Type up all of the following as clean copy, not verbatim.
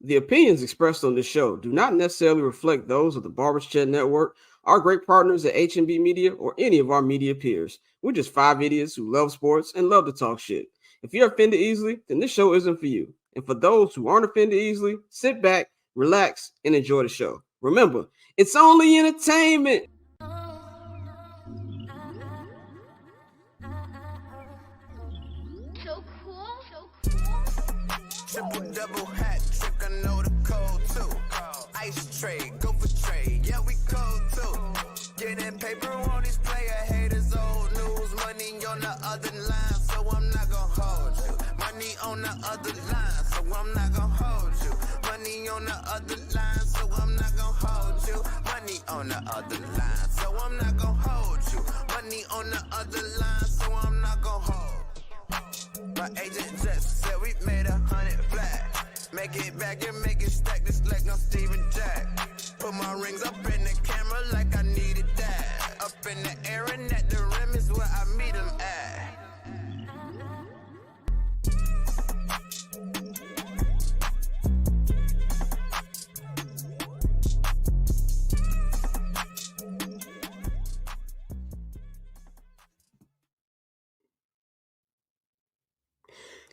The opinions expressed on this show do not necessarily reflect those of the Barbers Chat Network, our great partners at H&B Media, or any of our media peers. We're just five idiots who love sports and love to talk shit. If you're offended easily, then this show isn't for you. And for those who aren't offended easily, sit back, relax, and enjoy the show. Remember, it's only entertainment. So cool. Triple double hat trick, I know the code too. Ice trade, go for trade, yeah we cold too. Getting paper on these player haters, old news. Money on the other line, so I'm not gonna hold you. Money on the other line, so I'm not gonna hold you. Money on the other line, so I'm not gonna hold you. Money on the other line, so I'm not gonna hold you. Money on the other line, so I'm not gonna hold. My agent just said we made 100 flat. Make it back and make it stack just like I'm Steven Jack. Put my rings up in the camera like I needed that. Up in the air and at the rim is where I meet them at.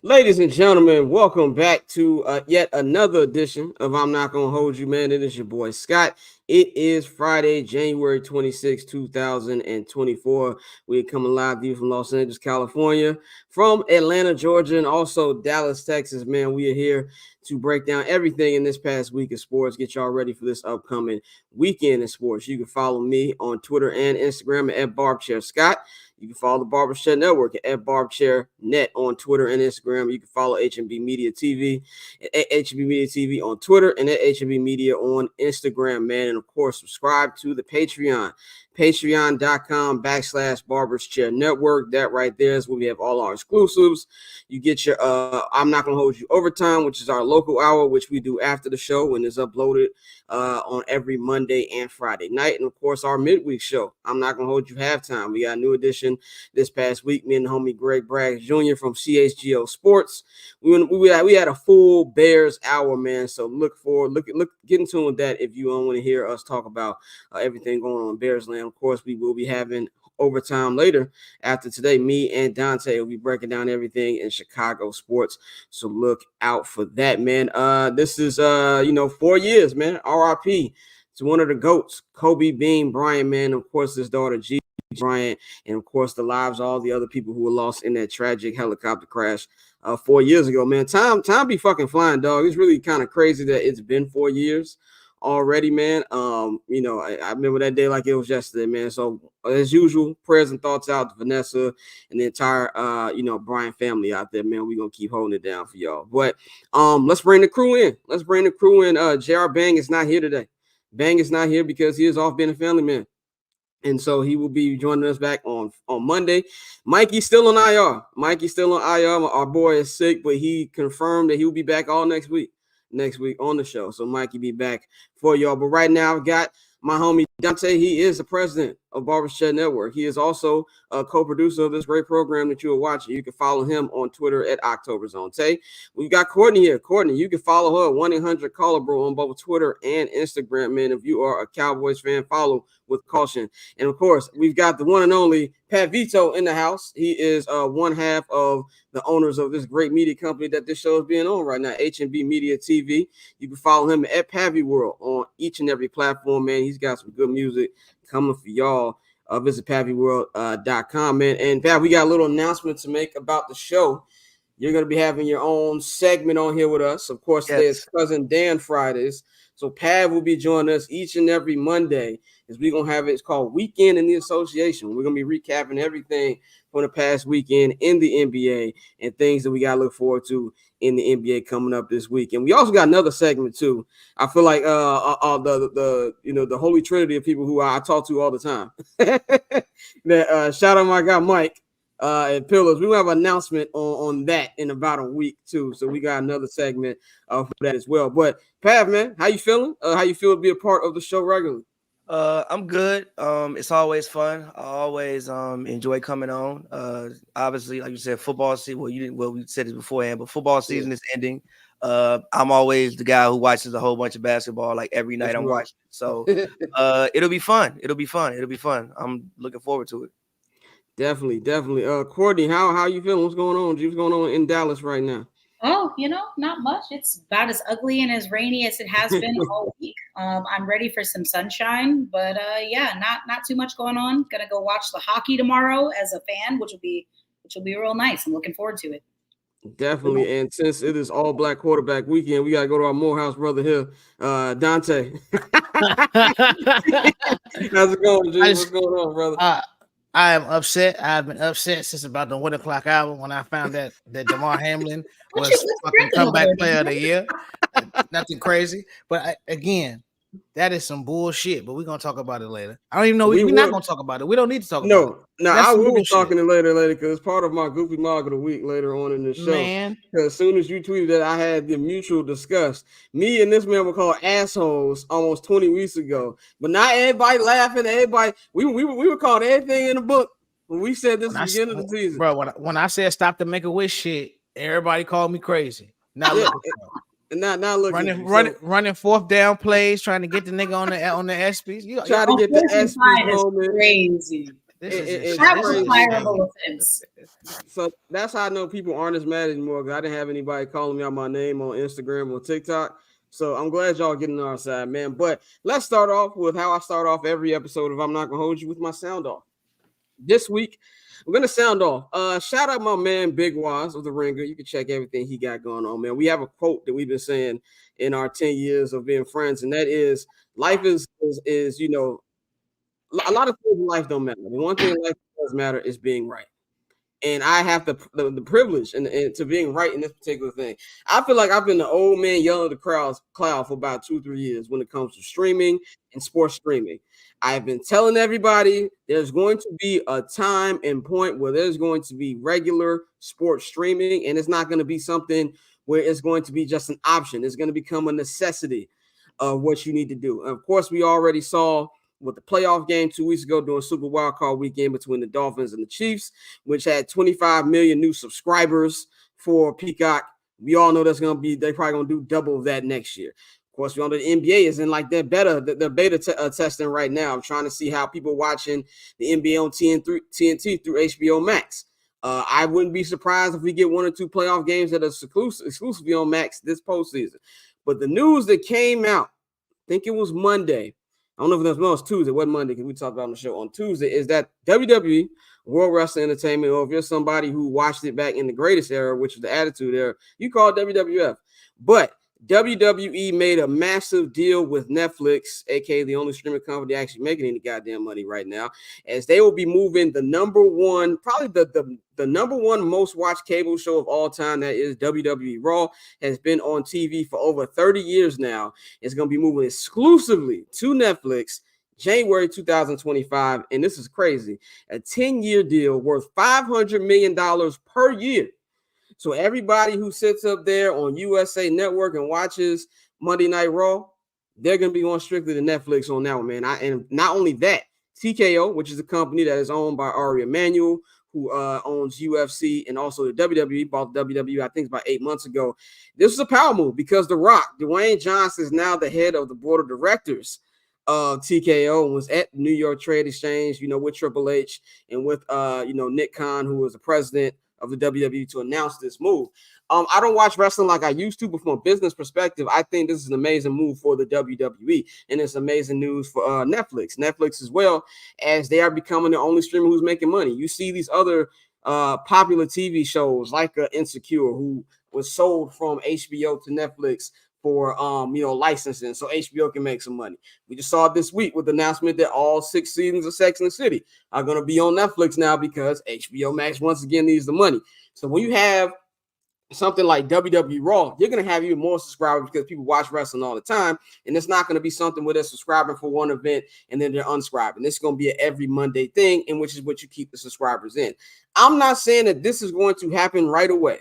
Ladies and gentlemen, welcome back to yet another edition of I'm Not Gonna Hold You, man. It is your boy Scott. It is Friday, January 26, 2024. We're coming live to you from Los Angeles, California, from Atlanta, Georgia, and also Dallas, Texas. Man, we are here to break down everything in this past week of sports, get y'all ready for this upcoming weekend in sports. You can follow me on Twitter and Instagram at BarbChairScott. You can follow the Barbers Chat Network at BarbChairNet on Twitter and Instagram. You can follow H&B Media TV at H&B Media TV on Twitter and at H&B Media on Instagram, man. And of course, subscribe to the Patreon, patreon.com/Barbers Chair Network. That right there is where we have all our exclusives. You get your I'm Not Gonna Hold You Overtime, which is our local hour, which we do after the show when it's uploaded on every Monday and Friday night. And of course, our midweek show, I'm Not Gonna Hold You Halftime. We got a new edition this past week. Me and the homie Greg Braggs Jr. from CHGO Sports. We had a full Bears hour, man. So get in tune with that if you want to hear us talk about everything going on in Bears land. Of course, we will be having overtime later after today. Me and Dante will be breaking down everything in Chicago sports. So look out for that, man. This is 4 years, man. RIP to one of the GOATs, Kobe Bean Bryant, man. Of course, his daughter G Bryant, and of course the lives of all the other people who were lost in that tragic helicopter crash 4 years ago, man. Time be fucking flying, dog. It's really kind of crazy that it's been 4 years already, man. I remember that day like it was yesterday, man. So as usual, prayers and thoughts out to Vanessa and the entire Bryant family out there, man. We're gonna keep holding it down for y'all. But let's bring the crew in. JR Bang is not here today. Bang is not here because he is off being a family man. And so he will be joining us back on Monday. Mikey's still on IR. Our boy is sick, but he confirmed that he will be back all next week on the show. So Mikey be back for y'all. But right now I've got my homie Dante. He is the president of Barbers Chat Network. He is also a co-producer of this great program that you are watching. You can follow him on Twitter at OctoberZone. We've got Courtney here. Courtney, you can follow her 1-800-CALLER-BRO on both Twitter and Instagram, man. If you are a Cowboys fan, follow with caution. And of course, we've got the one and only Pat Vito in the house. He is one half of the owners of this great media company that this show is being on right now, H&B Media TV. You can follow him at Pavy World on each and every platform, man. He's got some good music coming for y'all. Visit PavyWorld.com, man. And Pat, we got a little announcement to make about the show. You're going to be having your own segment on here with us. Of course, There's Cousin Dan Fridays. So Pav will be joining us each and every Monday as we're going to have it. It's called Weekend in the Association. We're going to be recapping everything from the past weekend in the NBA and things that we got to look forward to in the NBA coming up this week. And we also got another segment too. I feel like the Holy Trinity of people who I talk to all the time. Shout out my guy Mike at Pillars. We will have an announcement on that in about a week too. So we got another segment for that as well. But Pav, man, how you feeling? How you feel to be a part of the show regularly? I'm good. It's always fun. I always enjoy coming on. Obviously, like you said, football season. Well, we said it beforehand, but football season is ending. I'm always the guy who watches a whole bunch of basketball like every night. I'm watching. So it'll be fun. It'll be fun. I'm looking forward to it. Definitely. Courtney, how you feeling? What's going on? What's going on in Dallas right now? Oh, not much. It's about as ugly and as rainy as it has been all week. I'm ready for some sunshine, but yeah, not too much going on. Gonna go watch the hockey tomorrow as a fan, which will be real nice. I'm looking forward to it. Definitely, and since it is all black quarterback weekend, we gotta go to our Morehouse brother here, Dante. How's it going, G? What's going on, brother? I am upset. I've been upset since about the 1 o'clock hour when I found that Damar Hamlin was fucking comeback player of the year. Nothing crazy, but again, that is some bullshit. But we're gonna talk about it later. I don't even know. We're not gonna talk about it. We don't need to talk about it. No, I will be talking it later because it's part of my Goofy Mog of the week later on in the show. Man, because as soon as you tweeted that I had the mutual disgust, me and this man were called assholes almost 20 weeks ago. But not everybody laughing. Everybody, we were called everything in the book when we said this at the beginning of the season. Bro, when I said stop the Make-A-Wish shit, everybody called me crazy. Now look. And not looking running fourth down plays, trying to get the nigga on the SPs. You try to get the SPs moment. Crazy. That was a fireable offense. So that's how I know people aren't as mad anymore. Because I didn't have anybody calling me out my name on Instagram or TikTok. So I'm glad y'all getting on our side, man. But let's start off with how I start off every episode of I'm Not Gonna Hold You with my sound off. This week, we're gonna sound off. Shout out my man Big Waz of the Ringer. You can check everything he got going on, man. We have a quote that we've been saying in our 10 years of being friends, and that is life is a lot of things in life don't matter. The one thing in life that does matter is being right. And I have the privilege and to being right in this particular thing. I feel like I've been the old man yelling at the cloud for about 2-3 years when it comes to streaming and sports streaming. I've been telling everybody there's going to be a time and point where there's going to be regular sports streaming, and it's not going to be something where it's going to be just an option. It's going to become a necessity of what you need to do. And of course, we already saw with the playoff game 2 weeks ago during Super Wildcard weekend between the Dolphins and the Chiefs, which had 25 million new subscribers for Peacock. We all know they're probably going to do double of that next year. Of course, we all know the NBA is in like their beta testing right now. I'm trying to see how people watching the NBA on TNT through HBO Max. I wouldn't be surprised if we get 1 or 2 playoff games that are exclusively on Max this postseason. But the news that came out, I think it was Monday, I don't know if it was Tuesday. It wasn't Monday because we talked about it on the show on Tuesday. Is that WWE, World Wrestling Entertainment, or if you're somebody who watched it back in the greatest era, which was the Attitude Era, you call it WWF. But WWE made a massive deal with Netflix, aka the only streaming company actually making any goddamn money right now, as they will be moving the number one, probably the number one most watched cable show of all time, that is WWE Raw, has been on TV for over 30 years now. It's going to be moving exclusively to Netflix January 2025, and this is crazy, a 10-year deal worth $500 million per year. So everybody who sits up there on USA Network and watches Monday Night Raw, they're going to be going strictly to Netflix on that one, man. And not only that, TKO, which is a company that is owned by Ari Emanuel, who owns UFC and also the WWE, bought the WWE, I think, about 8 months ago. This is a power move because The Rock, Dwayne Johnson, is now the head of the board of directors of TKO and was at the New York Trade Exchange, with Triple H and with, Nick Khan, who was the president of the WWE, to announce this move. I don't watch wrestling like I used to, but from a business perspective, I think this is an amazing move for the WWE, and it's amazing news for Netflix as well, as they are becoming the only streamer who's making money. You see these other popular TV shows like Insecure, who was sold from HBO to Netflix for licensing, so HBO can make some money. We just saw it this week with the announcement that all 6 seasons of Sex and the City are going to be on Netflix now because HBO Max once again needs the money. So when you have something like WWE Raw, you're going to have even more subscribers because people watch wrestling all the time, and it's not going to be something where they're subscribing for one event and then they're unsubscribing. This is going to be an every Monday thing, in which is what you keep the subscribers in. I'm not saying that this is going to happen right away,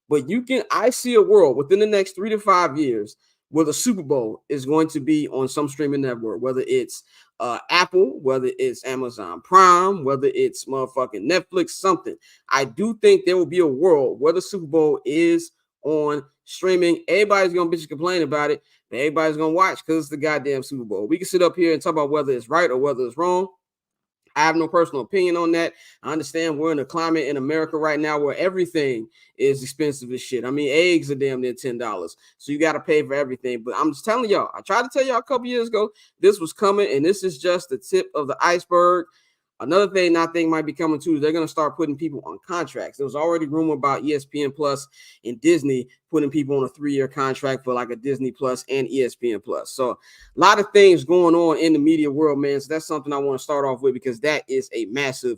but I see a world within the next 3 to 5 years where the Super Bowl is going to be on some streaming network, whether it's Apple, whether it's Amazon Prime, whether it's motherfucking Netflix, something. I do think there will be a world where the Super Bowl is on streaming. Everybody's gonna bitch and complain about it, but everybody's gonna watch because it's the goddamn Super Bowl. We can sit up here and talk about whether it's right or whether it's wrong. I have no personal opinion on that. I understand we're in a climate in America right now where everything is expensive as shit. I mean, eggs are damn near $10. So you got to pay for everything. But I'm just telling y'all, I tried to tell y'all a couple years ago, this was coming, and this is just the tip of the iceberg. Another thing I think might be coming too is they're going to start putting people on contracts. There was already rumor about ESPN Plus and Disney putting people on a 3-year contract for like a Disney Plus and ESPN Plus. So a lot of things going on in the media world, man. So that's something I want to start off with because that is a massive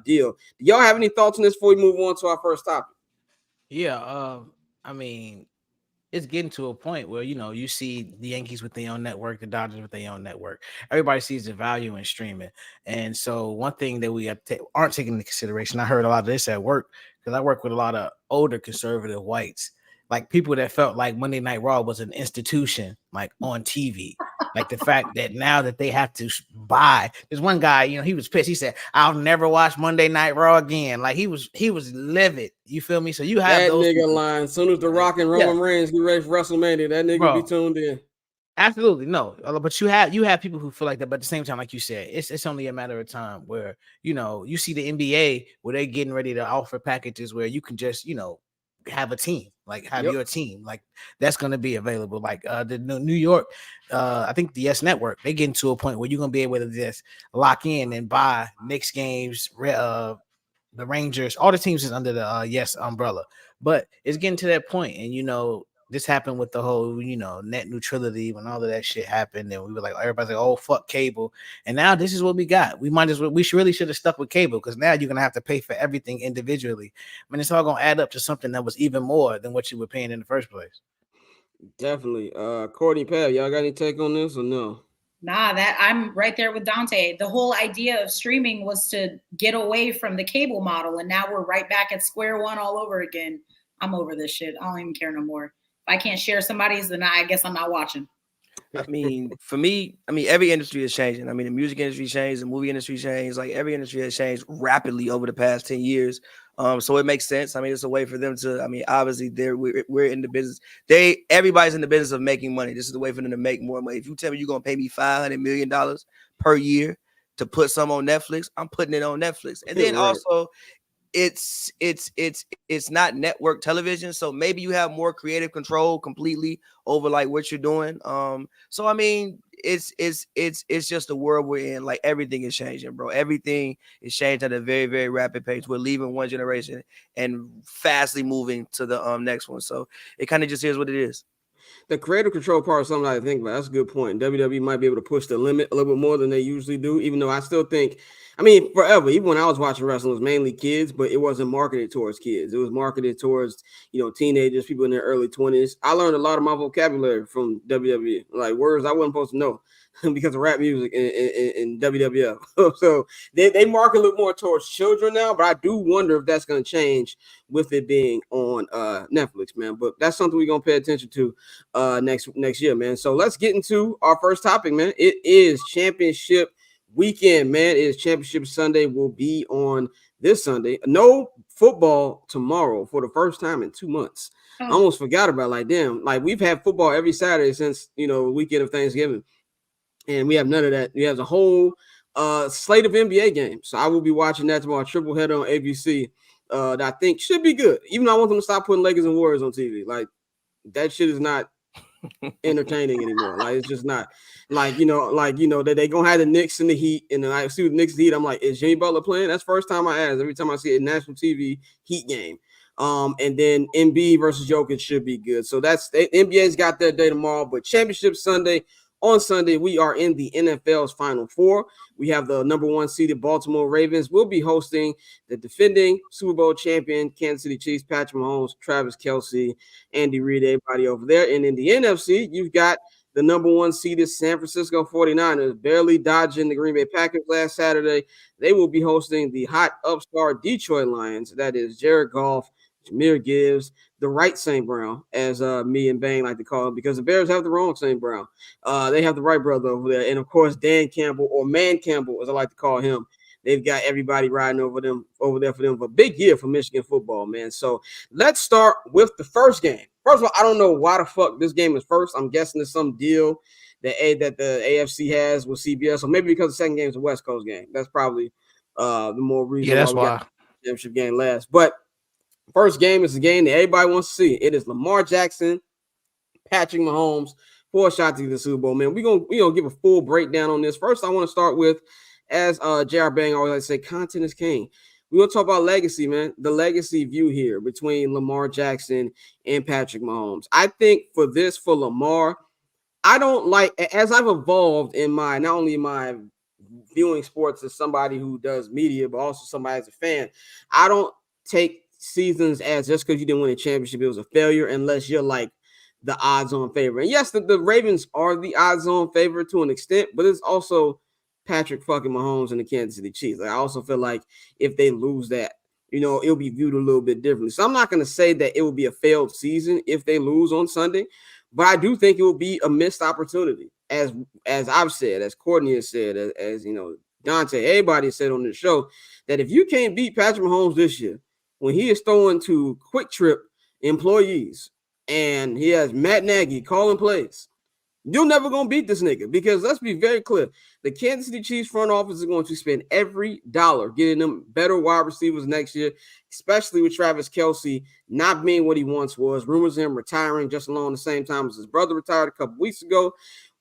deal. Do y'all have any thoughts on this before we move on to our first topic? Yeah, I mean, it's getting to a point where you see the Yankees with their own network, the Dodgers with their own network. Everybody sees the value in streaming, and so one thing that we aren't taking into consideration. I heard a lot of this at work because I work with a lot of older conservative whites, like people that felt like Monday Night Raw was an institution, like on TV. Like the fact that now that they have to buy. There's one guy, he was pissed. He said, "I'll never watch Monday Night Raw again." Like he was livid. You feel me? So you have that those nigga people. line. As soon as The Rock and Roman Reigns get ready for WrestleMania, that nigga be tuned in. Absolutely no, but you have people who feel like that, but at the same time, like you said, it's only a matter of time where you see the NBA where they're getting ready to offer packages where you can just have a team, like have your team, like that's going to be available. Like the New York, I think the Yes Network, they getting to a point where you're going to be able to just lock in and buy Knicks games, the Rangers, all the teams is under the Yes umbrella. But it's getting to that point, and this happened with the whole net neutrality when all of that shit happened, and we were like, everybody's like, oh fuck cable, and now this is what we got. We really should have stuck with cable because now you're gonna have to pay for everything individually. I mean, it's all gonna add up to something that was even more than what you were paying in the first place. Definitely. Courtney Pavy, y'all got any take on this or no? Nah, that I'm right there with Dante. The whole idea of streaming was to get away from the cable model, and now we're right back at square one all over again. I'm over this shit. I don't even care no more. If I can't share somebody's, then I guess I'm not watching. I mean, for me, every industry is changing. I mean, the music industry changed, the movie industry changed. Like every industry has changed rapidly over the past 10 years. So it makes sense. I mean, it's a way for them to. I mean, obviously, we're in the business. Everybody's in the business of making money. This is the way for them to make more money. If you tell me you're gonna pay me $500 million per year to put some on Netflix, I'm putting it on Netflix. And then also, it's not network television, so maybe you have more creative control completely over like what you're doing. So I mean, it's just the world we're in. Like everything is changing, bro. Everything is changing at a very, very rapid pace. We're leaving one generation and fastly moving to the next one. So it kind of just is what it is. The creative control part is something I think about. That's a good point. WWE might be able to push the limit a little bit more than they usually do, even though I still think, forever, even when I was watching wrestling, it was mainly kids, but it wasn't marketed towards kids. It was marketed towards, teenagers, people in their early 20s. I learned a lot of my vocabulary from WWE, like words I wasn't supposed to know because of rap music and WWF. So they market a little more towards children now, but I do wonder if that's going to change with it being on Netflix, man. But that's something we're going to pay attention to next year, man. So let's get into our first topic, man. It is championship weekend, man. It is championship Sunday. Will be on this Sunday. No football tomorrow for the first time in 2 months. I almost forgot about like damn. Like we've had football every Saturday since weekend of Thanksgiving, and we have none of that. We have a whole slate of NBA games. So I will be watching that tomorrow. Triple header on ABC. That I think should be good. Even though I want them to stop putting Lakers and Warriors on TV. Like that shit is not entertaining anymore. Like it's just not that they gonna have the Knicks and the Heat, and then I see the Knicks and the Heat. I'm like, is Jimmy Butler playing? That's the first time I ask. Every time I see a national TV Heat game. And then Embiid versus Jokic should be good. So that's the NBA's got their day tomorrow, but championship Sunday. On Sunday, we are in the NFL's Final Four. We have the number 1 seeded Baltimore Ravens. We'll be hosting the defending Super Bowl champion Kansas City Chiefs, Patrick Mahomes, Travis Kelce, Andy Reid, everybody over there. And in the NFC, you've got the number 1 seeded San Francisco 49ers, barely dodging the Green Bay Packers last Saturday. They will be hosting the hot upstart Detroit Lions. That is Jared Goff, Jahmyr Gibbs, the right St. Brown, as me and Bang like to call him, because the Bears have the wrong St. Brown. They have the right brother over there. And, of course, Dan Campbell, or Man Campbell, as I like to call him, they've got everybody riding over there for them. A big year for Michigan football, man. So let's start with the first game. First of all, I don't know why the fuck this game is first. I'm guessing it's some deal that the AFC has with CBS, or maybe because the second game is a West Coast game. That's probably the more reason that's why we got why. the championship game last. But first game is the game that everybody wants to see. It is Lamar Jackson, Patrick Mahomes for a shot to the Super Bowl, man. We're gonna give a full breakdown on this. First, I want to start with, as J.R. Bang always likes to say, content is king. We're gonna talk about legacy, man. The legacy view here between Lamar Jackson and Patrick Mahomes. I think for Lamar, I don't like, as I've evolved in my, not only my viewing sports as somebody who does media, but also somebody as a fan, I don't take seasons as just because you didn't win a championship, it was a failure, unless you're like the odds-on favorite. And yes, the Ravens are the odds-on favorite to an extent, but it's also Patrick fucking Mahomes and the Kansas City Chiefs. Like, I also feel like if they lose that, it'll be viewed a little bit differently. So I'm not going to say that it will be a failed season if they lose on Sunday, but I do think it will be a missed opportunity. As I've said, as Courtney has said, as Dante, everybody said on the show, that if you can't beat Patrick Mahomes this year, when he is throwing to Quick Trip employees and he has Matt Nagy calling plays, you're never going to beat this nigga, because let's be very clear. The Kansas City Chiefs front office is going to spend every dollar getting them better wide receivers next year, especially with Travis Kelce not being what he once was. Rumors of him retiring just along the same time as his brother retired a couple weeks ago.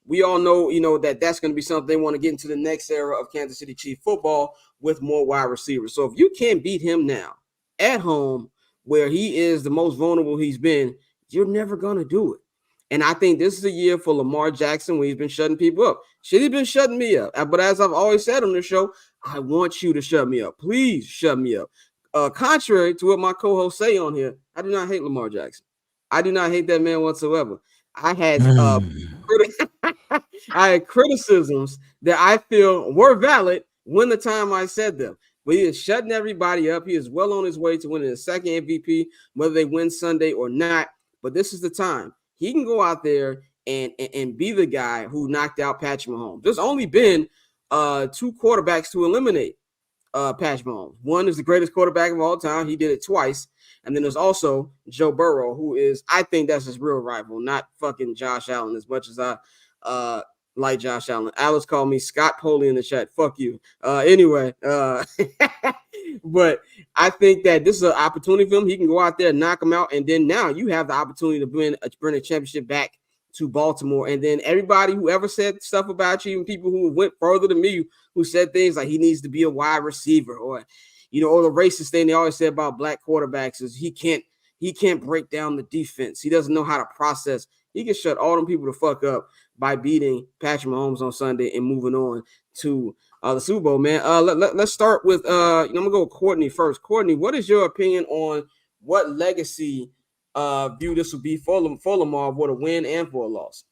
We all know, that's going to be something they want to get into the next era of Kansas City Chief football with more wide receivers. So if you can't beat him now at home, where he is the most vulnerable he's been, you're never going to do it. And I think this is a year for Lamar Jackson where he's been shutting people up. Shit, he's been shutting me up. But as I've always said on the show, I want you to shut me up. Please shut me up. Contrary to what my co-hosts say on here, I do not hate Lamar Jackson. I do not hate that man whatsoever. I had I had criticisms that I feel were valid when the time I said them. But he is shutting everybody up. He is well on his way to winning his second MVP, whether they win Sunday or not. But this is the time. He can go out there and be the guy who knocked out Patrick Mahomes. There's only been two quarterbacks to eliminate Patrick Mahomes. One is the greatest quarterback of all time. He did it twice. And then there's also Joe Burrow, who is, I think that's his real rival, not fucking Josh Allen, as much as I like Josh Allen. Alice called me Scott Poley in the chat. Fuck you. Anyway, but I think that this is an opportunity for him. He can go out there and knock him out. And then now you have the opportunity to bring a championship back to Baltimore. And then everybody who ever said stuff about you, even people who went further than me, who said things like he needs to be a wide receiver, or, or the racist thing they always say about black quarterbacks is he can't break down the defense. He doesn't know how to process. He can shut all them people the fuck up by beating Patrick Mahomes on Sunday and moving on to the Super Bowl, man. Let's start with I'm gonna go with Courtney first. Courtney, what is your opinion on what legacy view this would be for Lamar, for a win and for a loss?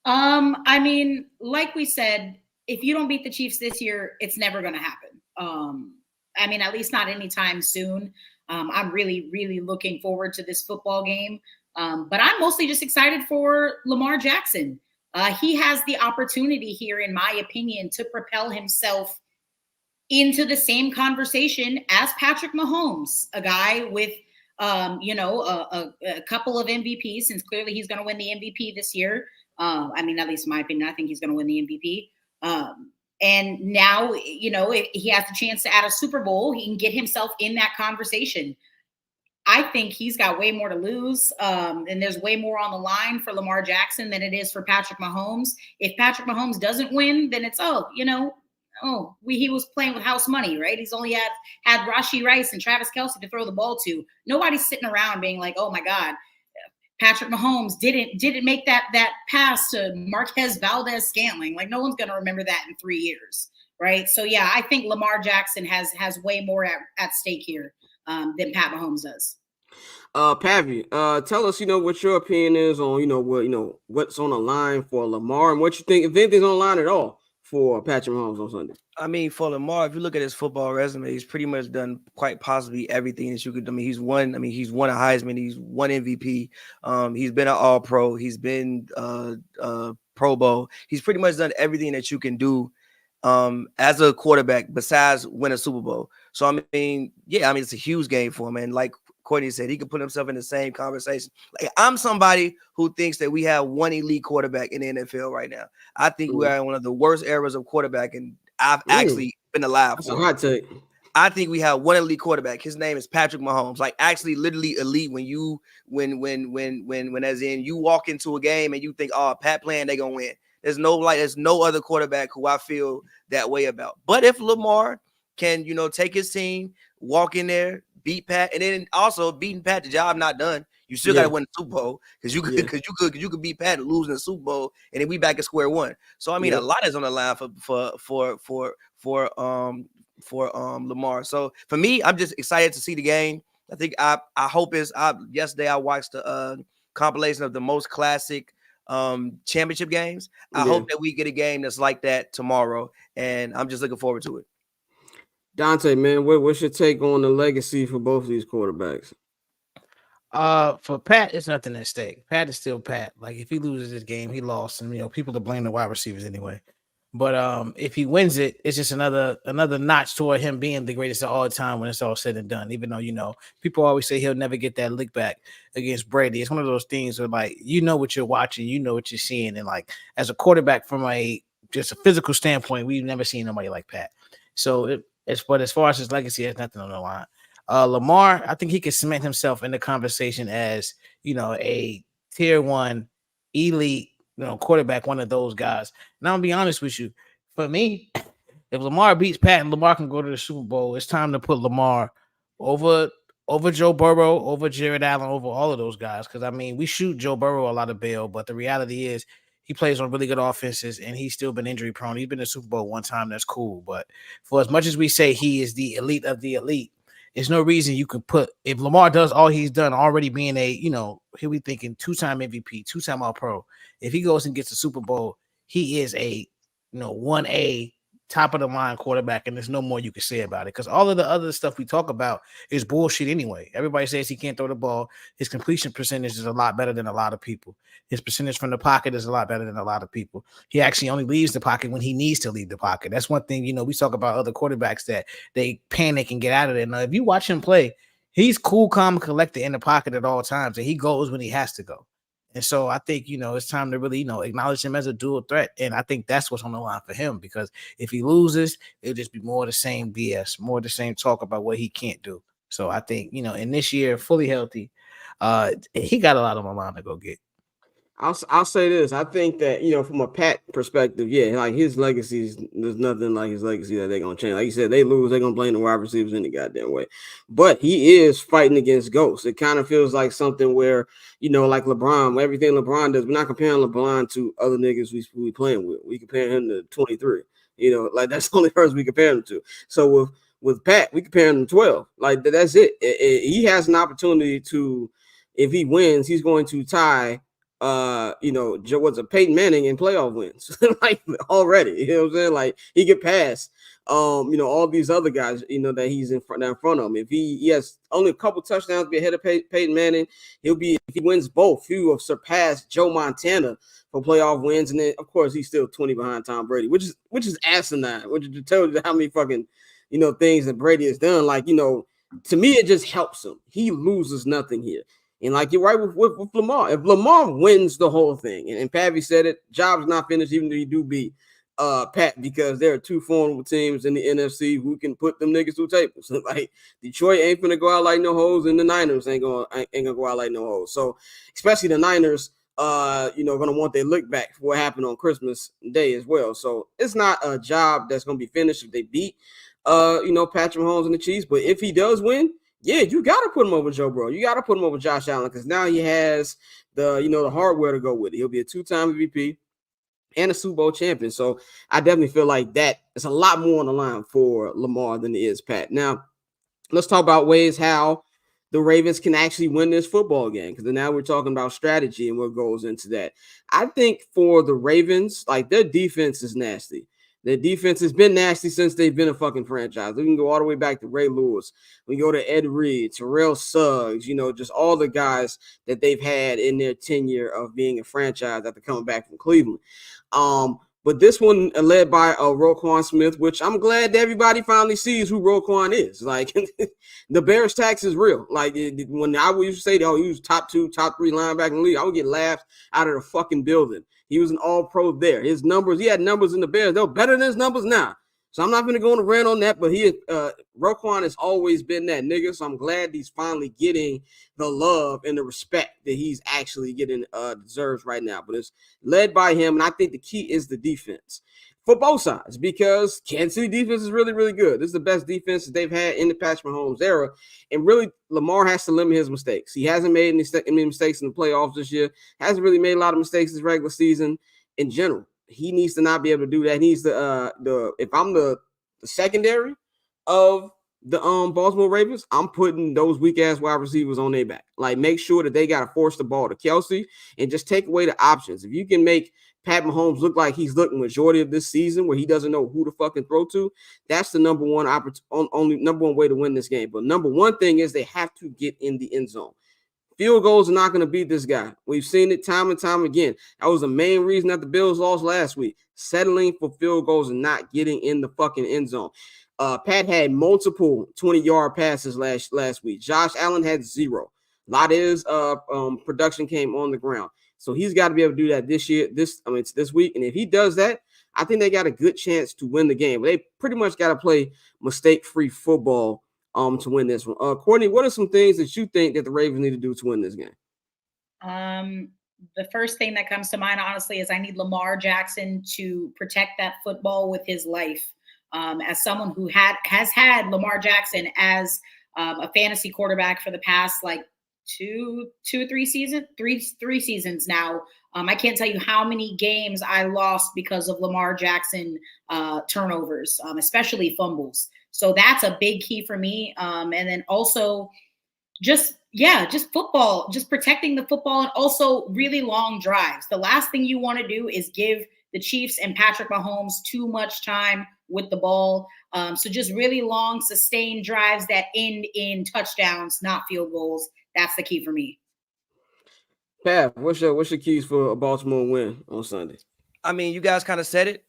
I mean, like we said, if you don't beat the Chiefs this year, it's never going to happen. I mean, at least not anytime soon. I'm really, really looking forward to this football game. But I'm mostly just excited for Lamar Jackson. He has the opportunity here, in my opinion, to propel himself into the same conversation as Patrick Mahomes, a guy with, a couple of MVPs, since clearly he's going to win the MVP this year. I mean, at least in my opinion, I think he's going to win the MVP. And now, if he has the chance to add a Super Bowl, he can get himself in that conversation. I think he's got way more to lose, and there's way more on the line for Lamar Jackson than it is for Patrick Mahomes. If Patrick Mahomes doesn't win, then it's, he was playing with house money, right? He's only had Rashee Rice and Travis Kelce to throw the ball to. Nobody's sitting around being like, oh my God, Patrick Mahomes didn't make that pass to Marquez Valdez-Scantling. Like, no one's going to remember that in 3 years, right? So yeah, I think Lamar Jackson has way more at stake here than Pat Mahomes does. Pavy, tell us, what your opinion is on, what's on the line for Lamar, and what you think, if anything's on the line at all, for Patrick Mahomes on Sunday. I mean, for Lamar, if you look at his football resume, he's pretty much done quite possibly everything that you could. He's won a Heisman, he's won MVP, he's been an All-Pro, he's been Pro Bowl. He's pretty much done everything that you can do as a quarterback besides win a Super Bowl. So I mean, yeah, I mean it's a huge game for him, and like Courtney said, he could put himself in the same conversation. Like I'm somebody who thinks that we have one elite quarterback in the NFL right now. I think we are in one of the worst eras of quarterback, and I've actually been alive That's for a hot take. I think we have one elite quarterback. His name is Patrick Mahomes. Like actually, literally elite. When as in you walk into a game and you think, oh, Pat playing, they gonna win. There's no other quarterback who I feel that way about. But if Lamar can, take his team, walk in there, beat Pat, and then also beating Pat, the job not done. You still got to win the Super Bowl because you could beat Pat and lose in the Super Bowl, and then we back at square one. So I mean, a lot is on the line for Lamar. So for me, I'm just excited to see the game. I think I hope yesterday I watched the compilation of the most classic championship games. I hope that we get a game that's like that tomorrow, and I'm just looking forward to it. Dante, man, what's your take on the legacy for both of these quarterbacks? For Pat, it's nothing at stake. Pat is still Pat. Like if he loses this game, he lost, and people to blame the wide receivers anyway. But if he wins it, it's just another notch toward him being the greatest of all time when it's all said and done. Even though people always say he'll never get that lick back against Brady. It's one of those things where like what you're watching, what you're seeing, and like as a quarterback from just a physical standpoint, we've never seen nobody like Pat. So as far as his legacy, there's nothing on the line. Lamar, I think he can cement himself in the conversation as a tier 1 elite quarterback, one of those guys. And I'm gonna be honest with you, for me, if Lamar beats Pat and Lamar can go to the Super Bowl, it's time to put Lamar over Joe Burrow, over Jared Allen, over all of those guys. Because I mean, we shoot Joe Burrow a lot of bail, but the reality is he plays on really good offenses, and he's still been injury prone. He's been in the Super Bowl one time. That's cool, but for as much as we say he is the elite of the elite, there's no reason you can put if Lamar does all he's done already being here we thinking 2-time MVP, 2-time All-Pro. If he goes and gets a Super Bowl, he is a 1A top of the line quarterback, and there's no more you can say about it because all of the other stuff we talk about is bullshit anyway. Everybody says he can't throw the ball. His completion percentage is a lot better than a lot of people. His percentage from the pocket is a lot better than a lot of people. He actually only leaves the pocket when he needs to leave the pocket. That's one thing, we talk about other quarterbacks that they panic and get out of there. Now, if you watch him play, he's cool, calm, and collected in the pocket at all times, and he goes when he has to go. And so I think, it's time to really, acknowledge him as a dual threat. And I think that's what's on the line for him, because if he loses, it'll just be more of the same BS, more of the same talk about what he can't do. So I think, in this year, fully healthy, he got a lot on the line to go get. I'll say this. I think that, from a Pat perspective, like his legacy, there's nothing like his legacy that they're going to change. Like you said, they lose, they're going to blame the wide receivers any goddamn way. But he is fighting against ghosts. It kind of feels like something where, like LeBron, everything LeBron does, we're not comparing LeBron to other niggas we playing with. We compare him to 23. Like that's the only person we compare him to. So with Pat, we compare him to 12. Like that's it. He has an opportunity to, if he wins, he's going to tie Peyton Manning in playoff wins like already, what I'm saying? Like he could pass all these other guys, that he's in front of him. If he has only a couple touchdowns to be ahead of Peyton Manning, if he wins both, he will surpass Joe Montana for playoff wins. And then of course he's still 20 behind Tom Brady, which is asinine, which tells you how many fucking things that Brady has done. Like, to me, it just helps him. He loses nothing here. And like you're right with Lamar. If Lamar wins the whole thing, and Pavy said it, job's not finished, even though you do beat Pat, because there are two formidable teams in the NFC who can put them niggas through tables. Like Detroit ain't gonna go out like no hoes, and the Niners ain't gonna go out like no hoes. So especially the Niners, gonna want their look back for what happened on Christmas Day as well. So it's not a job that's gonna be finished if they beat Patrick Mahomes and the Chiefs. But if he does win, yeah, you got to put him over Joe Burrow. You got to put him over Josh Allen, because now he has the hardware to go with it. He'll be a 2-time MVP and a Super Bowl champion. So I definitely feel like that is a lot more on the line for Lamar than it is Pat. Now, let's talk about ways how the Ravens can actually win this football game, because now we're talking about strategy and what goes into that. I think for the Ravens, like their defense is nasty. Their defense has been nasty since they've been a fucking franchise. We can go all the way back to Ray Lewis. We go to Ed Reed, Terrell Suggs, just all the guys that they've had in their tenure of being a franchise after coming back from Cleveland. But But this one led by Roquan Smith, which I'm glad that everybody finally sees who Roquan is. Like the Bears tax is real. Like when I used to say, oh, he was top 2, top 3 linebacker in the league, I would get laughed out of the fucking building. He was an all-pro there. His numbers, he had numbers in the Bears. They're better than his numbers now. So I'm not going to go on a rant on that, but Roquan has always been that nigga. So I'm glad he's finally getting the love and the respect that he's actually getting deserves right now. But it's led by him, and I think the key is the defense for both sides because Kansas City defense is really, really good. This is the best defense that they've had in the Patrick Mahomes era, and really Lamar has to limit his mistakes. He hasn't made any mistakes in the playoffs this year. Hasn't really made a lot of mistakes this regular season in general. He needs to not be able to do that. He needs to if I'm the secondary of the Baltimore Ravens, I'm putting those weak ass wide receivers on their back. Like make sure that they gotta force the ball to Kelsey and just take away the options. If you can make Pat Mahomes look like he's looking majority of this season where he doesn't know who to fucking throw to, that's the number one way to win this game. But number one thing is they have to get in the end zone. Field goals are not going to beat this guy. We've seen it time and time again. That was the main reason that the Bills lost last week. Settling for field goals and not getting in the fucking end zone. Pat had multiple 20-yard passes last week. Josh Allen had 0. A lot of his production came on the ground. So he's got to be able to do that this week. And if he does that, I think they got a good chance to win the game. But they pretty much got to play mistake-free football to win this one. Courtney, what are some things that you think that the Ravens need to do to win this game? The first thing that comes to mind, honestly, is I need Lamar Jackson to protect that football with his life. As someone who has had Lamar Jackson as a fantasy quarterback for the past like three seasons now. I can't tell you how many games I lost because of Lamar Jackson turnovers, especially fumbles. So that's a big key for me. And then also just football, just protecting the football and also really long drives. The last thing you want to do is give the Chiefs and Patrick Mahomes too much time with the ball. So just really long, sustained drives that end in touchdowns, not field goals. That's the key for me. Pat, what's your keys for a Baltimore win on Sunday? I mean, you guys kind of said it.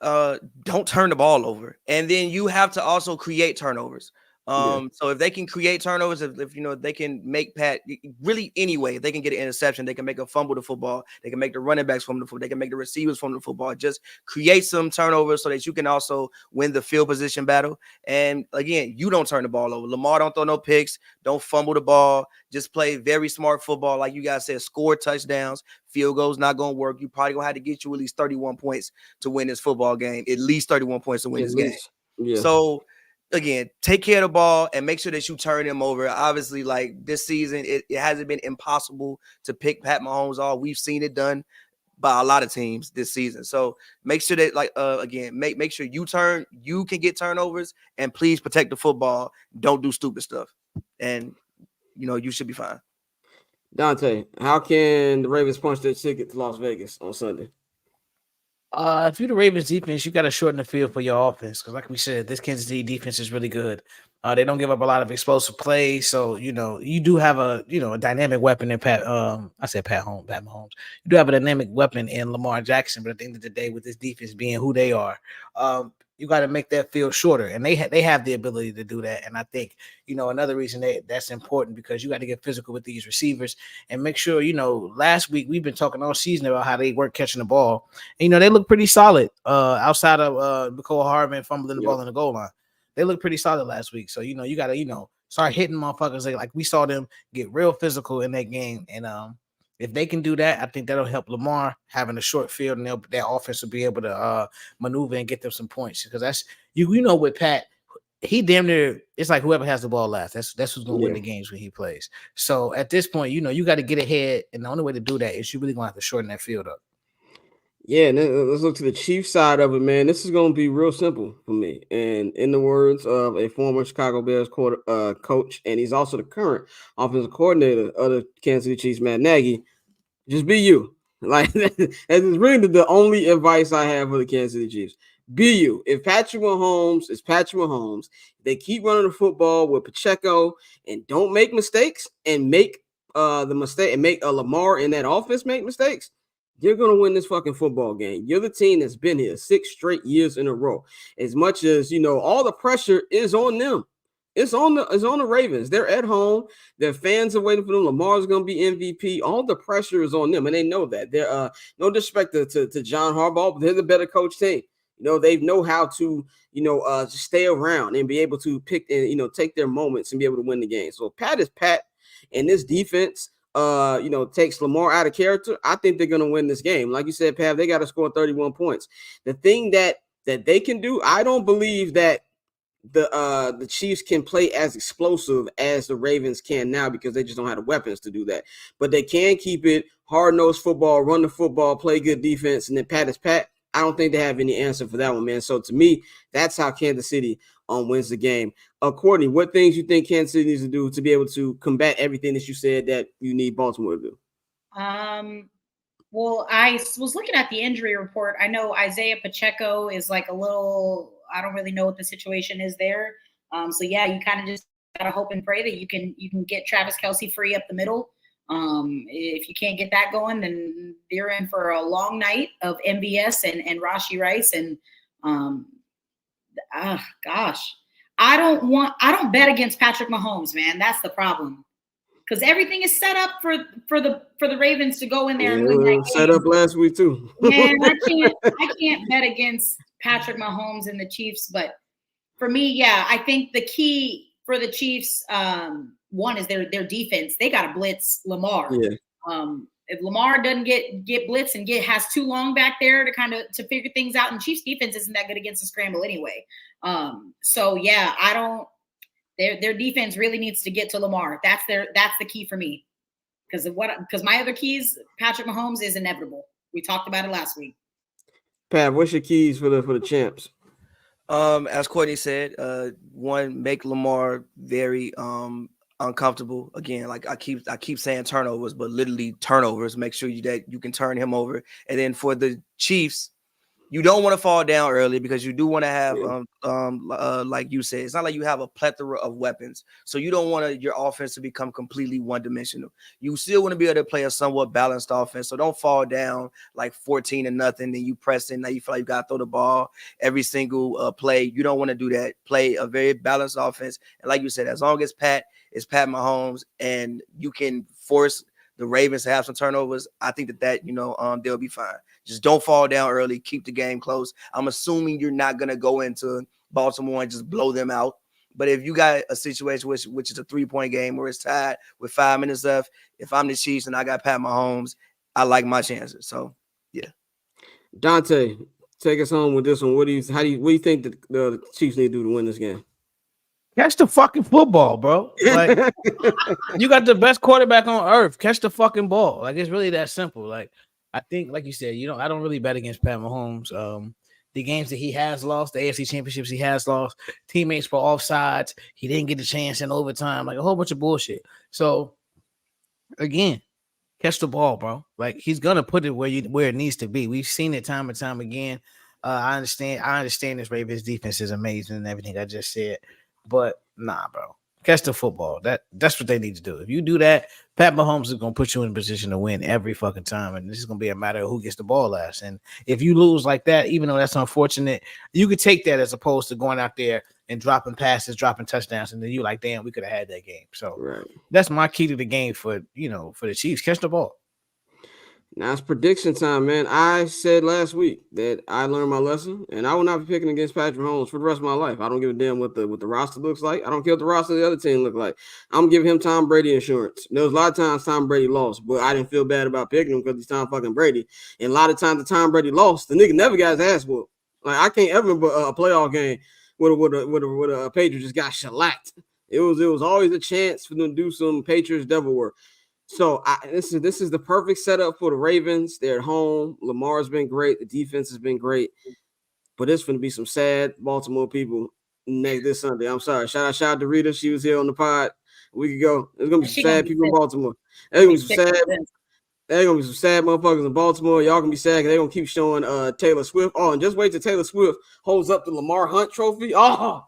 Don't turn the ball over. And then you have to also create turnovers. So if they can create turnovers, if they can make Pat really anyway, if they can get an interception, they can make a fumble the football, they can make the running backs fumble the football, they can make the receivers fumble the football. Just create some turnovers so that you can also win the field position battle. And again, you don't turn the ball over. Lamar don't throw no picks, don't fumble the ball. Just play very smart football, like you guys said. Score touchdowns. Field goals not gonna work. You probably gonna have to get you at least 31 points to win this football game. At least 31 points to win this game. Yeah. So again, take care of the ball and make sure that you turn him over. Obviously, like this season, it hasn't been impossible to pick Pat Mahomes off. We've seen it done by a lot of teams this season. So make sure that, make sure you can get turnovers, and please protect the football. Don't do stupid stuff, and you should be fine. Dante, how can the Ravens punch their ticket to Las Vegas on Sunday? If you're the Ravens defense, you got to shorten the field for your offense because, like we said, this Kansas City defense is really good. They don't give up a lot of explosive plays, so you do have a dynamic weapon in Pat. I said Pat Mahomes. You do have a dynamic weapon in Lamar Jackson, but at the end of the day, with this defense being who they are, you got to make that field shorter, and they have the ability to do that. And I think another reason that's important because you got to get physical with these receivers and make sure last week we've been talking all season about how they work catching the ball. And, they look pretty solid outside of Mecole Hardman fumbling the ball in the goal line. They look pretty solid last week. So you got to start hitting motherfuckers like we saw them get real physical in that game. And if they can do that, I think that'll help Lamar having a short field, and their offense will be able to maneuver and get them some points. Because that's with Pat, he damn near it's like whoever has the ball last. That's who's gonna win the games when he plays. So at this point, you got to get ahead, and the only way to do that is you really gonna have to shorten that field up. Yeah, and let's look to the Chiefs side of it, man. This is going to be real simple for me. And in the words of a former Chicago Bears coach, and he's also the current offensive coordinator of the Kansas City Chiefs, Matt Nagy, just be you. Like, that is really the only advice I have for the Kansas City Chiefs. Be you. If Patrick Mahomes is Patrick Mahomes, they keep running the football with Pacheco and don't make mistakes and make the mistake and make Lamar in that offense make mistakes, You're going to win this fucking football game. You're the team that's been here 6 straight years in a row. As much as, all the pressure is on them. It's on the Ravens. They're at home. Their fans are waiting for them. Lamar's going to be MVP. All the pressure is on them, and they know that. They're no disrespect to John Harbaugh, but they're the better coach team. They know how to, stay around and be able to pick and, take their moments and be able to win the game. So Pat is Pat, and this defense, takes Lamar out of character. I think they're going to win this game. Like you said, Pat, they got to score 31 points. The thing that they can do, I don't believe that the Chiefs can play as explosive as the Ravens can now because they just don't have the weapons to do that. But they can keep it hard-nosed football, run the football, play good defense, and then Pat is Pat. I don't think they have any answer for that one, man. So to me, that's how Kansas City wins the game. Courtney, what things you think Kansas City needs to do to be able to combat everything that you said that you need Baltimore to do? Well, I was looking at the injury report. I know Isaiah Pacheco is like a little, I don't really know what the situation is there. So yeah, you kind of just gotta hope and pray that you can get Travis Kelce free up the middle. If you can't get that going, then you're in for a long night of MVS and Rashee Rice. And gosh, I don't bet against Patrick Mahomes, man. That's the problem. Because everything is set up for the Ravens to go in there and win that game. Set up last week too. Man, I can't bet against Patrick Mahomes and the Chiefs. But for me, yeah, I think the key for the Chiefs, one is their defense. They got to blitz Lamar. Yeah. If Lamar doesn't get blitzed and has too long back there to figure things out, and Chiefs defense isn't that good against the scramble anyway. So yeah, Their defense really needs to get to Lamar. That's the key for me. Because my other keys, Patrick Mahomes is inevitable. We talked about it last week. Pat, what's your keys for the champs? As Courtney said, one, make Lamar very uncomfortable. Again, like I keep saying turnovers, but literally turnovers. Make sure that you can turn him over. And then for the Chiefs, you don't want to fall down early because you do want to have, like you said, it's not like you have a plethora of weapons. So you don't want your offense to become completely one-dimensional. You still want to be able to play a somewhat balanced offense. So don't fall down like 14-0, and you press in. Now you feel like you got to throw the ball every single play. You don't want to do that. Play a very balanced offense. And like you said, as long as Pat is Pat Mahomes and you can force the Ravens to have some turnovers, I think that they'll be fine. Just don't fall down early. Keep the game close. I'm assuming you're not going to go into Baltimore and just blow them out. But if you got a situation which is a 3-point game where it's tied with 5 minutes left, if I'm the Chiefs and I got Pat Mahomes, I like my chances. So, yeah. Dante, take us home with this one. What do you think the Chiefs need to do to win this game? Catch the fucking football, bro. Like, you got the best quarterback on earth. Catch the fucking ball. Like, it's really that simple. Like, I think, like you said, I don't really bet against Pat Mahomes. The games that he has lost, the AFC championships he has lost, teammates were offsides. He didn't get the chance in overtime, like a whole bunch of bullshit. So, again, catch the ball, bro. Like, he's gonna put it where it needs to be. We've seen it time and time again. I understand this Ravens defense is amazing and everything I just said. But nah, bro. Catch the football. That's what they need to do. If you do that, Pat Mahomes is gonna put you in a position to win every fucking time, and this is gonna be a matter of who gets the ball last. And if you lose like that, even though that's unfortunate, you could take that as opposed to going out there and dropping passes, dropping touchdowns, and then you like, damn, we could have had that game. So That's my key to the game for the Chiefs. Catch the ball. Now it's prediction time, man. I said last week that I learned my lesson, and I will not be picking against Patrick Mahomes for the rest of my life. I don't give a damn what the roster looks like. I don't care what the roster of the other team look like. I'm giving him Tom Brady insurance. There was a lot of times Tom Brady lost, but I didn't feel bad about picking him because he's Tom fucking Brady. And a lot of times the Tom Brady lost, the nigga never got his ass whooped. Like, I can't ever remember a playoff game with a Patriot just got shellacked. It was always a chance for them to do some Patriots devil work. So this is the perfect setup for the Ravens. They're at home. Lamar's been great. The defense has been great. But it's going to be some sad Baltimore people this Sunday. I'm sorry. Shout out to Rita. She was here on the pod a week ago. There's going to be some sad people in Baltimore. There's going to be some sad motherfuckers in Baltimore. Y'all going to be sad because they're going to keep showing Taylor Swift. Oh, and just wait till Taylor Swift holds up the Lamar Hunt trophy. Oh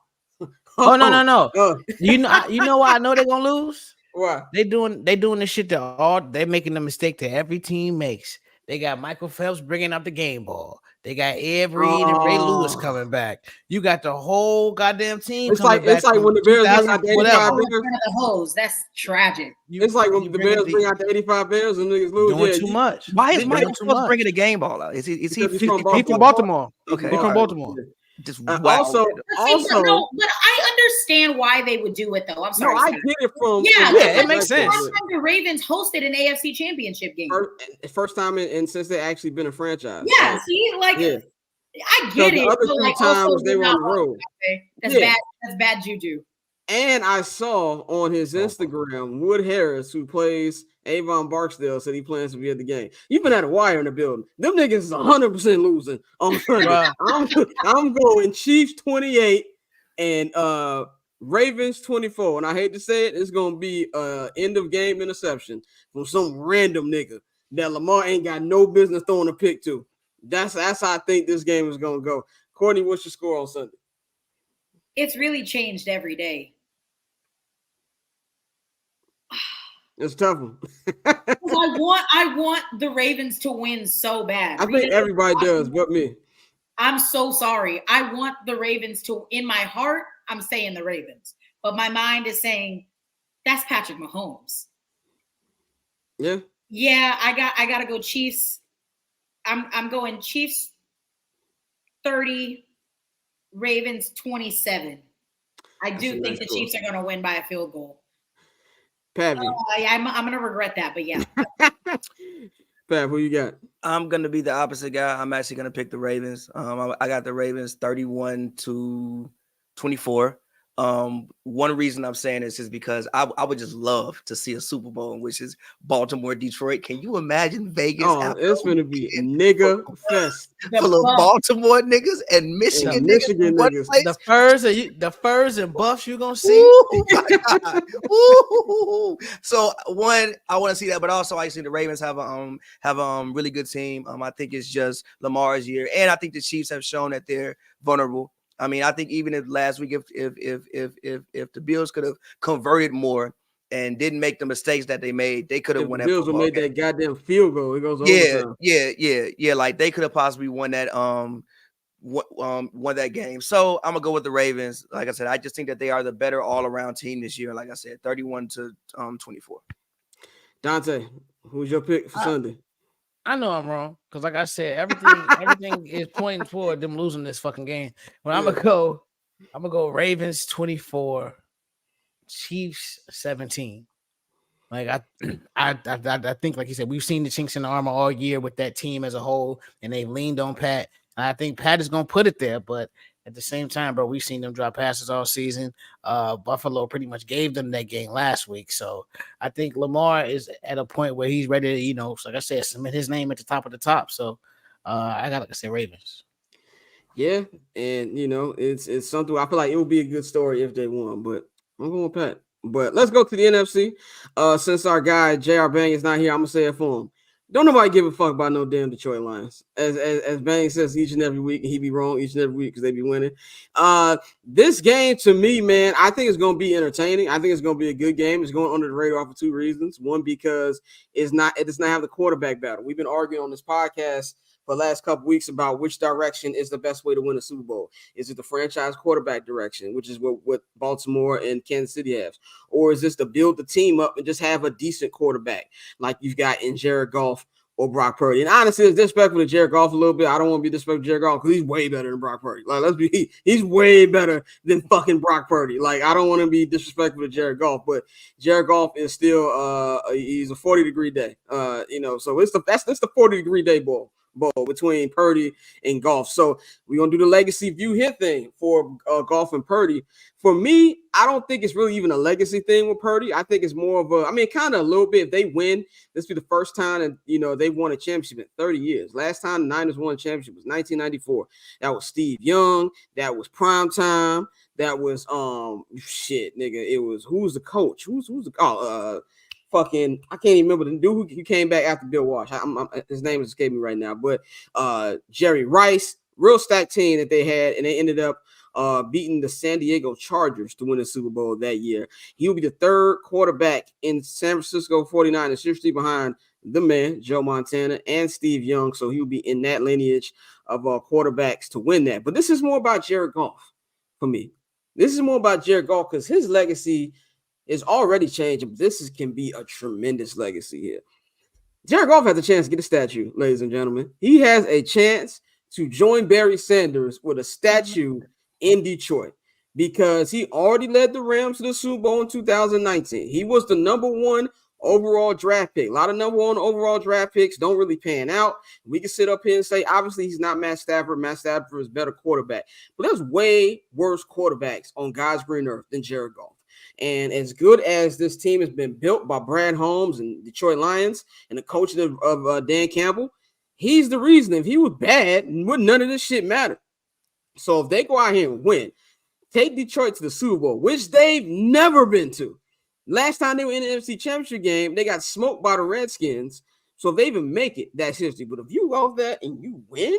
no. You know why I know they're going to lose? Why? They doing this shit they're making the mistake that every team makes. They got Michael Phelps bringing up the game ball. They got Ed Reed and Ray Lewis coming back. You got the whole goddamn team coming back. It's like when the Bears bring out the 85 Bears. The hose. That's tragic. It's like when the Bears bring out the 85 Bears and niggas lose. Doing too much. Why is Michael Phelps bringing the game ball out? Is he from Baltimore? Okay, he's from Baltimore. Just also, but I understand why they would do it though. I'm sorry. No, I get it from it makes sense. First time the Ravens hosted an AFC Championship game. First time in since they actually been a franchise. Yeah, see, I get it. The other three times they were on the road. That's bad juju. And I saw on his Instagram Wood Harris, who plays Avon Barksdale, said he plans to be at the game. You've been at a wire in the building. Them niggas is 100% losing on Sunday. I'm going Chiefs 28 and Ravens 24. And I hate to say it, it's gonna be end of game interception from some random nigga that Lamar ain't got no business throwing a pick to. That's how I think this game is gonna go. Courtney, what's your score on Sunday? It's really changed every day. It's a tough one. I want the Ravens to win so bad. I think everybody does, but me. I'm so sorry. I want the Ravens to. In my heart, I'm saying the Ravens, but my mind is saying that's Patrick Mahomes. Yeah. Yeah, I got to go Chiefs. I'm going Chiefs 30, Ravens 27. I do think the Chiefs are going to win by a field goal. Pavy. I'm going to regret that, but yeah. Pav, who you got? I'm going to be the opposite guy. I'm actually going to pick the Ravens. I got the Ravens 31-24. One reason I'm saying this is because I would just love to see a Super Bowl, which is Baltimore, Detroit. Can you imagine Vegas? Oh, it's going to be nigga fest. Full of Baltimore niggas and Michigan niggas. The furs and buffs you're going to see. Ooh, my God. Ooh. So one, I want to see that, but also I see the Ravens have a really good team. I think it's just Lamar's year, and I think the Chiefs have shown that they're vulnerable. I mean, I think even if last week, if the Bills could have converted more and didn't make the mistakes that they made, they could have won that. Bills would made that goddamn field goal. It goes overtime. Yeah. Like they could have possibly won that won that game. So I'm gonna go with the Ravens. Like I said, I just think that they are the better all around team this year. Like I said, 31-24. Dante, who's your pick for Sunday? I know I'm wrong because, like I said, everything is pointing toward them losing this fucking game. But I'm gonna go Ravens 24, Chiefs 17. Like I think, like you said, we've seen the chinks in the armor all year with that team as a whole, and they've leaned on Pat. And I think Pat is gonna put it there, but at the same time, bro, we've seen them drop passes all season. Buffalo pretty much gave them that game last week. So I think Lamar is at a point where he's ready to, like I said, submit his name at the top of the top. So I got to say Ravens. Yeah, and it's something I feel like it would be a good story if they won, but I'm going with Pat. But let's go to the NFC. Since our guy J.R. Bang is not here, I'm gonna say it for him. Don't nobody give a fuck about no damn Detroit Lions. As Bang says each and every week, and he be wrong each and every week because they be winning. This game to me, man, I think it's going to be entertaining. I think it's going to be a good game. It's going under the radar for two reasons. One, because it does not have the quarterback battle. We've been arguing on this podcast for the last couple weeks about which direction is the best way to win a Super Bowl. Is it the franchise quarterback direction, which is what Baltimore and Kansas City have? Or is this to build the team up and just have a decent quarterback like you've got in Jared Goff or Brock Purdy? And honestly, it's disrespectful to Jared Goff a little bit. I don't want to be disrespectful to Jared Goff because he's way better than Brock Purdy. Like, he's way better than fucking Brock Purdy. Like, I don't want to be disrespectful to Jared Goff, but Jared Goff is still he's a 40-degree day. So that's the 40-degree day bowl between Purdy and Goff. So we're going to do the legacy view here thing for Goff and Purdy. For me, I don't think it's really even a legacy thing with Purdy. I think it's more of kind of a little bit. If they win, this will be the first time that, they won a championship in 30 years. Last time the Niners won a championship was 1994. That was Steve Young. That was prime time. That was, nigga. It was, who's the coach? Who's the, I can't even remember the dude who came back after Bill Walsh. His name is escaping me right now, but Jerry Rice, real stacked team that they had, and they ended up beating the San Diego Chargers to win the Super Bowl that year. He will be the third quarterback in San Francisco 49ers history behind the man, Joe Montana, and Steve Young. So he'll be in that lineage of quarterbacks to win that. But this is more about Jared Goff for me. This is more about Jared Goff because his legacy is already changing. This can be a tremendous legacy here. Jared Goff has a chance to get a statue, ladies and gentlemen. He has a chance to join Barry Sanders with a statue in Detroit because he already led the Rams to the Super Bowl in 2019. He was the #1 overall draft pick. A lot of #1 overall draft picks don't really pan out. We can sit up here and say, obviously, he's not Matt Stafford. Matt Stafford is a better quarterback. But there's way worse quarterbacks on God's green earth than Jared Goff. And as good as this team has been built by Brad Holmes and Detroit Lions and the coach of Dan Campbell, he's the reason. If he was bad, would none of this shit matter. So if they go out here and win, take Detroit to the Super Bowl, which they've never been to. Last time they were in the NFC Championship game, they got smoked by the Redskins. So if they even make it, that's history. But if you go there and you win,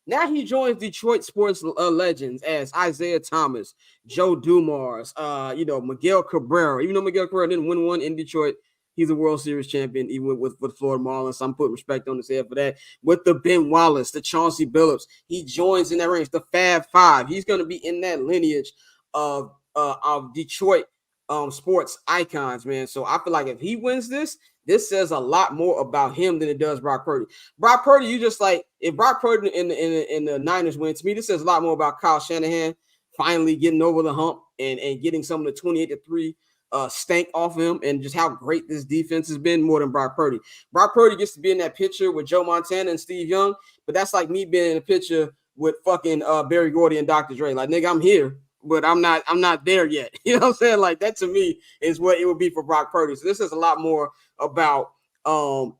now he joins Detroit sports legends as Isaiah Thomas, Joe Dumars, Miguel Cabrera. Even though Miguel Cabrera didn't win one in Detroit, he's a World Series champion, even with Florida Marlins. So I'm putting respect on his head for that. With the Ben Wallace, the Chauncey Billups, he joins in that range. The Fab Five, he's going to be in that lineage of Detroit sports icons, man. So I feel like if he wins this says a lot more about him than it does Brock Purdy. Brock Purdy, you just like, if Brock Purdy in the Niners win, to me, this says a lot more about Kyle Shanahan finally getting over the hump and getting some of the 28-3 stank off him and just how great this defense has been more than Brock Purdy. Brock Purdy gets to be in that picture with Joe Montana and Steve Young, but that's like me being in a picture with fucking Barry Gordy and Dr. Dre. Like, nigga, I'm here, but I'm not there yet. You know what I'm saying? Like, that to me is what it would be for Brock Purdy. So this is a lot more about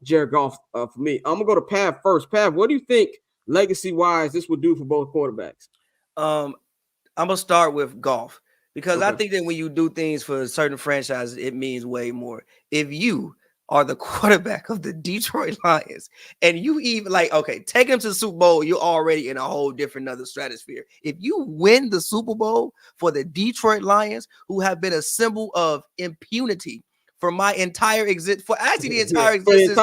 Jared Goff for me. I'm gonna go to Pav first. Pav, what do you think legacy wise this would do for both quarterbacks? I'm gonna start with Goff because I think that when you do things for certain franchises, it means way more. If you are the quarterback of the Detroit Lions and you even taking them to the Super Bowl, you're already in a whole different other stratosphere. If you win the Super Bowl for the Detroit Lions, who have been a symbol of impunity for my entire the entire existence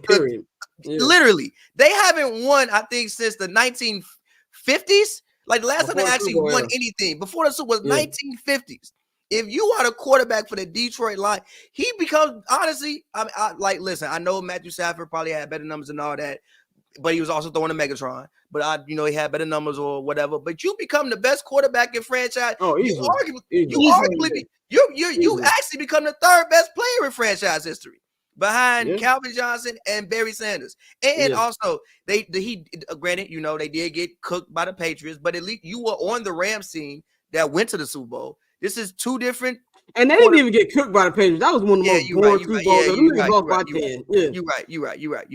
period. Literally, they haven't won, I think, since the 1950s. Like the last time they actually won anything before the Super was 1950s. If you are the quarterback for the Detroit Lions, he becomes, honestly, listen, I know Matthew Stafford probably had better numbers and all that, but he was also throwing a Megatron. But he had better numbers or whatever. But you become the best quarterback in franchise. Oh, you actually become the third best player in franchise history, behind Calvin Johnson and Barry Sanders. And also, granted, they did get cooked by the Patriots, but at least you were on the Rams team that went to the Super Bowl. This is two different. And they didn't even get cooked by the Patriots. That was one of the most boring Super Bowls. You're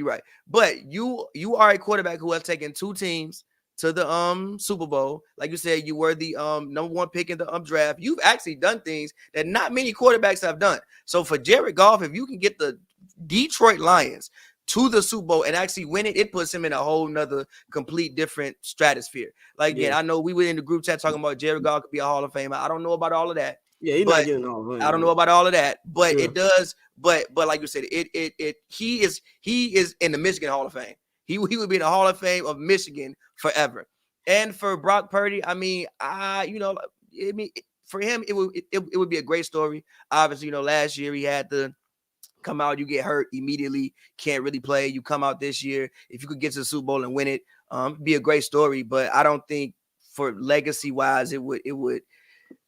right. But you are a quarterback who has taken two teams to the Super Bowl. Like you said, you were the #1 pick in the draft. You've actually done things that not many quarterbacks have done. So for Jared Goff, if you can get the Detroit Lions to the Super Bowl and actually win it, it puts him in a whole nother complete different stratosphere. Like, again, I know we were in the group chat talking about Jared Goff could be a Hall of Famer. I don't know about all of that. Yeah, he's not getting Hall of Fame. I don't know about all of that, but it does. But like you said, he is in the Michigan Hall of Fame. He would be in the Hall of Fame of Michigan forever. And for Brock Purdy, for him, it would be a great story. Obviously, last year he had to come out, you get hurt immediately, can't really play. You come out this year, if you could get to the Super Bowl and win it, it'd be a great story. But I don't think for legacy wise, it would.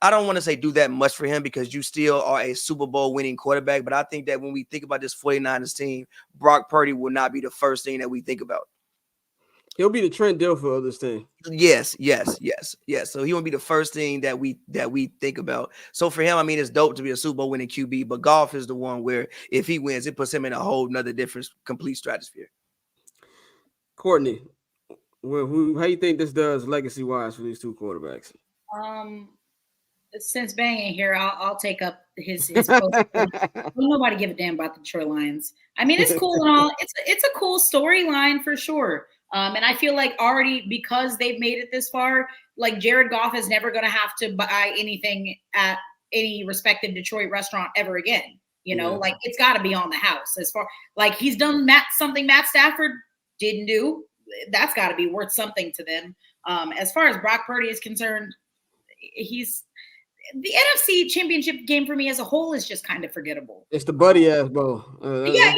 I don't want to say do that much for him because you still are a Super Bowl winning quarterback. But I think that when we think about this 49ers team, Brock Purdy will not be the first thing that we think about. He'll be the Trent Dilfer of this team. Yes. So he won't be the first thing that we think about. So for him, I mean, it's dope to be a Super Bowl winning QB, but Goff is the one where if he wins, it puts him in a whole nother different complete stratosphere. Courtney, how do you think this does legacy wise for these two quarterbacks? Since Bang ain't here, I'll take up his post. Nobody give a damn about the Detroit Lions. I mean, it's cool and all. It's a cool storyline for sure. And I feel like already because they've made it this far, like Jared Goff is never going to have to buy anything at any respective Detroit restaurant ever again. You know, like it's got to be on the house. As far like he's done something Matt Stafford didn't do. That's got to be worth something to them. As far as Brock Purdy is concerned, he's the NFC Championship game for me as a whole is just kind of forgettable. It's the buddy ass bowl. Yeah.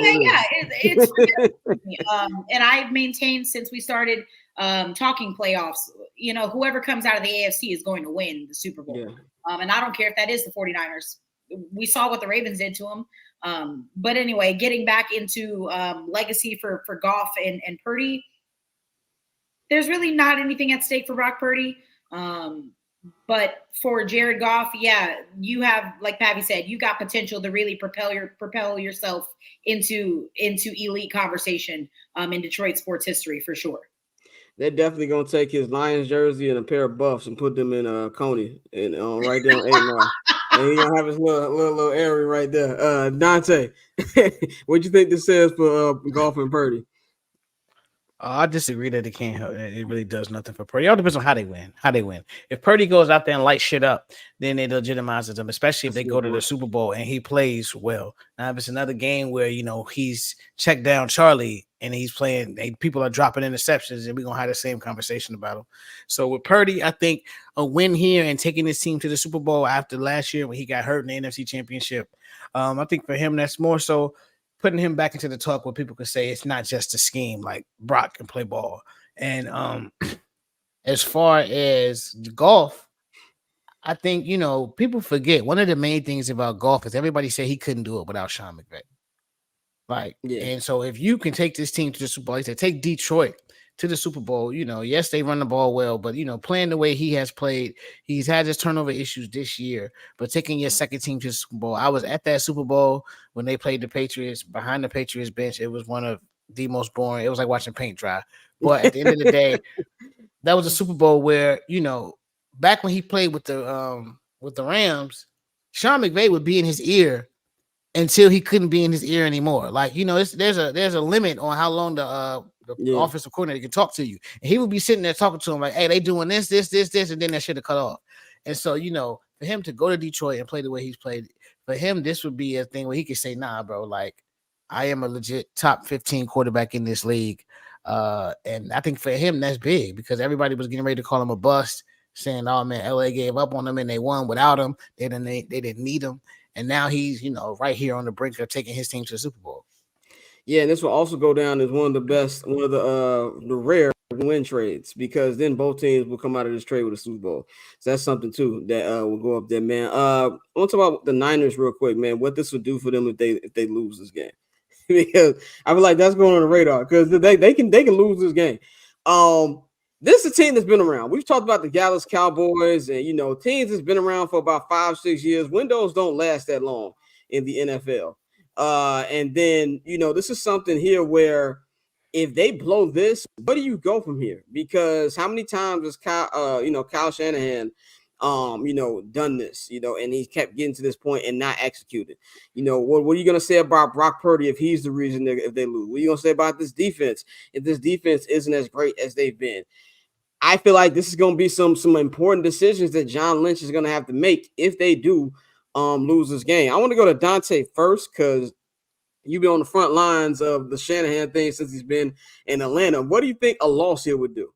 It's forgettable. And I've maintained since we started talking playoffs, you know, whoever comes out of the AFC is going to win the Super Bowl. Yeah. And I don't care if that is the 49ers. We saw what the Ravens did to them. But anyway, getting back into legacy for Goff and Purdy, there's really not anything at stake for Brock Purdy. But for Jared Goff, yeah, you have, like Pavy said, you got potential to really propel yourself into elite conversation in Detroit sports history for sure. They're definitely gonna take his Lions jersey and a pair of buffs and put them in Coney and right there on 8 Mile. And he's gonna have his little area right there. Dante, what you think this says for Goff and Purdy? I disagree that it can't help. It really does nothing for Purdy. It all depends on how they win. If Purdy goes out there and light shit up, then it legitimizes them, especially if they go to the Super Bowl and he plays well. Now, if it's another game where, you know, he's checked down Charlie and he's playing, people are dropping interceptions, and we're going to have the same conversation about him. So with Purdy, I think a win here and taking his team to the Super Bowl after last year when he got hurt in the NFC Championship, I think for him, that's more so putting him back into the talk where people could say it's not just a scheme, like Brock can play ball. And as far as golf, I think, you know, people forget one of the main things about golf is everybody said he couldn't do it without Sean McVay. Like, and so if you can take this team to the Super Bowl, he said, take Detroit to the Super Bowl, you know, yes, they run the ball well, but, you know, playing the way he has played, he's had his turnover issues this year, but taking your second team to the Super Bowl. I was at that Super Bowl when they played the Patriots, behind the Patriots bench. It was one of the most boring. It was like watching paint dry. But at the end of the day, that was a Super Bowl where, you know, back when he played with the Rams, Sean McVay would be in his ear until he couldn't be in his ear anymore. Like, you know, there's a limit on how long the offensive coordinator can talk to you. And he would be sitting there talking to him like, hey, they doing this, and then that should have cut off. And so, you know, for him to go to Detroit and play the way he's played, for him, this would be a thing where he could say, nah, bro, like, I am a legit top 15 quarterback in this league. And I think for him, that's big because everybody was getting ready to call him a bust, saying, oh, man, LA gave up on him and they won without him. They didn't need him. And now he's, you know, right here on the brink of taking his team to the Super Bowl. Yeah, and this will also go down as one of the rare win trades because then both teams will come out of this trade with a Super Bowl. So that's something too that will go up there, man. I want to talk about the Niners real quick, man. What this would do for them if they lose this game, because I feel like that's going on the radar because they can lose this game. This is a team that's been around. We've talked about the Dallas Cowboys and, you know, teams that's been around for about 5-6 years. Windows don't last that long in the NFL. And then, you know, this is something here where if they blow this, where do you go from here? Because how many times has Kyle Shanahan, you know, done this, you know, and he kept getting to this point and not executed. You know, what are you going to say about Brock Purdy if he's the reason if they lose? What are you going to say about this defense if this defense isn't as great as they've been? I feel like this is going to be some important decisions that John Lynch is going to have to make if they do lose this game. I want to go to Dante first because you've been on the front lines of the Shanahan thing since he's been in Atlanta. What do you think a loss here would do?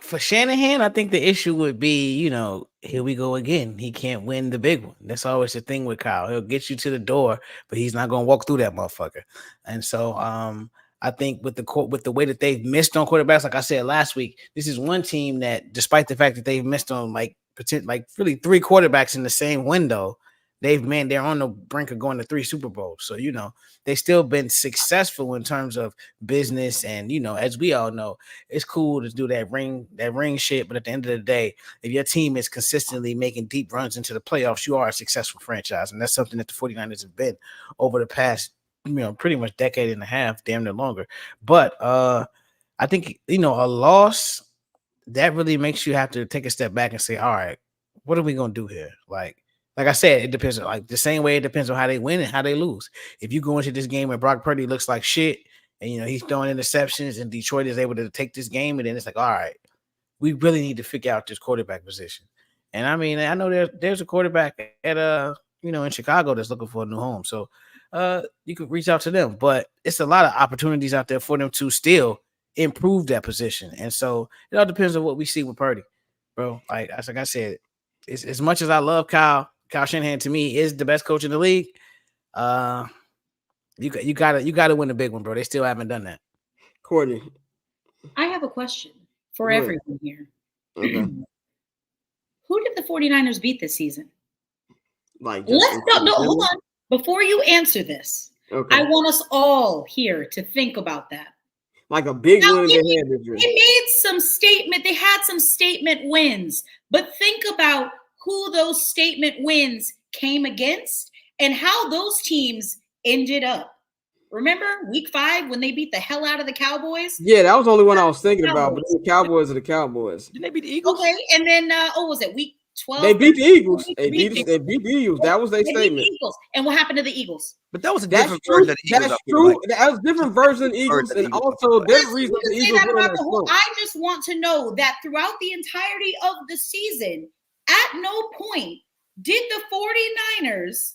For Shanahan, I think the issue would be, you know, here we go again. He can't win the big one. That's always the thing with Kyle. He'll get you to the door, but he's not going to walk through that motherfucker. And so I think with the way that they've missed on quarterbacks, like I said last week, this is one team that, despite the fact that they've missed on like really 3 quarterbacks in the same window, they're on the brink of going to 3 Super Bowls. So, you know, they've still been successful in terms of business. And, you know, as we all know, it's cool to do that ring shit. But at the end of the day, if your team is consistently making deep runs into the playoffs, you are a successful franchise. And that's something that the 49ers have been over the past, you know, pretty much decade and a half, damn near longer. But I think, you know, a loss, that really makes you have to take a step back and say, all right, what are we going to do here? Like, like I said, it depends on like the same way it depends on how they win and how they lose. If you go into this game and Brock Purdy looks like shit and he's throwing interceptions and Detroit is able to take this game, and then it's like, all right, we really need to figure out this quarterback position. And I mean, I know there's a quarterback at in Chicago that's looking for a new home. So you could reach out to them, but it's a lot of opportunities out there for them to still improve that position. And so it all depends on what we see with Purdy, bro. Like I said, it's, as much as I love Kyle Shanahan, to me is the best coach in the league. You gotta win the big one, bro. They still haven't done that. Courtney, I have a question for everyone here. Okay. Who did the 49ers beat this season? Like, hold on. Before you answer this, I want us all here to think about that. Like a big win they had this year. They had some statement wins, but think about who those statement wins came against and how those teams ended up. Remember week 5 when they beat the hell out of the Cowboys? Yeah, that was the only one I was thinking about, but the Cowboys are the Cowboys. Didn't they beat the Eagles? Okay, and then was it week 12? They beat the Eagles. They beat the Eagles. That was their statement. And what happened to the Eagles? But that was a different version of the Eagles. That's true. That was a different version of the Eagles, and also there's a reason the Eagles went on that slope. I just want to know that throughout the entirety of the season, at no point did the 49ers,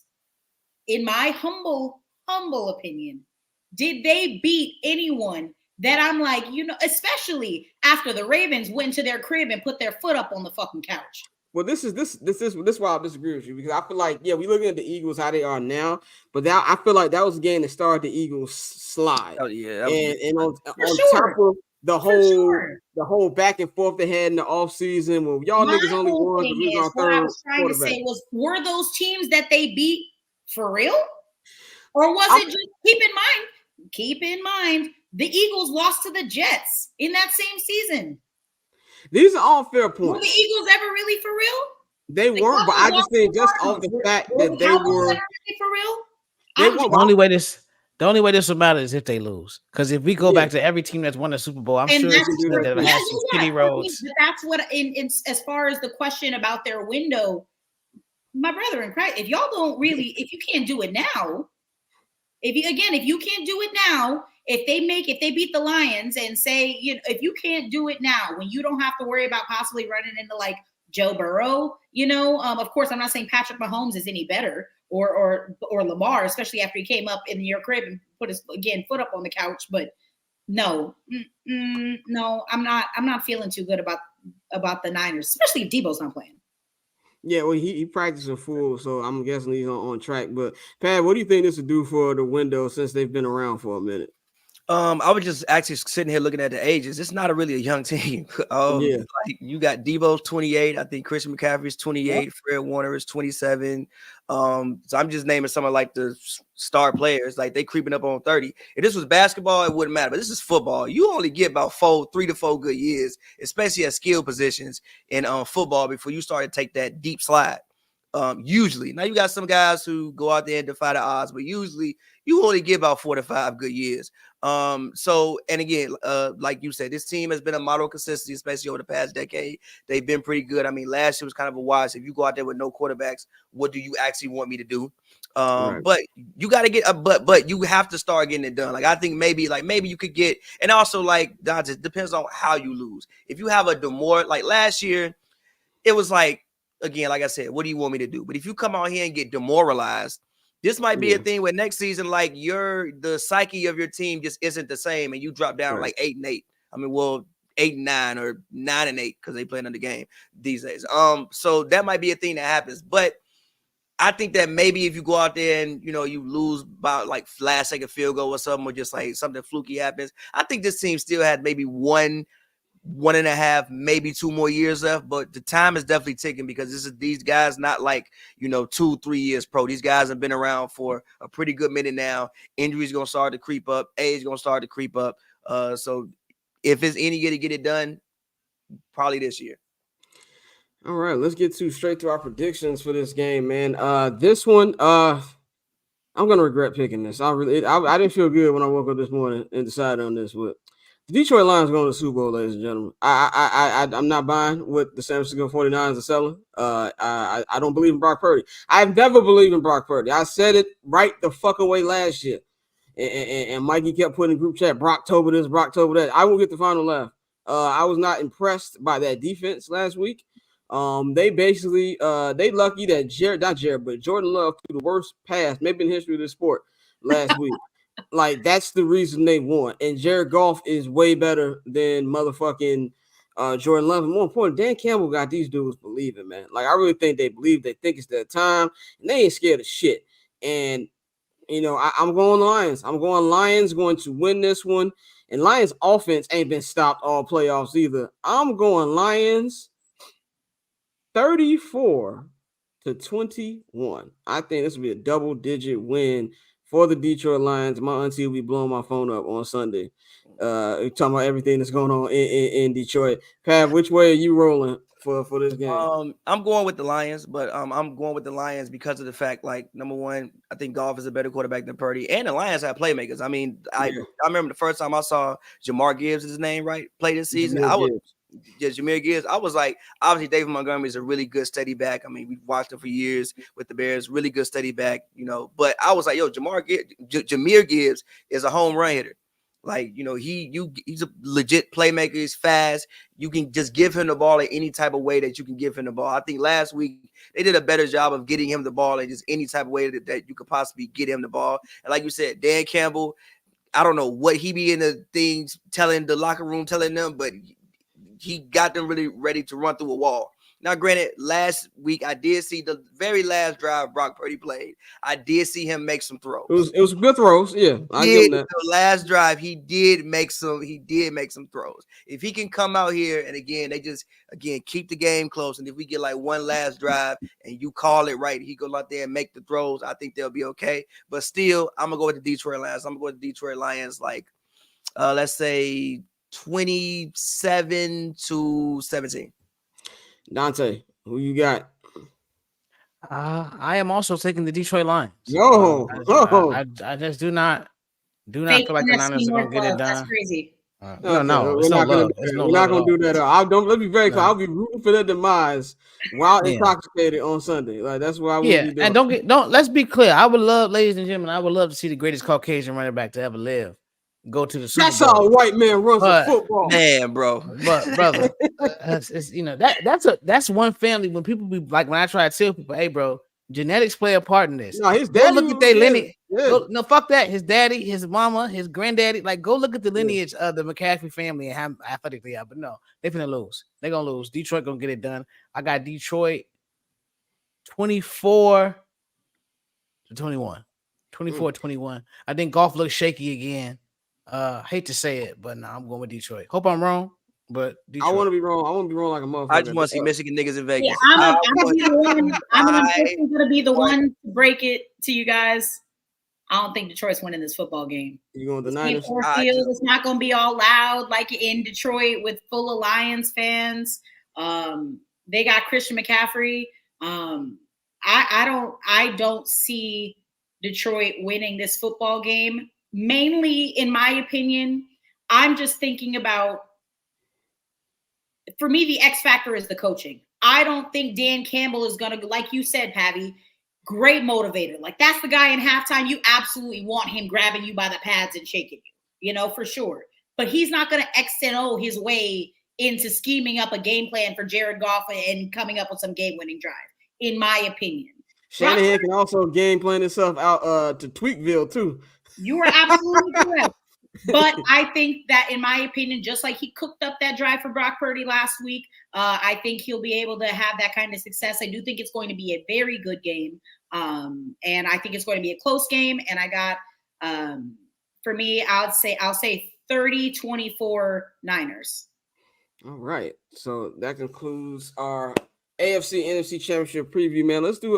in my humble opinion, did they beat anyone that I'm like, especially after the Ravens went to their crib and put their foot up on the fucking couch. Well, this is why I disagree with you, because I feel like, yeah, we're looking at the Eagles how they are now, but that I feel like that was a game that started the Eagles slide. Oh yeah, and on top of the whole back and forth they had in the offseason when y'all niggas only won the reason on third. What I was trying to say was, were those teams that they beat for real, or was it just keep in mind the Eagles lost to the Jets in that same season? These are all fair points. Were the Eagles ever really for real? They weren't, but I just think just off the fact that they were for real. The only way this will matter is if they lose. Because if we go back to every team that's won the Super Bowl, I'm sure that has some skinny roads. That's what, as far as the question about their window, my brother in Christ, if y'all don't really, if you can't do it now, if you can't do it now, if they beat the Lions and say, if you can't do it now, when you don't have to worry about possibly running into like Joe Burrow, of course, I'm not saying Patrick Mahomes is any better or Lamar, especially after he came up in your crib and put his foot up on the couch. But no, I'm not feeling too good about the Niners, especially if Debo's not playing. Yeah, well, he practicing full, so I'm guessing he's on track. But Pat, what do you think this would do for the window since they've been around for a minute? I was just actually sitting here looking at the ages. It's not really a young team. Like you got Debo's 28. I think Christian McCaffrey's 28. Yep. Fred Warner is 27. So I'm just naming some of like the star players. Like they creeping up on 30. If this was basketball, it wouldn't matter. But this is football. You only get about 3 to 4 good years, especially at skill positions in football before you start to take that deep slide. Usually, now you got some guys who go out there and defy the odds, but usually you only get about 4 to 5 good years. So, and again, like you said, this team has been a model of consistency, especially over the past decade. They've been pretty good. I mean, last year was kind of a wash. If you go out there with no quarterbacks, what do you actually want me to do? Right. But you got to get but you have to start getting it done. Like I think maybe you could get, and also like Dante, it depends on how you lose. If you have a demore, like last year, it was like, again, like I said, what do you want me to do? But if you come out here and get demoralized, this might be a thing where next season, like the psyche of your team just isn't the same, and you drop down like 8-8. I mean, 8-9 or 9-8 because they play another game these days. So that might be a thing that happens. But I think that maybe if you go out there and you lose by like last second field goal or something, or just like something fluky happens, I think this team still had maybe 1.5, maybe 2 more years left, but the time is definitely ticking because these guys not like 2-3 years pro. These guys have been around for a pretty good minute now. Injuries gonna start to creep up, age gonna start to creep up. So if it's any year to get it done, probably this year. All right, let's get straight to our predictions for this game, man. This one, I'm gonna regret picking this. I didn't feel good when I woke up this morning and decided on this, but The Detroit Lions going to the Super Bowl, ladies and gentlemen. I'm not buying what the San Francisco 49ers are selling. I don't believe in Brock Purdy. I've never believed in Brock Purdy. I said it right the fuck away last year. And Mikey kept putting in group chat, Brocktober this, Brocktober that. I will get the final laugh. I was not impressed by that defense last week. They basically they lucky that Jordan Love threw the worst pass maybe in the history of the sport last week. Like, that's the reason they won. And Jared Goff is way better than motherfucking Jordan Love. And more important, Dan Campbell got these dudes believing, man. Like, I really think they believe. They think it's their time, and they ain't scared of shit. And you know, I'm going Lions. I'm going Lions going to win this one. And Lions offense ain't been stopped all playoffs either. I'm going Lions 34-21. I think this will be a double-digit win for the Detroit Lions. My auntie will be blowing my phone up on Sunday. Talking about everything that's going on in Detroit. Pav, which way are you rolling for this game? I'm going with the Lions, but I'm going with the Lions because of the fact, like, number one, I think Goff is a better quarterback than Purdy, and the Lions have playmakers. I mean, I remember the first time I saw Jamar Gibbs, his name, right, play this season. Jahmyr Gibbs. I was like, obviously, David Montgomery is a really good steady back. I mean, we've watched him for years with the Bears, really good steady back, you know. But I was like, yo, Jahmyr Gibbs is a home run hitter. Like, you know, he's a legit playmaker. He's fast. You can just give him the ball in any type of way that you can give him the ball. I think last week they did a better job of getting him the ball in just any type of way that you could possibly get him the ball. And like you said, Dan Campbell, I don't know what he be in the things telling the locker room, telling them, but he got them really ready to run through a wall. Now, granted, last week I did see the very last drive Brock Purdy played. I did see him make some throws. It was good throws, yeah. I give him that. The last drive, he did make some throws. If he can come out here and again, they just keep the game close. And if we get like one last drive and you call it right, he goes out there and make the throws, I think they'll be okay. But still, I'm gonna go with the Detroit Lions. I'm gonna go with the Detroit Lions, like let's say 27-17. Dante, who you got? I am also taking the Detroit Lions. I just do not feel like the Niners are gonna get it done. That's crazy. We're not gonna do that. Let me be very clear. I'll be rooting for their demise while intoxicated on Sunday. Like, that's what I would be doing. And let's be clear. I would love, ladies and gentlemen, I would love to see the greatest Caucasian running back to ever live go to the Super Bowl. That's how a white man runs a football. Man, bro. But brother, it's you know, that's one family. When people be like, when I try to tell people, hey, bro, genetics play a part in this. No, his daddy, go look at their lineage. Yeah. No, fuck that. His daddy, his mama, his granddaddy. Like, go look at the lineage of the McCaffrey family and how athletic they are. But no, they're gonna lose. They're gonna lose. Detroit gonna get it done. I got Detroit 24-21. 24-21. I think Goff looks shaky again. Hate to say it, but no, I'm going with Detroit. Hope I'm wrong, but Detroit. I want to be wrong. I want to be wrong like a motherfucker. I just want to see Michigan niggas in Vegas. Yeah, I'm going to be the one to break it to you guys. I don't think Detroit's winning this football game. You going with the Niners? It's not going to be all loud like in Detroit with full of Lions fans. They got Christian McCaffrey. I don't see Detroit winning this football game. Mainly, in my opinion, I'm just thinking about, for me, the X factor is the coaching. I don't think Dan Campbell is going to, like you said, Pavy, great motivator. Like, that's the guy in halftime. You absolutely want him grabbing you by the pads and shaking you, for sure. But he's not going to X and O his way into scheming up a game plan for Jared Goff and coming up with some game-winning drive, in my opinion. Shanahan can also game plan himself out to Tweakville, too. You are absolutely correct. But I think that, in my opinion, just like he cooked up that drive for Brock Purdy last week, I think he'll be able to have that kind of success. I do think it's going to be a very good game. And I think it's going to be a close game. And I got, for me, I'll say 30-24 Niners. All right. So that concludes our AFC, NFC championship preview, man. Let's do,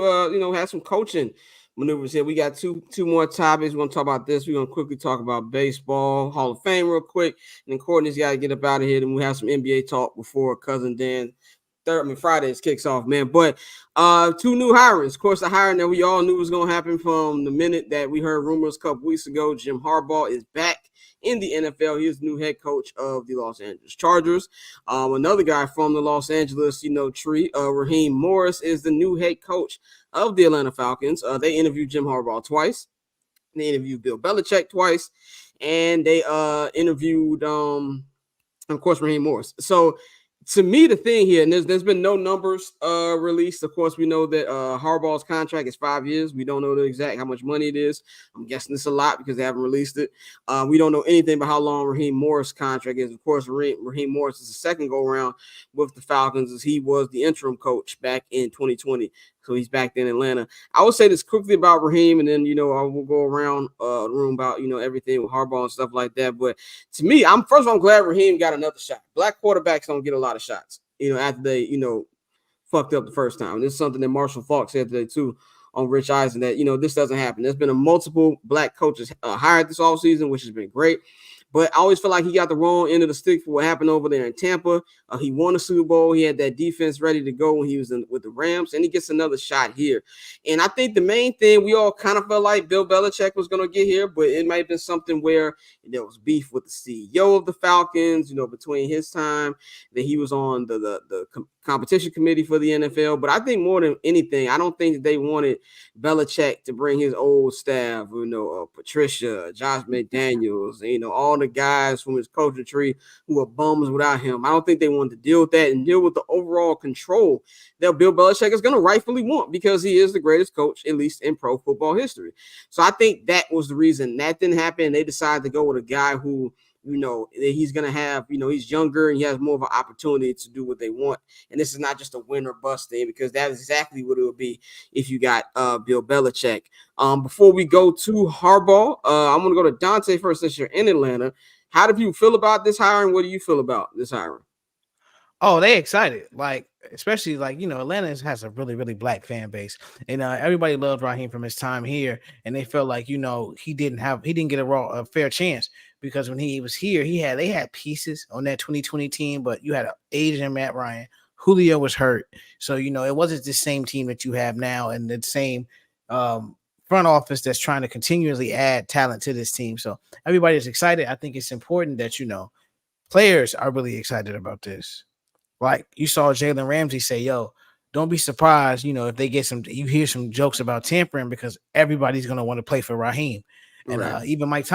have some coaching maneuvers here. We got two more topics. We're going to talk about this. We're going to quickly talk about baseball, Hall of Fame real quick. And then Courtney's got to get up out of here. Then we have some NBA talk before Cousin Dan Fridays kicks off, man. But two new hirings. Of course, the hiring that we all knew was going to happen from the minute that we heard rumors a couple weeks ago. Jim Harbaugh is back in the NFL. He is the new head coach of the Los Angeles Chargers. Another guy from the Los Angeles, tree, Raheem Morris, is the new head coach of the Atlanta Falcons. They interviewed Jim Harbaugh twice. They interviewed Bill Belichick twice, and they interviewed, of course, Raheem Morris. So to me, the thing here, and there's been no numbers released. Of course, we know that Harbaugh's contract is 5 years. We don't know the exact how much money it is. I'm guessing it's a lot because they haven't released it. We don't know anything about how long Raheem Morris' contract is. Of course, Raheem Morris is the second go around with the Falcons, as he was the interim coach back in 2020. So he's back in Atlanta. I will say this quickly about Raheem, and then, I will go around the room about, everything with Harbaugh and stuff like that. But to me, I'm glad Raheem got another shot. Black quarterbacks don't get a lot of shots, after they, fucked up the first time. This is something that Marshall Faulk said today, too, on Rich Eisen, that, this doesn't happen. There's been a multiple black coaches hired this offseason, which has been great. But I always feel like he got the wrong end of the stick for what happened over there in Tampa. He won a Super Bowl. He had that defense ready to go when he was with the Rams, and he gets another shot here. And I think the main thing, we all kind of felt like Bill Belichick was going to get here, but it might have been something where there was beef with the CEO of the Falcons, between his time that he was on the competition committee for the NFL. But I think more than anything, I don't think that they wanted Belichick to bring his old staff, Patricia, Josh McDaniels, all the guys from his coaching tree who are bums without him. I don't think they wanted to deal with that and deal with the overall control that Bill Belichick is going to rightfully want, because he is the greatest coach, at least in pro football history. So I think that was the reason that didn't happen. They decided to go with a guy who, he's going to have, he's younger and he has more of an opportunity to do what they want. And this is not just a win or bust thing, because that is exactly what it would be if you got Bill Belichick. Before we go to Harbaugh, I'm going to go to Dante first, since you're in Atlanta. How do you feel about this hiring? What do you feel about this hiring? Oh, they excited. Especially Atlanta has a really, really black fan base. And everybody loved Raheem from his time here. And they felt like, he didn't get a fair chance, because when he was here, they had pieces on that 2020 team, but you had an Asian Matt Ryan. Julio was hurt. So, it wasn't the same team that you have now, and the same front office that's trying to continually add talent to this team. So everybody's excited. I think it's important that, players are really excited about this. Like you saw Jalen Ramsey say, yo, don't be surprised, if they get you hear some jokes about tampering, because everybody's going to want to play for Raheem. And right. Even Mike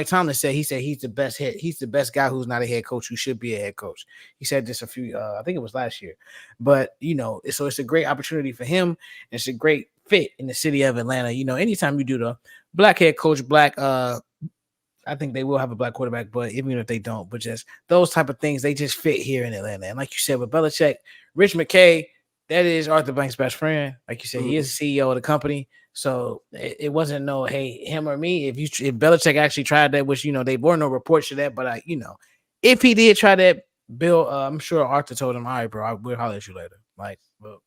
Tomlin said he's the best he's the best guy who's not a head coach who should be a head coach. He said this I think it was last year. But so it's a great opportunity for him. It's a great fit in the city of Atlanta. Anytime you do the black head coach, I think they will have a black quarterback, but even if they don't, but just those type of things, they just fit here in Atlanta. And like you said, with Belichick, Rich McKay, that is Arthur Blank's best friend. Like you said, he is the CEO of the company. So it wasn't no, hey, him or me. If Belichick actually tried that, which, there were no reports of that, but if he did try that, Bill, I'm sure Arthur told him, all right, bro, we'll holler at you later. Well,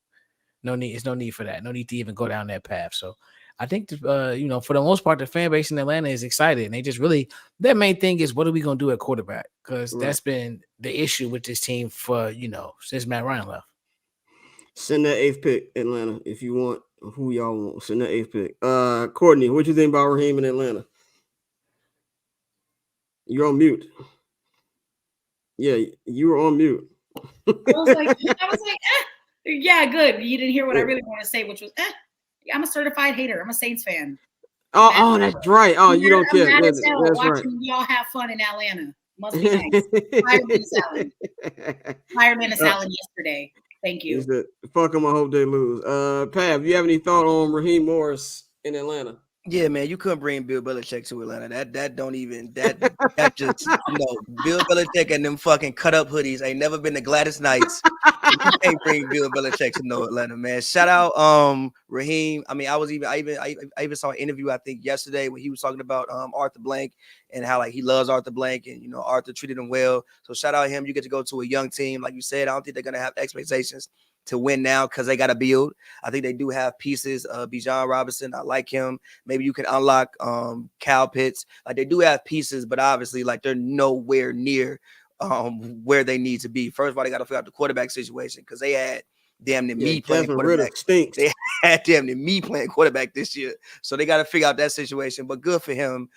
no need. There's no need for that. No need to even go down that path. So I think, for the most part, the fan base in Atlanta is excited. And they just really, their main thing is, what are we going to do at quarterback? Because that's been the issue with this team for, since Matt Ryan left. Send that 8th pick, Atlanta, if you want who y'all want. Send that 8th pick. Courtney, what you think about Raheem in Atlanta? You're on mute. Yeah, you were on mute. I was like, yeah, good. You didn't hear what I really want to say, which was, I'm a certified hater. I'm a Saints fan. Oh, that's right. Oh, you don't care. That's watching y'all have fun in Atlanta. Must be nice. Fireman a salad yesterday. Thank you. Fuck them. I hope they lose. Pav, you have any thought on Raheem Morris in Atlanta? Yeah, man, you couldn't bring Bill Belichick to Atlanta. That just Bill Belichick and them fucking cut up hoodies ain't never been the Gladys Knights. You can't bring Bill Belichick to no Atlanta, man. Shout out Raheem. I mean, I even saw an interview I think yesterday when he was talking about Arthur Blank and how he loves Arthur Blank, and Arthur treated him well. So shout out him. You get to go to a young team, like you said. I don't think they're gonna have expectations to win now because they got to build. I think they do have pieces. Bijan Robinson, I like him. Maybe you can unlock Kyle Pitts. They do have pieces, but obviously they're nowhere near where they need to be. First of all, they got to figure out the quarterback situation because they had damn near me playing quarterback. They had damn near me playing quarterback this year. So they got to figure out that situation. But good for him.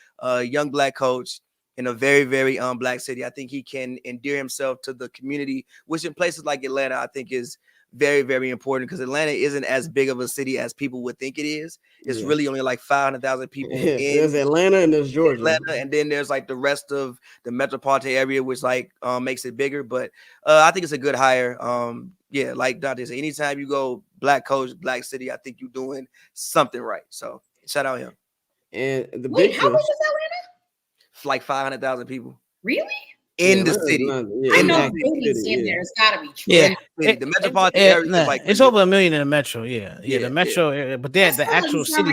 Young black coach. in a very, very black city. I think he can endear himself to the community, which in places like Atlanta, I think is very, very important because Atlanta isn't as big of a city as people would think it is. It's really only like 500,000 people in there's Atlanta and there's Georgia. Atlanta, and then there's like the rest of the metropolitan area, which like makes it bigger. But I think it's a good hire. Yeah, like Dante said, anytime you go black coach, black city, I think you're doing something right. So shout out him. And the Wait, big how big fish, is Atlanta? Like 500,000 people Really? in the city. I know Philly's in there. It's got to be true. Yeah, the metropolitan area is like it's over 1 million in the metro. Yeah, the metro area, but then the actual city.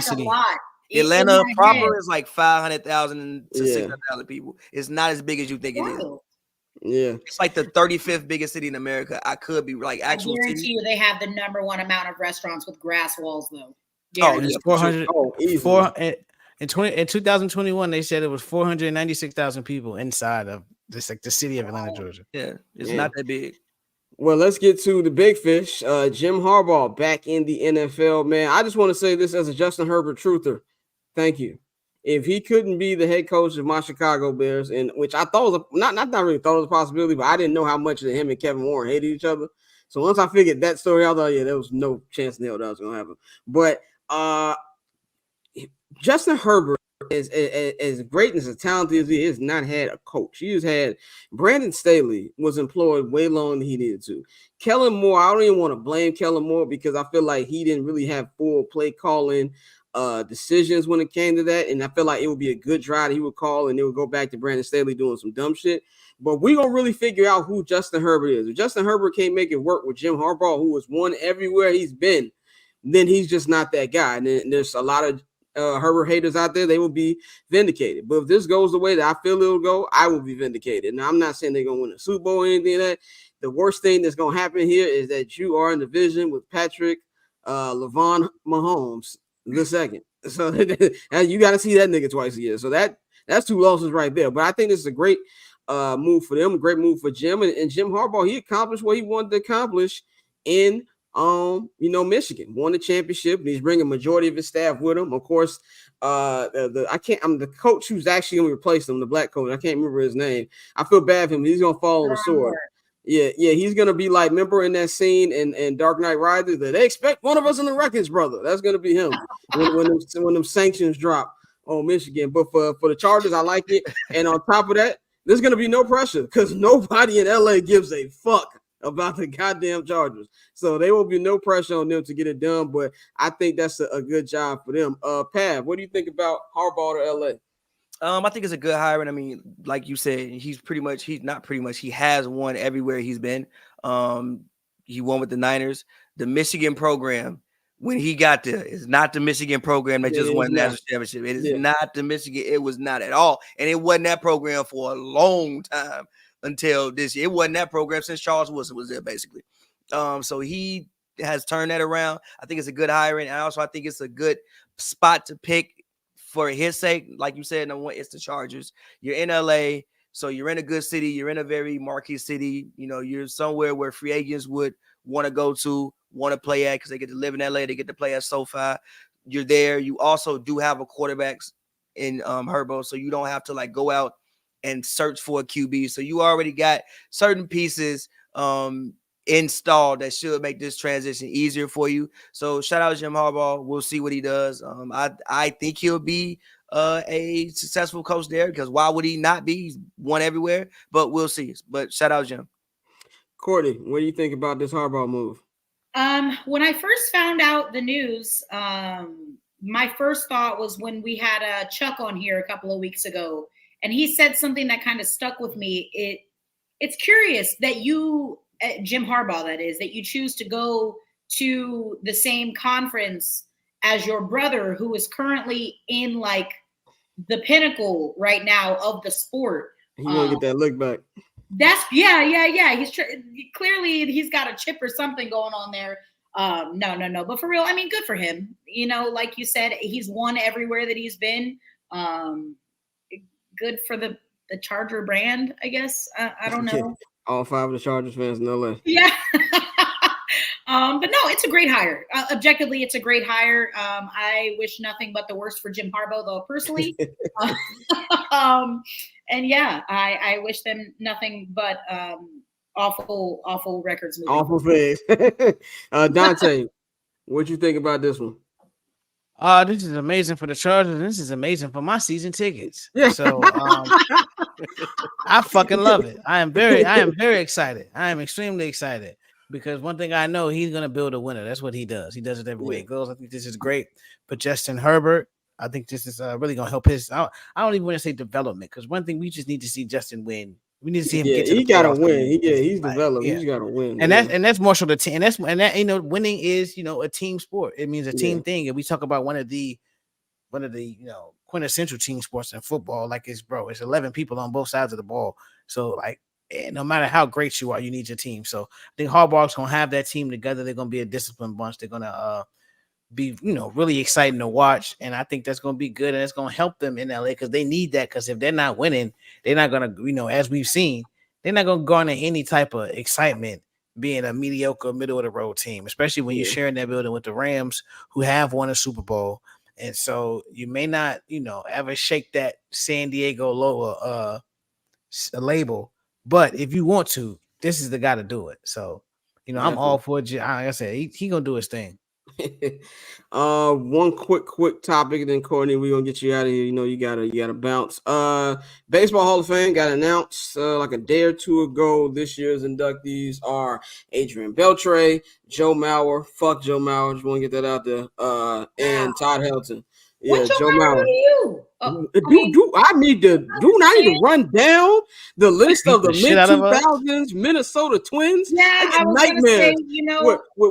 Atlanta proper is like 500,000 to 600,000 people. It's not as big as you think it is. Yeah, it's like the 35th biggest city in America. I could be like actual. I guarantee you, they have the #1 amount of restaurants with grass walls, though. Oh, it's 400. In 2021, they said it was 496,000 people inside of this, like the city of Atlanta, Georgia. Yeah, it's not that big. Well, let's get to the big fish. Jim Harbaugh back in the NFL, man. I just want to say this as a Justin Herbert truther. Thank you. If he couldn't be the head coach of my Chicago Bears, and which I thought was not really thought it was a possibility, but I didn't know how much that him and Kevin Warren hated each other. So once I figured that story out, there was no chance in hell that was going to happen. But Justin Herbert, as great and as talented as he is, not had a coach. He just had Brandon Staley was employed way longer than he needed to. Kellen Moore, I don't even want to blame Kellen Moore because I feel like he didn't really have full play calling decisions when it came to that. And I feel like it would be a good drive that he would call and it would go back to Brandon Staley doing some dumb shit. But we're going to really figure out who Justin Herbert is. If Justin Herbert can't make it work with Jim Harbaugh, who has won everywhere he's been, then he's just not that guy. And there's a lot of Herbert haters out there, they will be vindicated. But if this goes the way that I feel it'll go, I will be vindicated. Now, I'm not saying they're going to win a Super Bowl or anything like that. The worst thing that's going to happen here is that you are in division with Patrick LeVon Mahomes the second. So you got to see that nigga twice a year. So that's 2 losses right there. But I think this is a great move for them, a great move for Jim. And Jim Harbaugh, he accomplished what he wanted to accomplish in Michigan. Won the championship, and he's bringing majority of his staff with him. Of course, I'm the coach who's actually going to replace him, the black coach. I can't remember his name. I feel bad for him. He's going to fall on the sword. Yeah, he's going to be like, remember in that scene in Dark Knight Rises that they expect one of us in the wreckage, brother. That's going to be him when them sanctions drop on Michigan. But for the Chargers, I like it. And on top of that, there's going to be no pressure because nobody in LA gives a fuck about the goddamn Chargers. So there will be no pressure on them to get it done, but I think that's a good job for them. Pav, what do you think about Harbaugh to LA? I think it's a good hire. And I mean, like you said, he has won everywhere he's been. He won with the Niners. The Michigan program, when he got there, is not the Michigan program that just won the national championship. It is not the Michigan. It was not at all. And it wasn't that program for a long time. Until this year, it wasn't that program since Charles Wilson was there, basically. So he has turned that around. I think it's a good hiring, and also I think it's a good spot to pick for his sake. Like you said, it's the Chargers. You're in LA, so you're in a good city. You're in a very marquee city. You're somewhere where free agents would want to go to, want to play at because they get to live in LA. They get to play at SoFi. You're there. You also do have a quarterback in Harbaugh, so you don't have to go out and search for a QB. So you already got certain pieces installed that should make this transition easier for you. So shout out to Jim Harbaugh. We'll see what he does. I think he'll be a successful coach there because why would he not be? He's won everywhere, but we'll see. But shout out Jim. Courtney, what do you think about this Harbaugh move? When I first found out the news, my first thought was when we had Chuck on here a couple of weeks ago, and he said something that kind of stuck with me. It's curious that you, Jim Harbaugh, that is, that you choose to go to the same conference as your brother, who is currently in the pinnacle right now of the sport. He want to get that look back. That's He's clearly he's got a chip or something going on there. No. But for real, I mean, good for him. Like you said, he's won everywhere that he's been. Good for the Charger brand, I guess. I don't know. All 5 of the Chargers fans in LA. Yeah. But no, it's a great hire. Objectively, it's a great hire. I wish nothing but the worst for Jim Harbaugh, though, personally. yeah, I wish them nothing but awful records moving. Awful things. Dante, what you think about this one? This is amazing for the Chargers. This is amazing for my season tickets. Yeah. So I fucking love it. I am very excited. I am extremely excited because one thing I know, he's gonna build a winner. That's what he does. He does it every way it goes. I think this is great for Justin Herbert. I think this is really gonna help his. I don't even want to say development because one thing we just need to see Justin win. We need to see him get to the he gotta playoffs. win. He's developed. He's gotta win. And that's more so the team. And that winning is a team sport. It means a team thing. And we talk about one of the quintessential team sports in football. Like it's 11 people on both sides of the ball. So like no matter how great you are, you need your team. So I think Harbaugh's gonna have that team together. They're gonna be a disciplined bunch. They're gonna be really exciting to watch, and I think that's going to be good, and it's going to help them in LA because they need that. Because if they're not winning, they're not going to, as we've seen, they're not going to garner any type of excitement being a mediocre middle of the road team, especially when you're sharing that building with the Rams, who have won a Super Bowl, and so you may not, ever shake that San Diego lower label, but if you want to, this is the guy to do it. So, I'm all for it. Like I said, he gonna do his thing. One quick topic, and then Courtney, we're gonna get you out of here. You gotta bounce. Baseball Hall of Fame got announced like a day or two ago. This year's inductees are Adrian Beltre, Joe Mauer. Fuck Joe Mauer. Just want to get that out there. And Todd Helton. Yeah, Joe Mauer. I need to run down the list of the mid-2000s Minnesota Twins. Yeah, I was nightmare.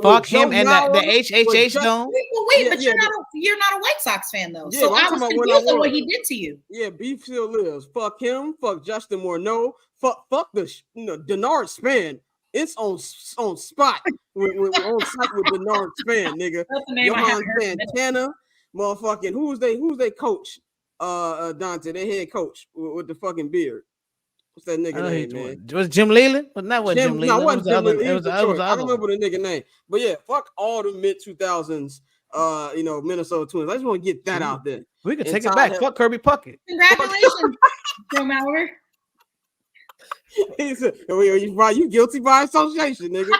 Fuck him and the HHH dome. Wait, but you're not a White Sox fan though. So I was confused on what he did to you. Yeah, beef still lives. Fuck him. Fuck Justin Morneau. Fuck the Denard Span. It's on spot on site with Denard Span, nigga. Johan Santana. Motherfucking who's they coach? Dante, their head coach with the fucking beard. What's that nigga name, man? Was Jim Leland? But not what Jim Leland. No, it wasn't Jim Leland. It was I don't remember the nigga name. But yeah, fuck all the mid-2000s Minnesota Twins. I just want to get that out there. We can take it back. Fuck Kirby Puckett. Congratulations, Joe Mauer. He said, you guilty by association, nigga.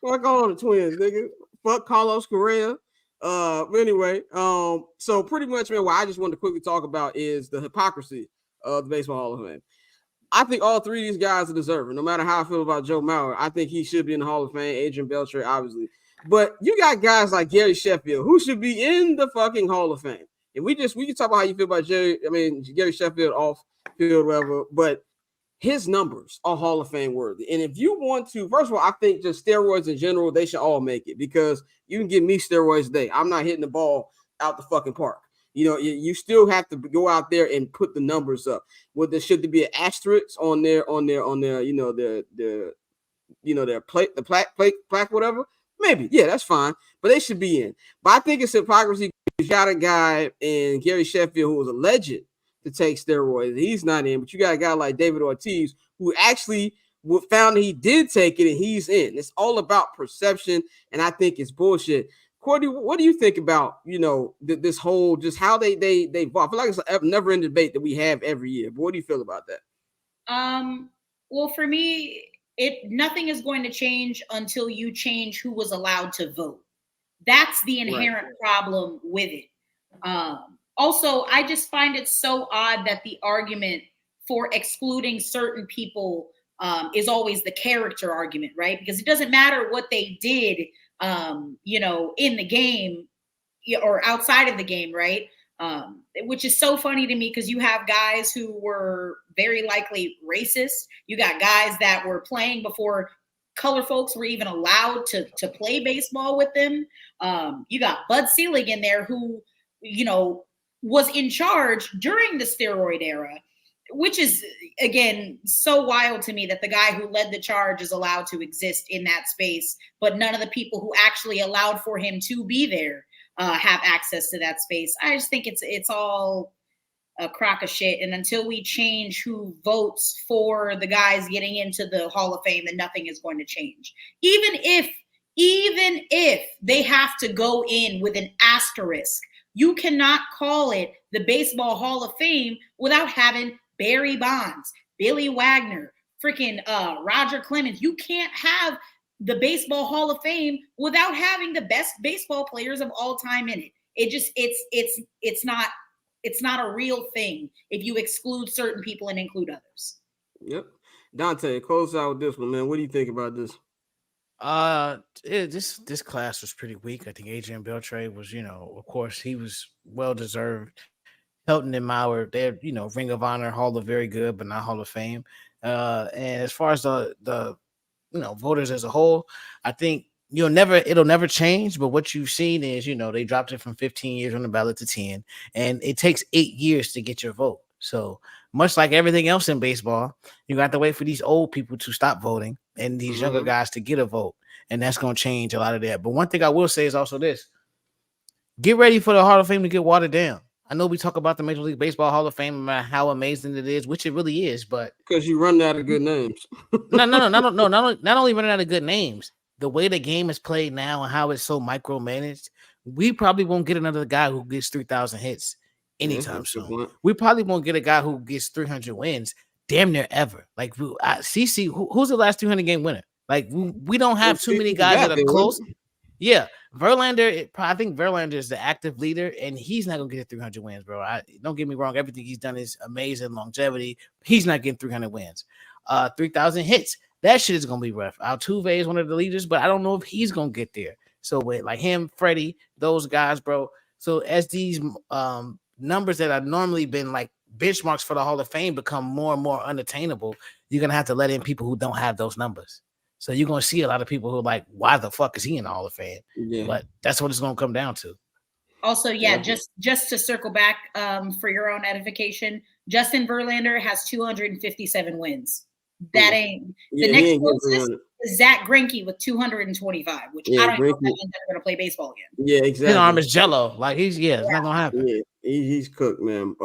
Fuck all the Twins, nigga. Fuck Carlos Correa. But anyway, so pretty much, man, what I just wanted to quickly talk about is the hypocrisy of the Baseball Hall of Fame. I think all three of these guys are deserving. No matter how I feel about Joe Mauer, I think he should be in the Hall of Fame. Adrian Beltre, obviously. But you got guys like Gary Sheffield who should be in the fucking Hall of Fame. And we can talk about how you feel about Gary Sheffield off field, whatever, but his numbers are Hall of Fame worthy. And if you want to, first of all, I think just steroids in general, they should all make it because you can give me steroids today. I'm not hitting the ball out the fucking park. You still have to go out there and put the numbers up. Should there be an asterisk on their their plate, the plaque, whatever? Maybe. Yeah, that's fine. But they should be in. But I think it's hypocrisy. You got a guy in Gary Sheffield who was alleged to take steroids. He's not in, but you got a guy like David Ortiz who actually found that he did take it and he's in. It's all about perception, and I think it's bullshit. Courtney, what do you think about this whole just how they vote? I feel like it's a never-ending debate that we have every year. But what do you feel about that? Well, for me, nothing is going to change until you change who was allowed to vote. That's the inherent problem with it. Also, I just find it so odd that the argument for excluding certain people is always the character argument, right? Because it doesn't matter what they did, in the game or outside of the game, right? Which is so funny to me because you have guys who were very likely racist. You got guys that were playing before color folks were even allowed to play baseball with them. You got Bud Selig in there who, was in charge during the steroid era, which is, again, so wild to me that the guy who led the charge is allowed to exist in that space, but none of the people who actually allowed for him to be there have access to that space. I just think it's all a crock of shit. And until we change who votes for the guys getting into the Hall of Fame, then nothing is going to change. Even if they have to go in with an asterisk, you cannot call it the Baseball Hall of Fame without having Barry Bonds, Billy Wagner, freaking Roger Clemens. You can't have the Baseball Hall of Fame without having the best baseball players of all time in it. It's not a real thing if you exclude certain people and include others. Yep. Dante, close out with this one, man. What do you think about this? This class was pretty weak. I think Adrian Beltre was, of course, he was well deserved. Hilton and Mauer, they're Ring of Honor, Hall of Very Good, but not Hall of Fame. And as far as the voters as a whole, I think it'll never change. But what you've seen is, they dropped it from 15 years on the ballot to 10, and it takes 8 years to get your vote. So much like everything else in baseball, you got to wait for these old people to stop voting and these younger guys to get a vote. And that's going to change a lot of that. But one thing I will say is also this: get ready for the Hall of Fame to get watered down. I know we talk about the Major League Baseball Hall of Fame and how amazing it is, which it really is, but because you run out of good names. No, not only running out of good names, the way the game is played now and how it's so micromanaged, we probably won't get another guy who gets 3,000 hits anytime soon. We probably won't get a guy who gets 300 wins damn near ever. Like CC, who's the last 300 game winner? Like we don't have too many guys that are close. Yeah, Verlander. I think Verlander is the active leader, and he's not gonna get 300 wins, bro. Don't get me wrong. Everything he's done is amazing, longevity. He's not getting 300 wins. 3,000 hits. That shit is gonna be rough. Altuve is one of the leaders, but I don't know if he's gonna get there. So with like him, Freddie, those guys, bro. So as these numbers that have normally been like benchmarks for the Hall of Fame become more and more unattainable, you're gonna have to let in people who don't have those numbers. So you're going to see a lot of people who are like, why the fuck is he in the Hall of Fame? Yeah. But that's what it's going to come down to. Also, just to circle back for your own edification, Justin Verlander has 257 wins. That ain't the next closest is Zach Greinke with 225, which I don't know if that means they're going to play baseball again. Yeah, exactly. His arm is jello. Like it's not going to happen. Yeah, he's cooked, man.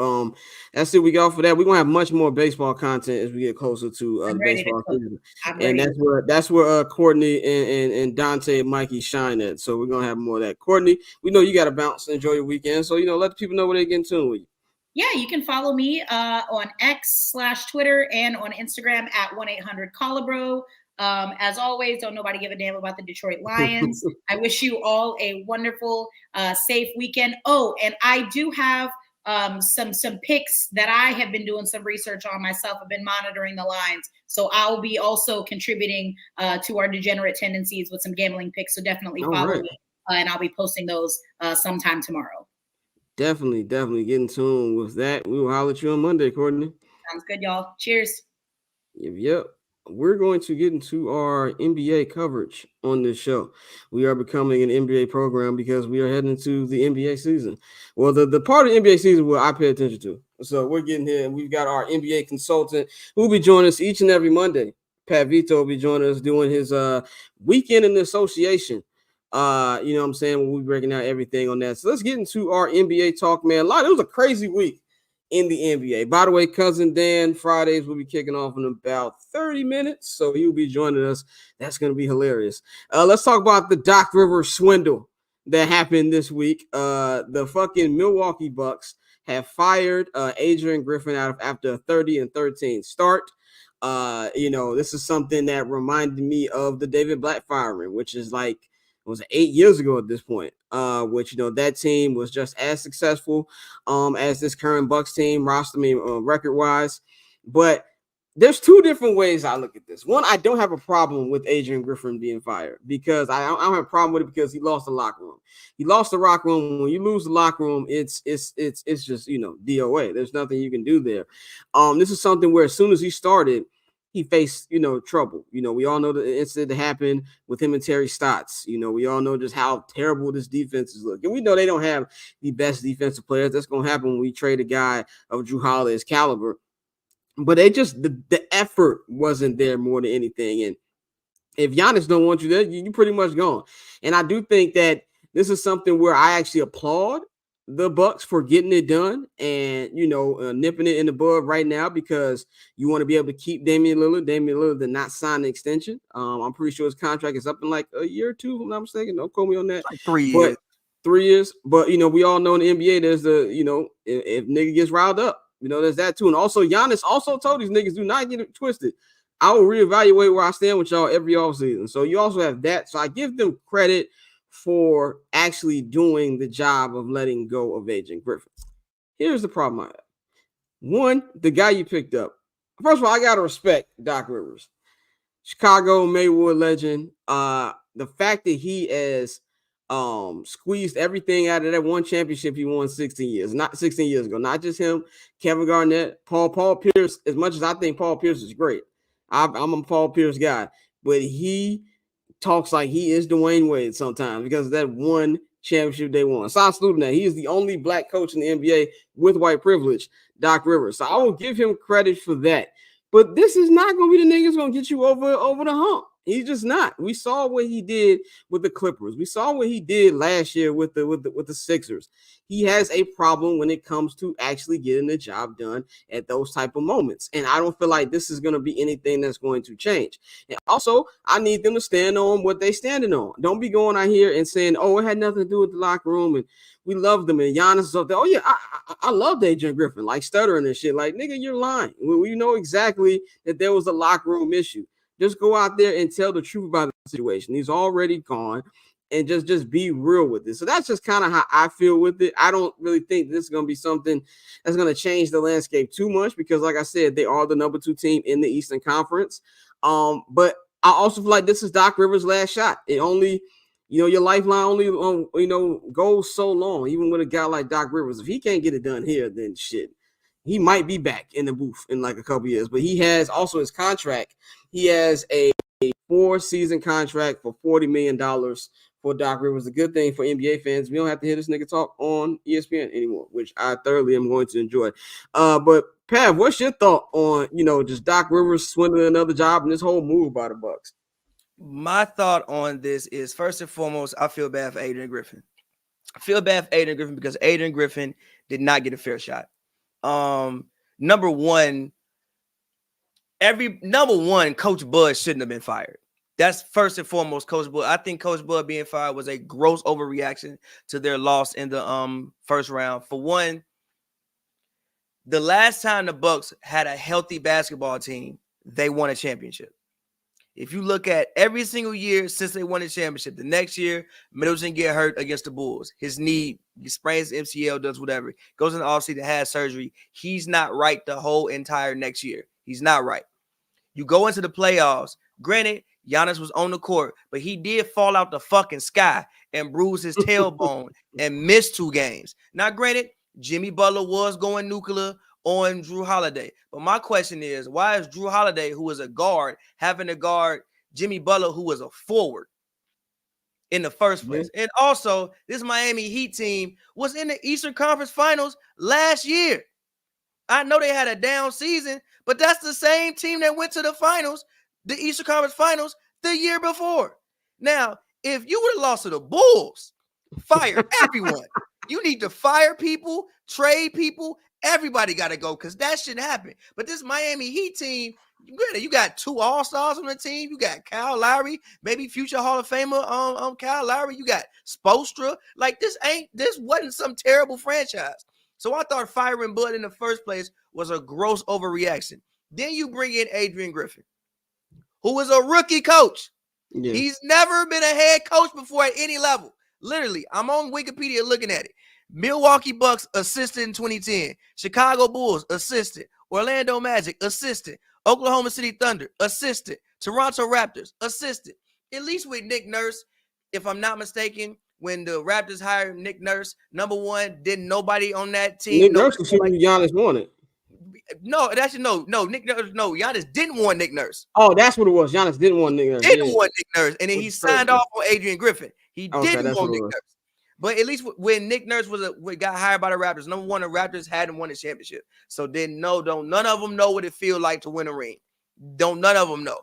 That's it. We go for that. We're going to have much more baseball content as we get closer to the baseball season. And that's where Courtney and Dante and Mikey shine at. So we're going to have more of that. Courtney, we know you got to bounce and enjoy your weekend. So, let the people know where they get in tune with you. Yeah, you can follow me on X/Twitter and on Instagram at 1-800-CALLABRO. As always, don't nobody give a damn about the Detroit Lions. I wish you all a wonderful, safe weekend. Oh, and I do have some picks that I have been doing some research on myself. I've been monitoring the lines. So I'll be also contributing to our degenerate tendencies with some gambling picks. So definitely follow me, and I'll be posting those sometime tomorrow. Definitely get in tune with that. We will holler at you on Monday, Courtney. Sounds good, y'all. Cheers. Yep. We're going to get into our NBA coverage on this show. We are becoming an NBA program because we are heading into the NBA season. Well, the part of the NBA season where I pay attention to. So we're getting here, and we've got our NBA consultant who will be joining us each and every Monday. Pat Vito will be joining us doing his weekend in the association. You know what I'm saying? We'll be breaking out everything on that. So let's get into our NBA talk, man. It was a crazy week in the NBA. By the way, Cousin Dan, Fridays will be kicking off in about 30 minutes. So he'll be joining us. That's going to be hilarious. Let's talk about the Doc Rivers swindle that happened this week. The fucking Milwaukee Bucks have fired Adrian Griffin after a 30-13 start. This is something that reminded me of the David Black firing, which is like, it was 8 years ago at this point, which, that team was just as successful as this current Bucks team record-wise. But there's two different ways I look at this. One, I don't have a problem with Adrian Griffin being fired because I don't have a problem with it because he lost the locker room. He lost the locker room. When you lose the locker room, it's just, DOA. There's nothing you can do there. This is something where as soon as he started, he faced, trouble. We all know the incident that happened with him and Terry Stotts. We all know just how terrible this defense is looking. We know they don't have the best defensive players. That's going to happen when we trade a guy of Drew Holiday's caliber. But they just, the effort wasn't there more than anything. And if Giannis don't want you there, you're pretty much gone. And I do think that this is something where I actually applaud the Bucks for getting it done and, nipping it in the bud right now because you want to be able to keep Damian Lillard. Damian Lillard did not sign an extension. I'm pretty sure his contract is up in like a year or two, if I'm not mistaken. Don't quote me on that. Like 3 years. 3 years. But, we all know in the NBA, there's if nigga gets riled up, There's that too. And also, Giannis also told these niggas, do not get it twisted. I will reevaluate where I stand with y'all every offseason. So you also have that. So I give them credit for actually doing the job of letting go of Adrian Griffin. Here's the problem I have. One, the guy you picked up. First of all, I gotta respect Doc Rivers, Chicago Maywood legend. The fact that he has squeezed everything out of that one championship he won 16 years ago. Not just him, Kevin Garnett, Paul Pierce. As much as I think Paul Pierce is great, I'm a Paul Pierce guy, but he talks like he is Dwayne Wade sometimes because of that one championship they won. So I salute him that. He is the only black coach in the NBA with white privilege, Doc Rivers. So I will give him credit for that. But this is not going to be the niggas going to get you over the hump. He's just not. We saw what he did with the Clippers. We saw what he did last year with the Sixers. He has a problem when it comes to actually getting the job done at those type of moments. And I don't feel like this is going to be anything that's going to change. And also, I need them to stand on what they standing on. Don't be going out here and saying, oh, it had nothing to do with the locker room and we love them. And Giannis is up there. Oh, yeah, I love Adrian Griffin, like stuttering and shit. Like, nigga, you're lying. We know exactly that there was a locker room issue. Just go out there and tell the truth about the situation. He's already gone, and just be real with it. So that's just kind of how I feel with it. I don't really think this is going to be something that's going to change the landscape too much because, like I said, they are the number 2 team in the Eastern Conference. But I also feel like this is Doc Rivers' last shot. It only, your lifeline only, goes so long, even with a guy like Doc Rivers. If he can't get it done here, then shit. He might be back in the booth in like a couple years, but he has also his contract. He has a 4-season contract for $40 million for Doc Rivers. A good thing for NBA fans. We don't have to hear this nigga talk on ESPN anymore, which I thoroughly am going to enjoy. But Pav, what's your thought on, just Doc Rivers swindling another job and this whole move by the Bucks? My thought on this is, first and foremost, I feel bad for Adrian Griffin. I feel bad for Adrian Griffin because Adrian Griffin did not get a fair shot. Number one, Coach Bud shouldn't have been fired. That's first and foremost, Coach Bud. I think Coach Bud being fired was a gross overreaction to their loss in the first round. For one, the last time the Bucks had a healthy basketball team, they won a championship. If you look at every single year since they won the championship, the next year, Middleton get hurt against the Bulls. His knee, he sprains MCL, does whatever. Goes in the offseason, has surgery. He's not right the whole entire next year. He's not right. You go into the playoffs. Granted, Giannis was on the court, but he did fall out the fucking sky and bruise his tailbone and miss 2 games. Now, granted, Jimmy Butler was going nuclear on Drew Holiday. But my question is, why is Drew Holiday, who is a guard, having to guard Jimmy Butler, who was a forward in the first place? And also, this Miami Heat team was in the Eastern Conference Finals last year. I know they had a down season, but that's the same team that went to the finals, the Eastern Conference Finals, the year before. Now, if you would have lost to the Bulls, fire everyone. You need to fire people, trade people. Everybody got to go because that shit happen. But this Miami Heat team, you got 2 All-Stars on the team. You got Kyle Lowry, maybe future Hall of Famer Kyle Lowry. You got Spoelstra. Like, this wasn't some terrible franchise. So I thought firing Bud in the first place was a gross overreaction. Then you bring in Adrian Griffin, who is a rookie coach. Yeah. He's never been a head coach before at any level. Literally, I'm on Wikipedia looking at it. Milwaukee Bucks assistant in 2010. Chicago Bulls assistant. Orlando Magic assistant. Oklahoma City Thunder assistant. Toronto Raptors assistant. At least with Nick Nurse, if I'm not mistaken, when the Raptors hired Nick Nurse, number one, didn't nobody on that team. Nick Nurse was who Giannis wanted. No, actually, no. Nick Nurse, no. Giannis didn't want Nick Nurse. Oh, that's what it was. Giannis didn't want Nick Nurse. Didn't want Nick Nurse, and then he signed off on Adrian Griffin. He didn't want Nick Nurse. But at least when Nick Nurse got hired by the Raptors, number one, the Raptors hadn't won a championship. So then none of them know what it feels like to win a ring. None of them know.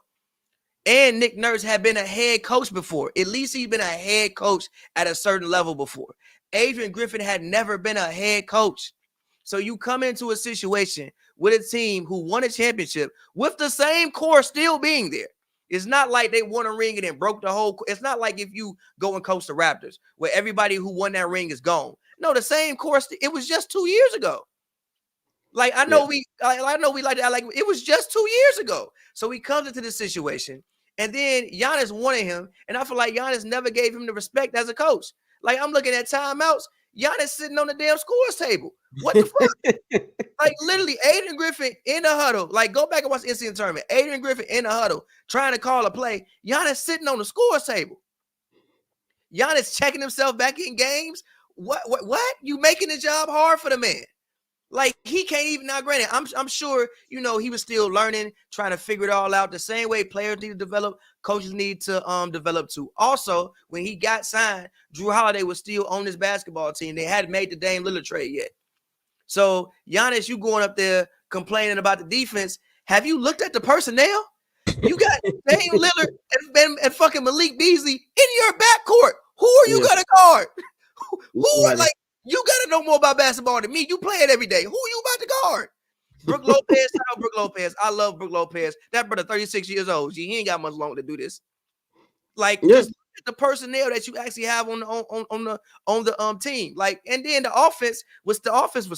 And Nick Nurse had been a head coach before. At least he'd been a head coach at a certain level before. Adrian Griffin had never been a head coach. So you come into a situation with a team who won a championship with the same core still being there. It's not like they won a ring and then broke the whole. It's not like if you go and coach the Raptors where everybody who won that ring is gone. No, the same core. It was just 2 years ago. Like I know we like that. Like it was just 2 years ago. So he comes into this situation, and then Giannis wanted him, and I feel like Giannis never gave him the respect as a coach. Like I'm looking at timeouts, Giannis sitting on the damn scores table. What the fuck? Like literally, Adrian Griffin in the huddle. Like go back and watch the NCAA tournament. Adrian Griffin in the huddle trying to call a play. Giannis sitting on the scores table. Giannis checking himself back in games. What? You making the job hard for the man? Like he can't even now. Granted, I'm sure he was still learning, trying to figure it all out. The same way players need to develop, coaches need to develop too. Also, when he got signed, Drew Holiday was still on this basketball team. They hadn't made the Dame Lillard trade yet. So Giannis, you going up there complaining about the defense? Have you looked at the personnel? You got Dame Lillard and fucking Malik Beasley in your backcourt. Who are you gonna guard? Who are like? You gotta know more about basketball than me. You play it every day. Who are you about to guard? Brook Lopez, shout out Brook Lopez. I love Brook Lopez. That brother, 36 years old. He ain't got much longer to do this. Like, just look at the personnel that you actually have on the team. Like, and then the offense was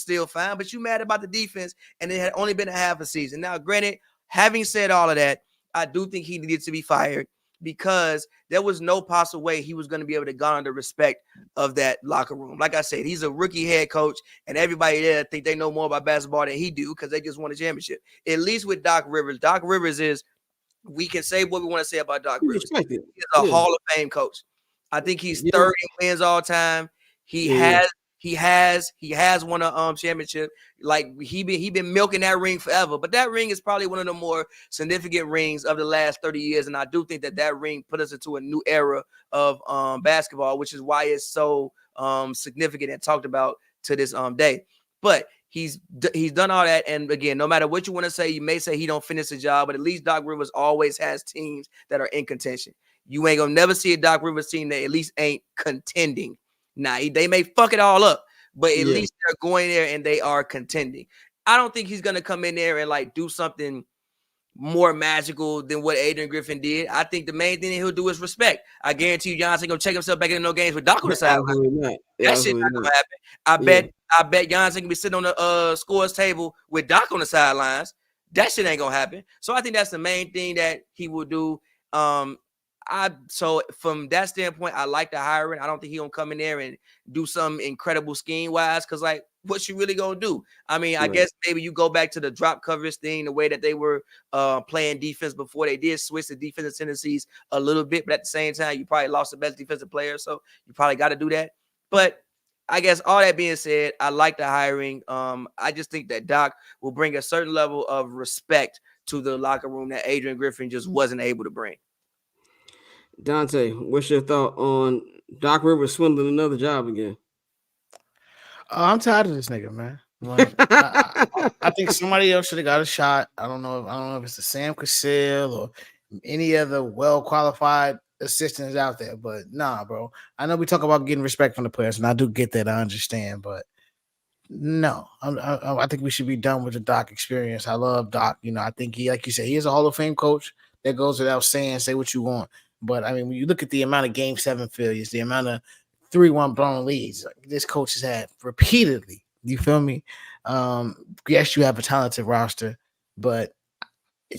still fine, but you mad about the defense, and it had only been a half a season. Now, granted, having said all of that, I do think he needed to be fired, because there was no possible way he was going to be able to garner the respect of that locker room. Like I said, he's a rookie head coach, and everybody there think they know more about basketball than he do because they just won a championship. At least with Doc Rivers. Doc Rivers we can say what we want to say about Doc Rivers. He's a Hall of Fame coach. I think he's third in wins all time. He has won a championship. Like he been milking that ring forever, but that ring is probably one of the more significant rings of the last 30 years. And I do think that ring put us into a new era of basketball, which is why it's so significant and talked about to this day. But he's done all that. And again, no matter what you want to say, you may say he don't finish the job, but at least Doc Rivers always has teams that are in contention. You ain't gonna never see a Doc Rivers team that at least ain't contending. Now, they may fuck it all up, but at least they're going there and they are contending. I don't think he's going to come in there and like do something more magical than what Adrian Griffin did. I think the main thing he'll do is respect. I guarantee you Giannis ain't going to check himself back in no games with Doc on the sideline. That shit not going to happen. I bet Giannis ain't going to be sitting on the scores table with Doc on the sidelines. That shit ain't going to happen. So I think that's the main thing that he will do. So from that standpoint, I like the hiring. I don't think he's gonna come in there and do some incredible scheme wise, because like what you really gonna do? I mean, I guess maybe you go back to the drop coverage thing, the way that they were playing defense before. They did switch the defensive tendencies a little bit, but at the same time, you probably lost the best defensive player, so you probably got to do that. But I guess all that being said, I like the hiring. I just think that Doc will bring a certain level of respect to the locker room that Adrian Griffin just wasn't able to bring. Dante, what's your thought on Doc Rivers swindling another job again? I'm tired of this nigga, man. Like, I think somebody else should have got a shot. I don't know if it's the Sam Cassell or any other well-qualified assistants out there, but nah, bro. I know we talk about getting respect from the players, and I do get that. I understand, but no, I think we should be done with the Doc experience. I love Doc. I think he, like you said, he is a Hall of Fame coach. That goes without saying. Say what you want. But, I mean, when you look at the amount of Game 7 failures, the amount of 3-1 blown leads, this coach has had repeatedly. You feel me? Yes, you have a talented roster, but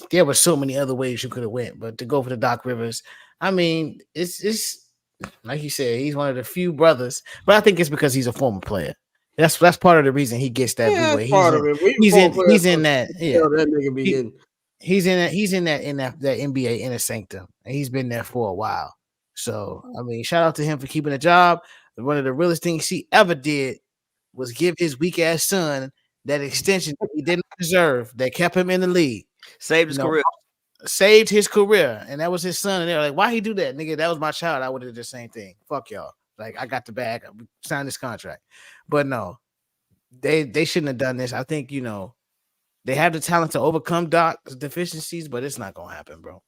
there were so many other ways you could have went. But to go for the Doc Rivers, I mean, it's like you said, he's one of the few brothers. But I think it's because he's a former player. That's part of the reason he gets that leeway. He's in that. Yeah, that nigga be getting. He's in that NBA inner sanctum, and he's been there for a while. So, I mean, shout out to him for keeping a job. One of the realest things he ever did was give his weak ass son that extension that he didn't deserve, that kept him in the league. Saved his career. Saved his career, and that was his son. And they're like, why he do that? Nigga, that was my child. I would have did the same thing. Fuck y'all. Like, I got the bag. I signed this contract. But no, they shouldn't have done this. I think, they have the talent to overcome Doc's deficiencies, but it's not gonna happen, bro.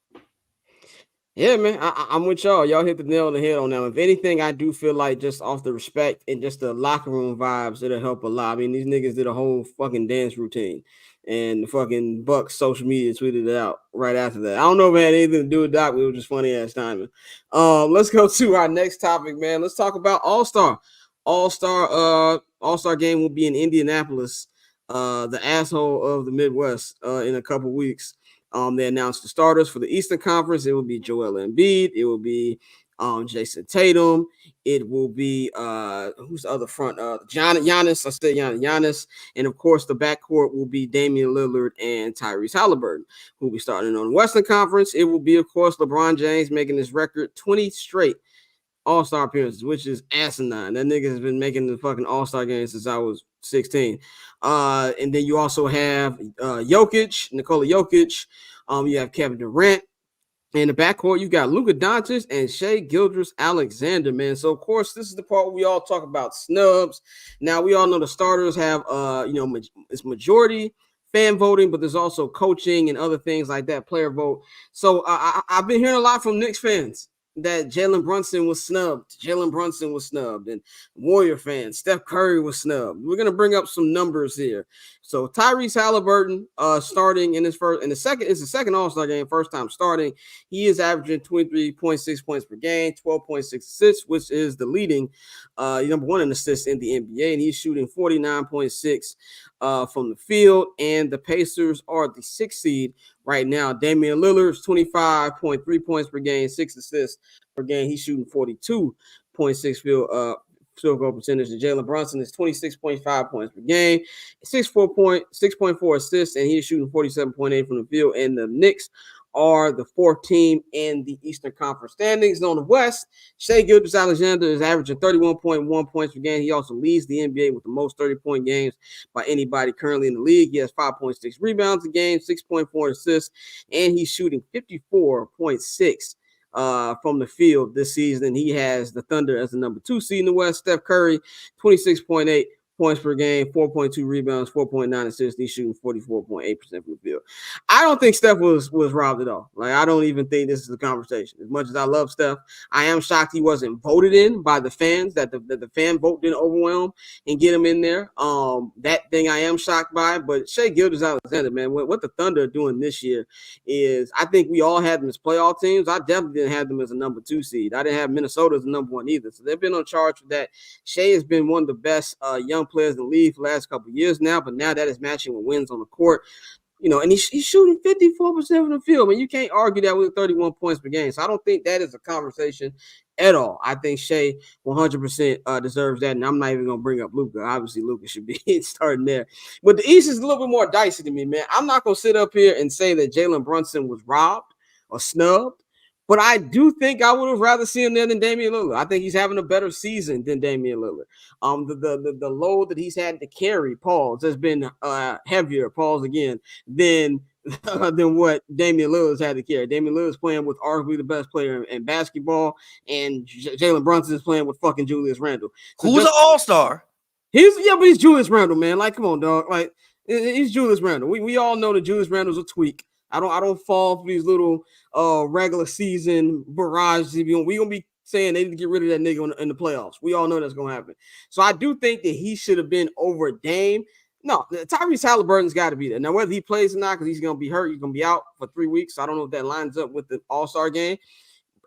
Yeah, man, I'm with y'all. Y'all hit the nail on the head on that. If anything, I do feel like just off the respect and just the locker room vibes, it'll help a lot. I mean, these niggas did a whole fucking dance routine, and the fucking Bucks social media tweeted it out right after that. I don't know if it had anything to do with Doc, but it was just funny ass timing. Let's go to our next topic, man. Let's talk about All-Star. All-Star game will be in Indianapolis. the asshole of the Midwest, in a couple weeks. They announced the starters for the Eastern Conference. It will be Joel Embiid. It will be Jason Tatum. It will be who's the other front? Giannis. I said Giannis. And of course, the backcourt will be Damian Lillard and Tyrese Halliburton, who will be starting on the Western Conference. It will be, of course, LeBron James making his record 20 straight All-Star appearances, which is asinine. That nigga has been making the fucking All-Star game since I was 16. And then you also have Nikola Jokic. You have Kevin Durant. In the backcourt, you got Luka Doncic and Shai Gilgeous-Alexander, man. So, of course, this is the part where we all talk about snubs. Now, we all know the starters have, it's majority fan voting, but there's also coaching and other things like that, player vote. So, I've been hearing a lot from Knicks fans that Jalen Brunson was snubbed. And Warrior fans, Steph Curry was snubbed. We're gonna bring up some numbers here. So Tyrese Halliburton, starting in the second All-Star game, first time starting. He is averaging 23.6 points per game, 12.6 assists, which is the leading number one in assists in the NBA, and he's shooting 49.6 from the field. And the Pacers are the 6th seed right now. Damian Lillard's 25.3 points per game, 6 assists per game. He's shooting 42.6 field goal percentage. And Jalen Brunson is 26.5 points per game, 6.4 assists, and he's shooting 47.8 from the field. And the Knicks are the 4th team in the Eastern Conference standings. On the West, Shai Gilgeous-Alexander is averaging 31.1 points per game. He also leads the NBA with the most 30-point games by anybody currently in the league. He has 5.6 rebounds a game, 6.4 assists, and he's shooting 54.6 from the field this season. He has the Thunder as the number 2 seed in the West. Steph Curry, 26.8 points per game, 4.2 rebounds, 4.9 assists. He's shooting 44.8% from the field. I don't think Steph was robbed at all. Like, I don't even think this is a conversation. As much as I love Steph, I am shocked he wasn't voted in by the fans, that the fan vote didn't overwhelm and get him in there. That thing I am shocked by. But Shai Gilgeous-Alexander, man, what the Thunder are doing this year is, I think we all had them as playoff teams. I definitely didn't have them as a number 2 seed. I didn't have Minnesota as a number 1 either. So they've been on charge for that. Shai has been one of the best young players in the league for the last couple of years now, but now that is matching with wins on the court. And he's shooting 54% from the field. I mean, you can't argue that with 31 points per game. So I don't think that is a conversation at all. I think Shai 100% deserves that, and I'm not even going to bring up Luka. Obviously, Luka should be starting there. But the East is a little bit more dicey to me, man. I'm not going to sit up here and say that Jalen Brunson was robbed or snubbed, but I do think I would have rather seen him there than Damian Lillard. I think he's having a better season than Damian Lillard. The load that he's had to carry, has been heavier, than what Damian Lillard's had to carry. Damian Lillard's playing with arguably the best player in basketball, and Jalen Brunson is playing with fucking Julius Randle. Who's an all-star? But he's Julius Randle, man. Like, come on, dog. Like, he's Julius Randle. We all know that Julius Randle's a tweak. I don't fall for these little regular season barrages. We're gonna be saying they need to get rid of that nigga in the playoffs. We all know that's gonna happen. So I do think that he should have been over Dame. No, Tyrese Halliburton's got to be there. Now, whether he plays or not, because he's gonna be hurt, he's gonna be out for 3 weeks. So I don't know if that lines up with the All-Star game.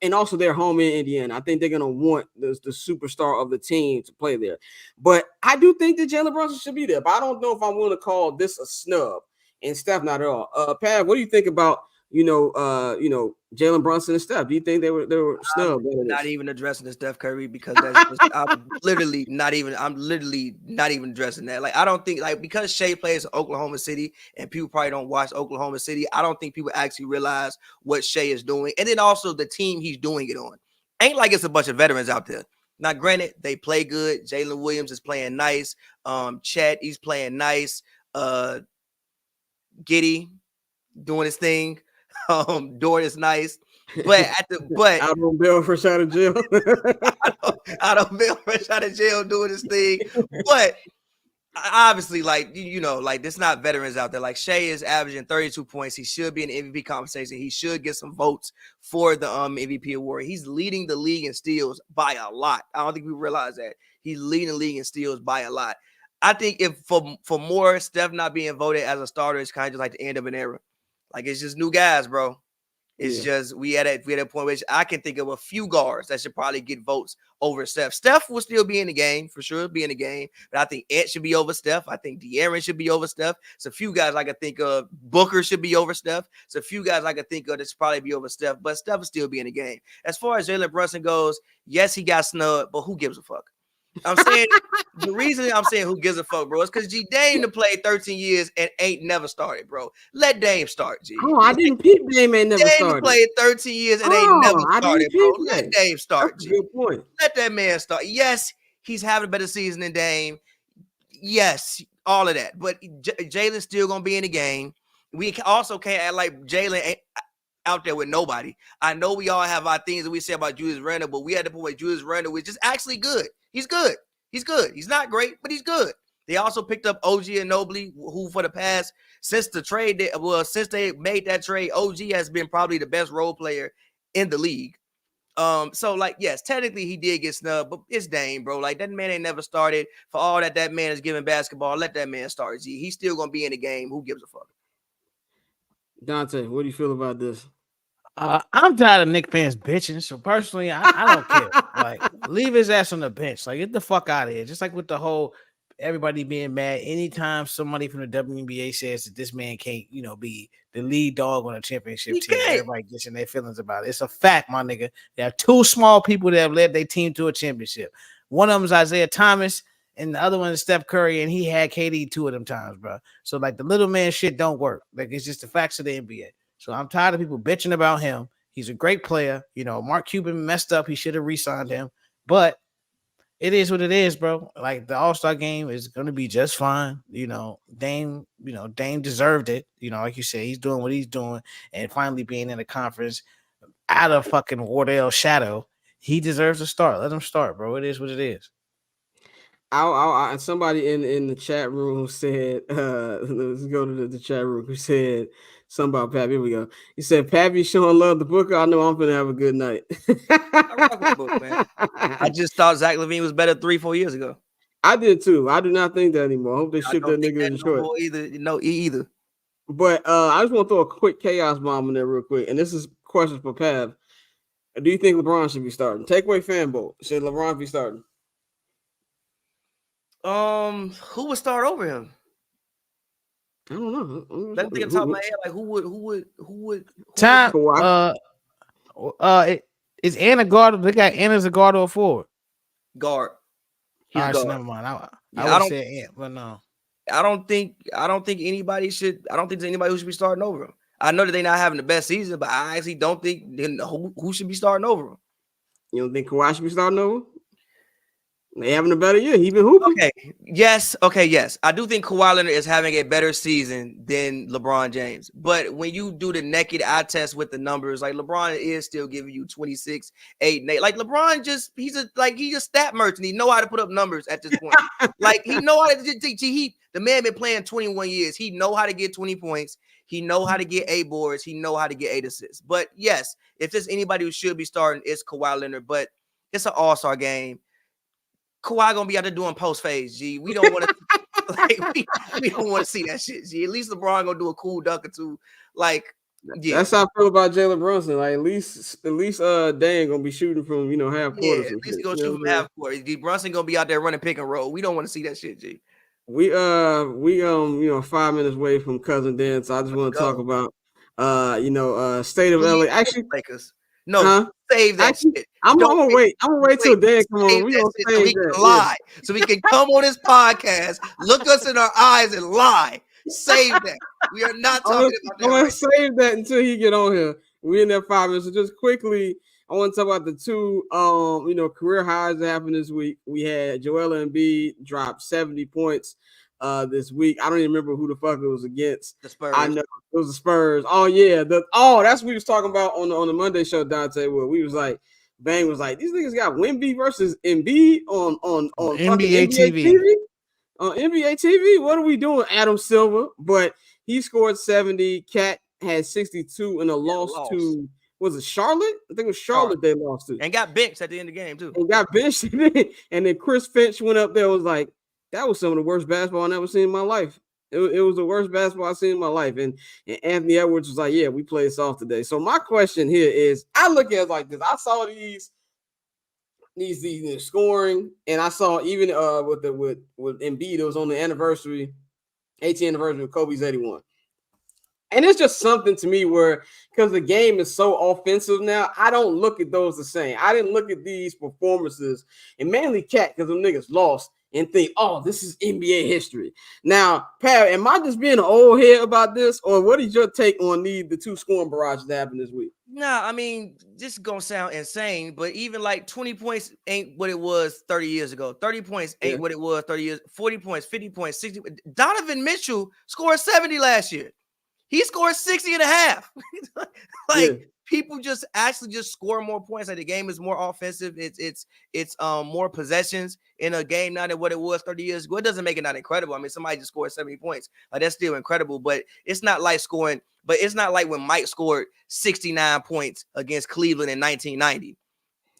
And also they're home in Indiana. I think they're gonna want the superstar of the team to play there. But I do think that Jalen Brunson should be there. But I don't know if I'm willing to call this a snub. And Steph, not at all. Pat, what do you think about Jalen Brunson and Steph? Do you think they were snubbed? Not even addressing the Steph Curry, because that's just, I'm literally not even addressing that. Like, I don't think, like, because Shai plays in Oklahoma City and people probably don't watch Oklahoma City, I don't think people actually realize what Shai is doing. And then also the team he's doing it on. Ain't like it's a bunch of veterans out there. Now, granted, they play good. Jalen Williams is playing nice. Chet, he's playing nice. Giddy doing his thing. Dort is nice, but I don't bail fresh out of jail. I don't bail fresh out of jail doing his thing. But obviously, like, like, there's not veterans out there. Like, Shai is averaging 32 points. He should be in MVP conversation. He should get some votes for the MVP award. He's leading the league in steals by a lot. I don't think we realize that. He's leading the league in steals by a lot. I think if for more, Steph not being voted as a starter is kind of just like the end of an era. Like, it's just new guys, bro. It's just we at a point which I can think of a few guards that should probably get votes over Steph. Steph will still be in the game for sure, be in the game, but I think Ant should be over Steph. I think De'Aaron should be over Steph. It's a few guys I can think of. Booker should be over Steph. It's a few guys I can think of that should probably be over Steph, but Steph will still be in the game. As far as Jalen Brunson goes, yes, he got snubbed, but who gives a fuck? I'm saying the reason I'm saying who gives a fuck, bro, is because Dame to play 13 years and ain't never started, bro. Let Dame start, G. Oh, I didn't peep Dame ain't never started. Dame played 13 years and ain't never started, bro. Let Dame start, G. Good point. Let that man start. Yes, he's having a better season than Dame. Yes, all of that. But Jalen's still gonna be in the game. We also can't act like Jalen ain't out there with nobody. I know we all have our things that we say about Julius Randle, but we had to put away Julius Randle, which is actually good. He's good. He's good. He's not great, but he's good. They also picked up OG Anunoby, who for the past since they made that trade, OG has been probably the best role player in the league. So like, yes, technically he did get snubbed, but it's Dame, bro. Like that man ain't never started. For all that man is giving basketball, let that man start. G. He's still gonna be in the game. Who gives a fuck? Dante, what do you feel about this? I'm tired of Nick fans bitching. So personally, I don't care. Like, leave his ass on the bench. Like, get the fuck out of here. Just like with the whole everybody being mad. Anytime somebody from the WNBA says that this man can't, be the lead dog on a championship team, everybody gets in their feelings about it. It's a fact, my nigga. There are two small people that have led their team to a championship. One of them is Isaiah Thomas, and the other one is Steph Curry, and he had KD 2 of them times, bro. So, like, the little man shit don't work. Like, it's just the facts of the NBA. So I'm tired of people bitching about him. He's a great player. Mark Cuban messed up. He should have re-signed him. But it is what it is, bro. Like the All-Star game is going to be just fine. Dame deserved it. Like you said, he's doing what he's doing. And finally being in the conference out of fucking Wardell's shadow, he deserves to start. Let him start, bro. It is what it is. Somebody in the chat room said, let's go to the chat room, who said something about Pavy. Here we go. He said, Pavy showing love the Booker. I know I'm going to have a good night. I rock with Book, man. I just thought Zach LaVine was better 3-4 years ago. I did too. I do not think that anymore. I hope they ship that nigga in Detroit. Either. But I just want to throw a quick chaos bomb in there real quick. And this is questions for Pav. Do you think LeBron should be starting? Takeaway fan vote. Should LeBron be starting? Who would start over him? I don't know. Let me think on top of my head. Like who would? Time. Is Anna guard? They got Anna as a guard or a forward. Guard. All right, so never mind. I would say Ant, but no. I don't think anybody should. I don't think there's anybody who should be starting over him. I know that they're not having the best season, but I actually don't think who should be starting over him. You don't think Kawhi should be starting over? They having a better year. He been hooping. Yes. I do think Kawhi Leonard is having a better season than LeBron James. But when you do the naked eye test with the numbers, like LeBron is still giving you 26, 8, and 8. Like LeBron he's a stat merchant. He know how to put up numbers at this point. Like he know how to the man been playing 21 years. He know how to get 20 points. He know how to get 8 boards. He know how to get 8 assists. But yes, if there's anybody who should be starting, it's Kawhi Leonard. But it's an all-star game. Kawhi gonna be out there doing post phase, G. We don't want to we don't want to see that shit, G. At least LeBron gonna do a cool dunk or two. Like, yeah. That's how I feel about Jalen Brunson. Like at least Dan gonna be shooting from half court. Yeah, at least he gonna shoot from half court. Brunson gonna be out there running pick and roll. We don't want to see that shit, G. We 5 minutes away from Cousin Dan, so I just want to talk about state of LA. Actually, Lakers. No, save that shit. I'm gonna wait. I'm gonna wait till Dan come on. We gonna save so we can lie. So we can come on this podcast, look us in our eyes, and lie. Save that. We are not talking about that. I'm gonna save that until he get on here. We in there 5 minutes. So just quickly, I want to talk about the two career highs that happened this week. We had Joel Embiid drop 70 points this week. I don't even remember who the fuck it was against. The Spurs. I know it was the Spurs. Oh yeah, that's what we was talking about on the Monday show, Dante. Where we was like, Bang was like, these niggas got Wemby versus Embiid on NBA TV. On NBA TV, what are we doing, Adam Silver? But he scored 70. Cat had 62 in a loss to, was it Charlotte? I think it was Charlotte they lost to. And got benched at the end of the game too. And got benched. And then Chris Finch went up there and was like, that was some of the worst basketball I've ever seen in my life. It was the worst basketball I've seen in my life. And Anthony Edwards was like, yeah, we played soft today. So my question here is, I look at it like this. I saw these scoring, and I saw even with Embiid, it was on the 18th anniversary of Kobe's 81. And it's just something to me where, because the game is so offensive now, I don't look at those the same. I didn't look at these performances, and mainly Cat, because them niggas lost, and think, oh, this is NBA history. Now, Pat, am I just being an old head about this, or what is your take on the two scoring barrages that happened this week? Nah, I mean, this is gonna sound insane, but even like 20 points ain't what it was 30 years ago. 30 points ain't what it was 30 years, 40 points, 50 points, 60. Donovan Mitchell scored 70 last year. He scored 60 and a half. People just actually just score more points. Like the game is more offensive. It's more possessions in a game now than what it was 30 years ago. It doesn't make it not incredible. I mean, somebody just scored 70 points. Like that's still incredible, but it's not like scoring. But it's not like when Mike scored 69 points against Cleveland in 1990.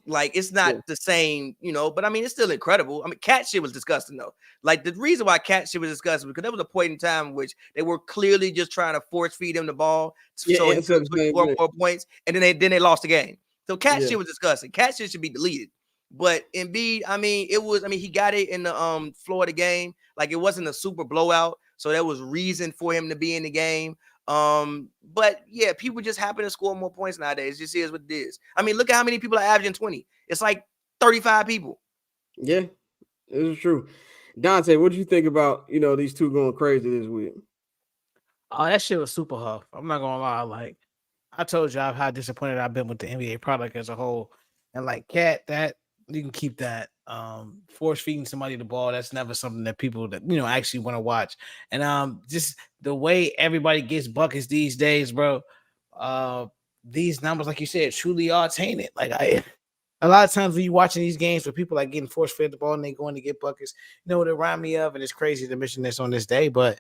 Like it's not the same, but I mean, it's still incredible. I mean, cat shit was disgusting though. Like the reason why cat shit was disgusting because there was a point in time in which they were clearly just trying to force feed him the ball so he could score more points, and then they lost the game. So cat shit was disgusting. Cat shit should be deleted. But Embiid, I mean, he got it in the Florida game. Like it wasn't a super blowout, so there was reason for him to be in the game. But yeah, people just happen to score more points nowadays. Just is what it is. I mean, look at how many people are averaging 20. It's like 35 people. Yeah, it is true. Dante, what do you think about these two going crazy this week? Oh, that shit was super huff. I'm not gonna lie. Like I told y'all how disappointed I've been with the NBA product as a whole. And like Cat, that you can keep that. Force feeding somebody the ball, that's never something that people that actually want to watch. And just the way everybody gets buckets these days, bro. These numbers, like you said, truly are tainted. Like a lot of times when you're watching these games where people are getting force fed the ball and they going to get buckets, what it remind me of, and it's crazy to mention this on this day, but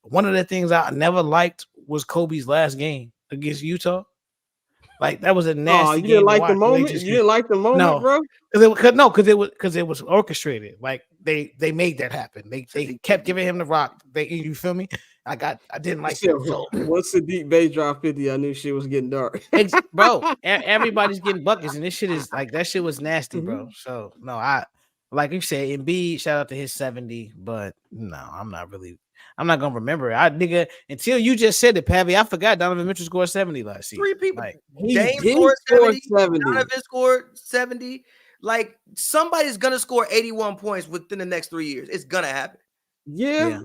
one of the things I never liked was Kobe's last game against Utah. Like that was a nasty game. You didn't like the moment? You didn't like the moment, bro? Because it was orchestrated. Like they made that happen. They kept giving him the rock. You feel me? I didn't like it. So once the deep base drop 50, I knew shit was getting dark. Bro, everybody's getting buckets, and this shit is like that shit was nasty, bro. So no, like you said, Embiid, shout out to his 70, but no, I'm not gonna remember it. Until you just said it, Pavy, I forgot Donovan Mitchell scored 70 last season. 3 people. Like, James scored 70. Donovan scored 70. Like somebody's gonna score 81 points within the next 3 years. It's gonna happen. Yeah.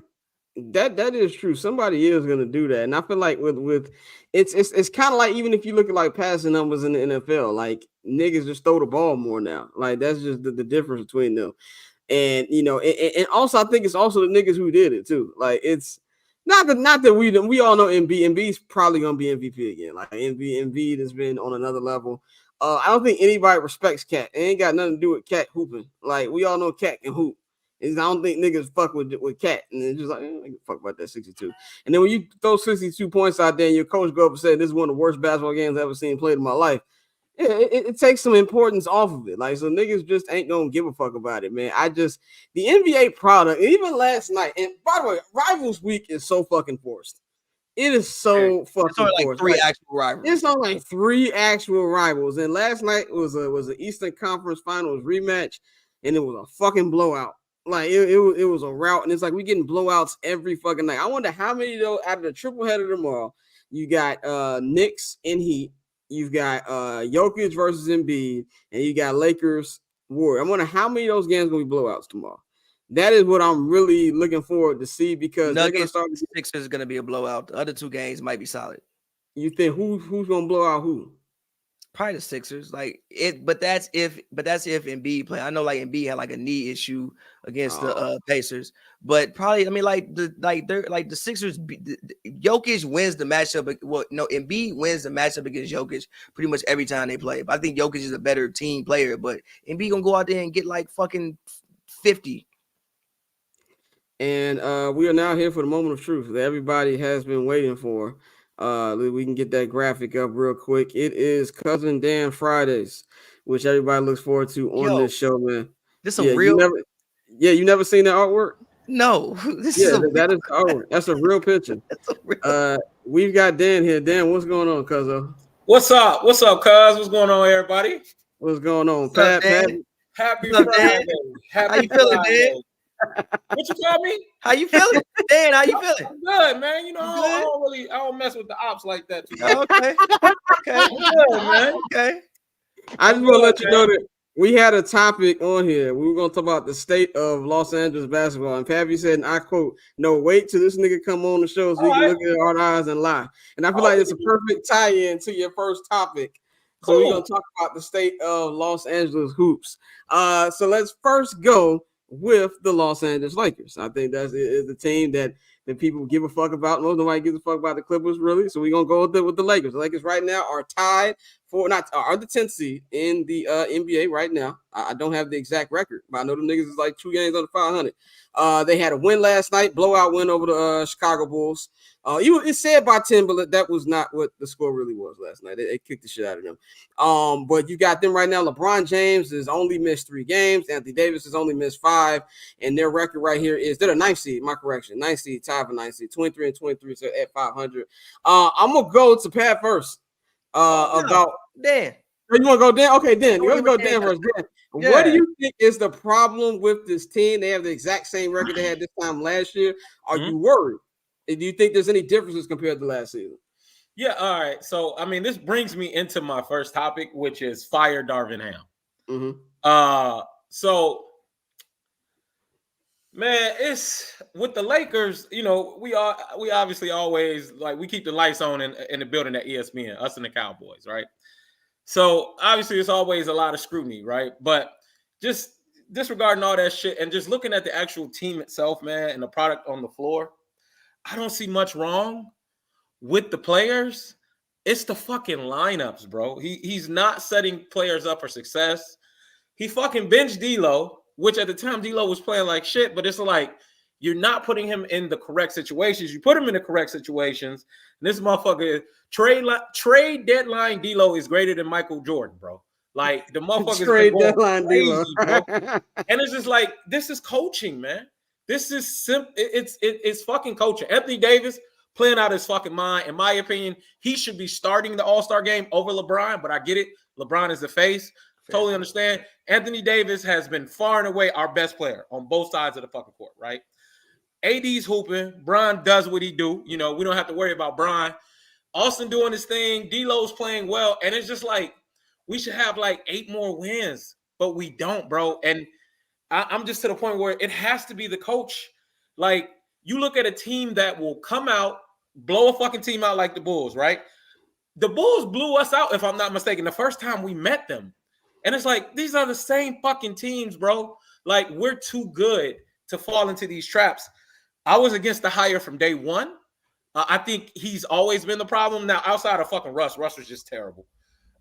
That is true. Somebody is gonna do that, and I feel like with it's kind of like, even if you look at like passing numbers in the NFL, like niggas just throw the ball more now. Like that's just the difference between them. And and also I think it's also the niggas who did it too. Like it's not that we all know Embiid's probably gonna be MVP again. Like Embiid has been on another level. I don't think anybody respects Cat. It ain't got nothing to do with Cat hooping. Like we all know Cat can hoop. I don't think niggas fuck with Cat, and it's just like fuck about that 62. And then when you throw 62 points out there, and your coach go up and say this is one of the worst basketball games I've ever seen played in my life, it takes some importance off of it. Like so, niggas just ain't gonna give a fuck about it, man. The NBA product, even last night, and by the way, Rivals Week is so fucking forced. It is so fucking it's only like forced. Actual rivals. It's only like 3 actual rivals, and last night was an Eastern Conference Finals rematch, and it was a fucking blowout. Like it was a rout, and it's like we getting blowouts every fucking night. I wonder how many though out of the triple header tomorrow. You got Knicks and Heat, you've got Jokic versus Embiid, and you got Lakers Warriors. I wonder how many of those games gonna be blowouts tomorrow. That is what I'm really looking forward to see, because Nuggets Sixers is gonna be a blowout. The other 2 games might be solid. You think who's gonna blow out who? Probably the Sixers, but that's if Embiid play. I know like Embiid had like a knee issue against the Pacers, but probably the Sixers. Jokic wins the matchup. Well, no, Embiid wins the matchup against Jokic pretty much every time they play. But I think Jokic is a better team player, but Embiid gonna go out there and get like fucking 50. And we are now here for the moment of truth that everybody has been waiting for. We can get that graphic up real quick. It is Cousin Dan Fridays, which everybody looks forward to on this show, man. This some real. You never seen that artwork? No, this Yeah, is that is. Oh, that's a real picture. We've got Dan here. Dan, what's going on, cuzzo? What's up? What's up, cuz? What's going on, everybody? What's going on, What's up, Pat? Dan? Happy What's up, Friday. Dan? Happy How you feeling, Friday. Dan? What you call me? How you feeling, Dan? How you feeling? I'm good, man. You know, You I don't mess with the ops like that. Too much. Okay, okay, I'm good, man. okay. I just want to let you know that we had a topic on here. We were going to talk about the state of Los Angeles basketball. And Pavy said, and I quote, "No, wait till this nigga come on the show so he can look at our eyes and lie." And I feel like it's a perfect tie-in to your first topic. So we're going to talk about the state of Los Angeles hoops. So let's first go with the Los Angeles Lakers. I think that's the team that people give a fuck about. Most nobody gives a fuck about the Clippers, really. So we're going to go with the Lakers. The Lakers right now are tied are the 10th seed in the NBA right now. I don't have the exact record, but I know the niggas is like 2 games under 500. They had a win last night, blowout win over the Chicago Bulls. It said by 10, but that was not what the score really was last night. They kicked the shit out of them. But you got them right now. LeBron James has only missed 3 games. Anthony Davis has only missed 5. And their record right here is they're the 9th seed. My correction. 9th seed, tied for 9th seed. 23-23, so at 500. I'm going to go to Pat first. About Dan. You want to go Dan? Okay, Dan. Let's go Dan first. Dan, what do you think is the problem with this team? They have the exact same record they had this time last year. Are you worried? Do you think there's any differences compared to last season? Yeah, all right. So, I mean, this brings me into my first topic, which is fire Darvin Ham. So, man, it's with the Lakers, you know, we obviously always we keep the lights on in the building at ESPN, us and the Cowboys, right? So obviously it's always a lot of scrutiny, right? But just disregarding all that shit and just looking at the actual team itself, man, and the product on the floor, I don't see much wrong with the players. It's the fucking lineups, bro. He's not setting players up for success. He fucking benched D'Lo, which at the time D'Lo was playing like shit, but it's like you're not putting him in the correct situations. You put him in the correct situations, and this motherfucker trade deadline D'Lo is greater than Michael Jordan, bro. Like the motherfucker trade deadline D'Lo, bro. And it's just like this is coaching, man. This is simple. It's fucking coaching. Anthony Davis playing out his fucking mind. In my opinion, he should be starting the All-Star game over LeBron, but I get it. LeBron is the face. Totally understand. Anthony Davis has been far and away our best player on both sides of the fucking court, right? AD's hooping. Bron does what he do. You know, we don't have to worry about Bron. Austin doing his thing. D'Lo's playing well. And it's just like we should have like 8 more wins, but we don't, bro. And I'm just to the point where it has to be the coach. Like, you look at a team that will come out, blow a fucking team out like the Bulls, right? The Bulls blew us out, if I'm not mistaken, the first time we met them. And it's like, these are the same fucking teams, bro. Like, we're too good to fall into these traps. I was against the hire from day one. I think he's always been the problem. Now, outside of fucking Russ was just terrible.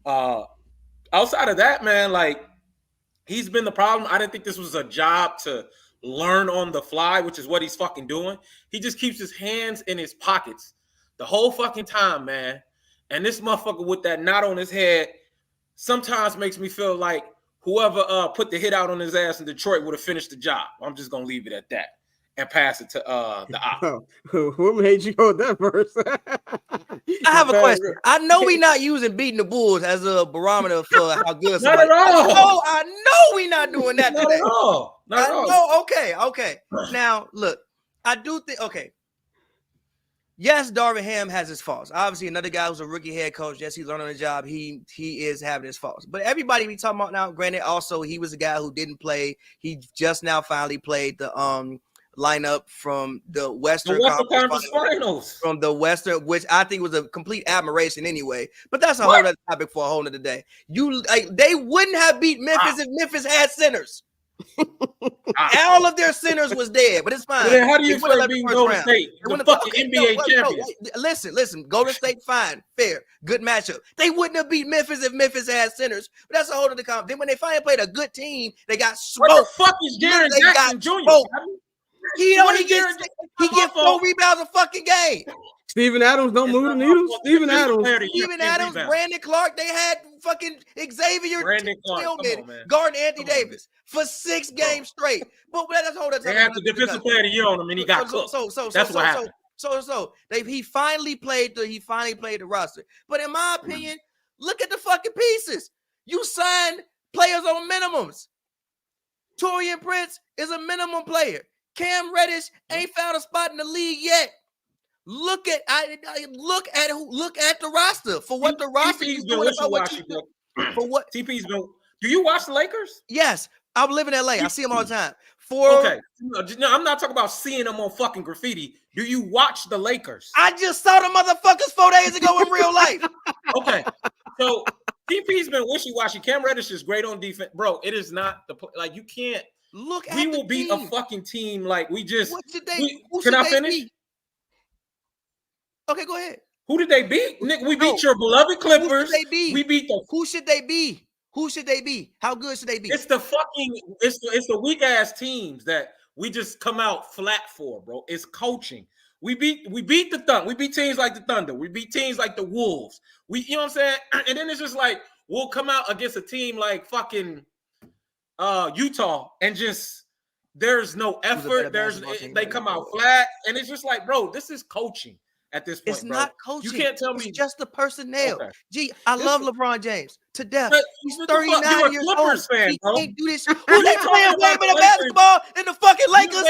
Outside of that, man, like, he's been the problem. I didn't think this was a job to learn on the fly, which is what he's fucking doing. He just keeps his hands in his pockets the whole fucking time, man. And this motherfucker with that knot on his head sometimes makes me feel like whoever put the hit out on his ass in Detroit would have finished the job. I'm just going to leave it at that and pass it to the op. Who made you go that first? I have a question. I know we're not using beating the Bulls as a barometer for how good Not at all. I know we're not doing that Not today. at all. Not at all. No, okay. Now, look, I do think, okay. Yes, Darvin Ham has his faults. Obviously, another guy who's a rookie head coach. Yes, he's learning the job. He is having his faults. But everybody we talking about now, granted, also he was a guy who didn't play. He just now finally played the lineup from the Western Conference Finals. From the Western, which I think was a complete admiration anyway. But that's a whole other topic for a whole other day. They wouldn't have beat Memphis if Memphis had centers. All of their centers was dead, but it's fine. Then how do you expect being Golden State, the fucking NBA champions? Listen, Golden State, fine, fair, good matchup. They wouldn't have beat Memphis if Memphis had centers, but that's a whole other conversation. Then when they finally played a good team, they got smoked. What the fuck is Jaren Jackson Jr.? He gets 4 rebounds a fucking game. Steven Adams don't move the needle. Steven Adams, Brandon Clark, they had fucking Xavier Tillman guarding Anthony Davis for 6 games straight. But that's whole they had the defensive player of the year on him, and he got cooked. That's what happened. He finally played the roster. But in my opinion, look at the fucking pieces. You signed players on minimums. Taurean Prince is a minimum player. Cam Reddish ain't found a spot in the league yet. Look at the roster for what the roster is doing. TP's been. Do you watch the Lakers? Yes, I live in LA. I see them all the time. Okay, no, I'm not talking about seeing them on fucking graffiti. Do you watch the Lakers? I just saw the motherfuckers 4 days ago in real life. Okay, so TP's been wishy-washy. Cam Reddish is great on defense, bro. It is not like you can't look. We will beat a fucking team like we just. What should they? Can I finish? Beat? Okay, go ahead. Who did they beat? Nick, we beat your beloved Clippers. Who should they beat? We beat the. Who should they be? Who should they be? How good should they be? It's the weak ass teams that we just come out flat for, bro. It's coaching. We beat the Thunder. We beat teams like the Thunder. We beat teams like the Wolves. You know what I'm saying? And then it's just like we'll come out against a team like fucking Utah and just there's no effort. They come out flat, and it's just like, bro, this is coaching. At this point, it's not coaching. You can't tell me it's just the personnel. Okay. Gee, I love LeBron James to death. He's 39 years old. Fan, he bro. can't do this. Who's they playing way better basketball than the fucking Lakers?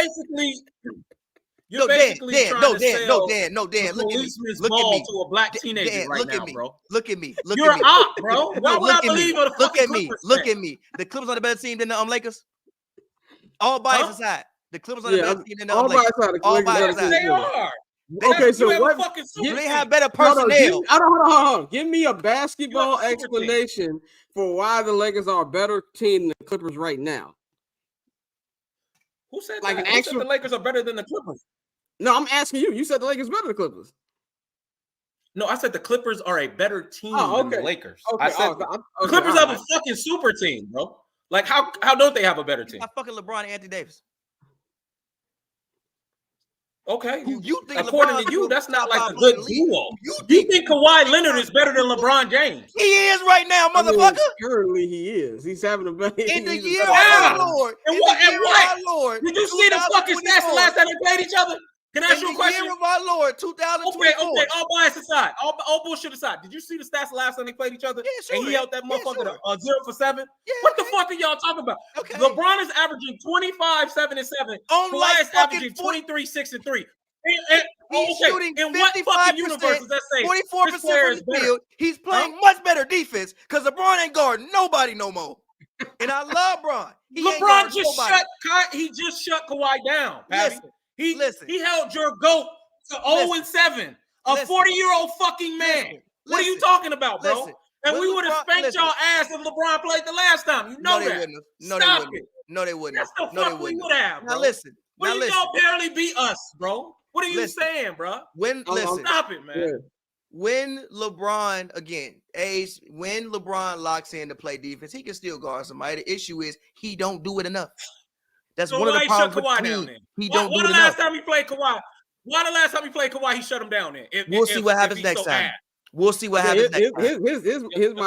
You're basically trying to sell Dan. Look at me. Look at me. To a black teenager Dan, right now, bro. Look at me. You're an op, bro. Why would I believe on the fucking Clippers? Look at me. The Clippers are the better team than the Lakers. All bias aside, the Clippers are the better team than the Lakers. All bias aside, they are. Okay, so what? They have better personnel. Hold on. Give me a basketball explanation for why the Lakers are a better team than the Clippers right now. Who said that? Who said the Lakers are better than the Clippers? No, I'm asking you. You said the Lakers better than the Clippers. No, I said the Clippers are a better team than the Lakers. Okay. I said the Clippers have a fucking super team, bro. Like how don't they have a better team? I fucking LeBron and Anthony Davis. Okay. You think according LeBron to you, that's not like a good duo. You think Kawhi Leonard is better than LeBron James? He is right now, motherfucker. Currently, he is. He's having a better. In the year of our Lord. And what? Did you see the fucking stats the last time they played each other? Can I ask you a question? In the year of our Lord, 2024. Okay. All bias aside, all bullshit aside. Did you see the stats the last time they played each other? Yeah, sure. And he held that motherfucker 0 for 7. Yeah, what the fuck are y'all talking about? Okay. LeBron is averaging 25, 7, and 7. Kawhi is averaging 23, 6, and 3. He's shooting 55%, what fucking universe does that say 44% from the field. He's playing much better defense because LeBron ain't guarding nobody no more. And I love LeBron. LeBron just shut Kawhi down, Patty. He held your GOAT to 0-7, a 40-year-old fucking man. What are you talking about, bro? And we would have spanked y'all ass if LeBron played the last time. You know that. No, they wouldn't. That's the fuck we would have, bro. Now listen. Y'all barely beat us, bro? What are you saying, bro? Stop it, man. Yeah. When LeBron when LeBron locks in to play defense, he can still guard somebody. The issue is he don't do it enough. That's one of the problems with the team. Why the last time he played Kawhi, he shut him down there? We'll see what happens next time. We'll see what happens next time.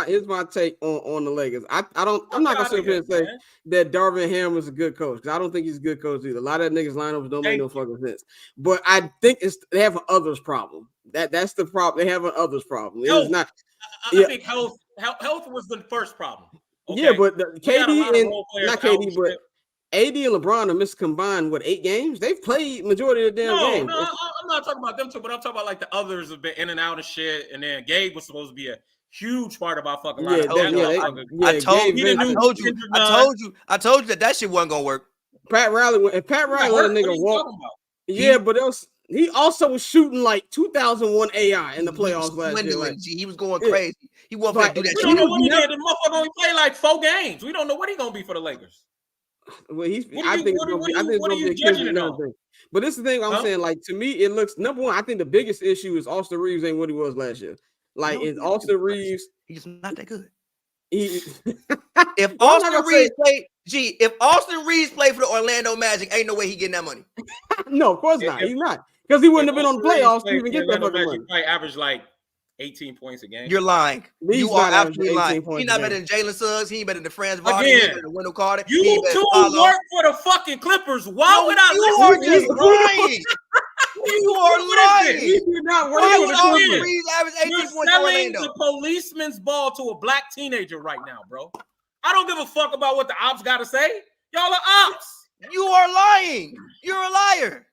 Here's my take on the Lakers. I'm not gonna sit here and say that Darvin Ham is a good coach because I don't think he's a good coach either. A lot of that niggas lineups don't make no fucking sense. But I think they have an others problem. That's the problem. They have an others problem. It's not. I think health was the first problem. Okay? Yeah, but KD and not KD, but AD and LeBron are missed combined 8 games? They've played majority of the damn games. No, I'm not talking about them two, but I'm talking about like the others have been in and out of shit. And then Gabe was supposed to be a huge part of our fucking life. I told you that shit wasn't gonna work. Pat Riley let a nigga walk. Yeah, but he also was shooting like 2001 AI in the playoffs last year. Like, he was going crazy. He wasn't gonna do that. We don't know what he did. The motherfucker only played like 4 games. We don't know what he's gonna be for the Lakers. Well, I think it's gonna be a judging another thing. But this is the thing I'm saying. Like, to me, it looks number one. I think the biggest issue is Austin Reeves ain't what he was last year. Like, is Austin Reeves? He's not that good. If Austin Reeves played for the Orlando Magic, ain't no way he getting that money. No, of course not. He's not. Because he wouldn't have been on the playoffs to even get that fucking money. He averaged like 18 points a game. You're lying. You are absolutely lying. He's not better than Jalen Suggs. He ain't better than Franz Wagner. He ain't better than Wendell Carter. You two work for the fucking Clippers. Why would I listen to you? Lying. You are lying. You're not working for the Clippers. You're selling the policeman's ball to a black teenager right now, bro. I don't give a fuck about what the ops got to say. Y'all are ops. You are lying. You're a liar.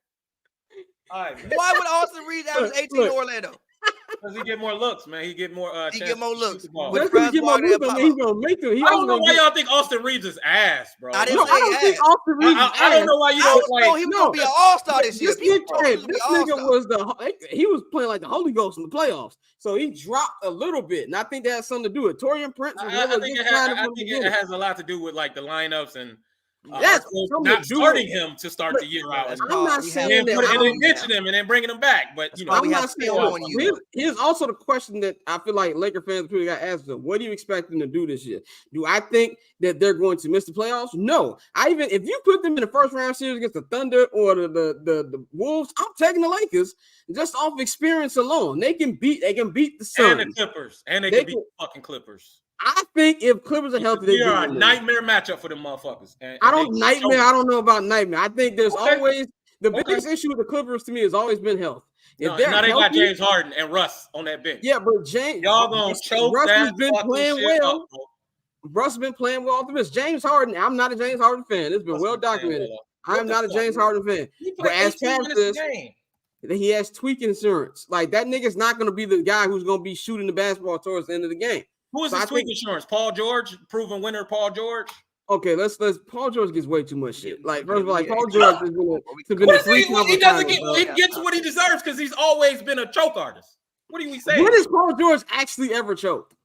All right, why would Austin Reeves average 18 in Orlando? Because he get more looks, man. He get more. He get more looks. He's gonna make them. I don't know why y'all think Austin Reeves is ass, bro. I don't think Austin Reeves. I don't know why you don't like. He was gonna be an all-star this year. This nigga was he was playing like the Holy Ghost in the playoffs, so he dropped a little bit, and I think that has something to do with it. Torian Prince. I think it has a lot to do with like the lineups and. That's not starting him to start the year out. I'm not saying that. And then mention him and then bringing him back. But you know, I'm not saying. Here's also the question that I feel like Laker fans really got asked them. What do you expect them to do this year? Do I think that they're going to miss the playoffs? No. If you put them in the first round series against the Thunder or the Wolves, I'm taking the Lakers just off experience alone. They can beat the Suns and the Clippers, and they can beat the fucking Clippers. I think if Clippers are healthy, they are a nightmare matchup for them motherfuckers. I don't know about nightmare. I think there's always the biggest issue with the Clippers to me has always been health. Now they got James Harden and Russ on that bench. Yeah, but James, y'all gonna choke Russ that has been playing well. Russ has been playing well off the bench. James Harden, I'm not a James Harden fan. It's been well documented. I'm not a James Harden fan. But as past this, he has tweak insurance. Like that nigga's not going to be the guy who's going to be shooting the basketball towards the end of the game. Who is his tweak insurance? Paul George, proven winner. Paul George. Okay, let's. Paul George gets way too much shit. Like first of all, like Paul George has been he doesn't get. He gets what he deserves because he's always been a choke artist. What are we saying? When has Paul George actually ever choked?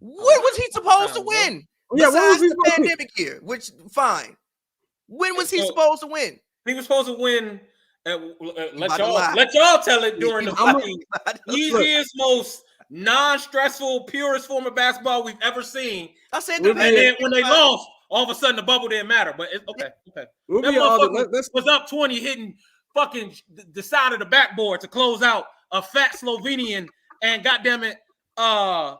When was he supposed to win? Yeah, when was he the pandemic year? Which fine. When was he supposed to win? He was supposed to win. Let y'all tell it during the fucking easiest, most non-stressful, purest form of basketball we've ever seen. I said, and then when they lost, all of a sudden the bubble didn't matter. But it's okay. That motherfucker was up 20, hitting fucking the side of the backboard to close out a fat Slovenian, and goddamn it, Jamal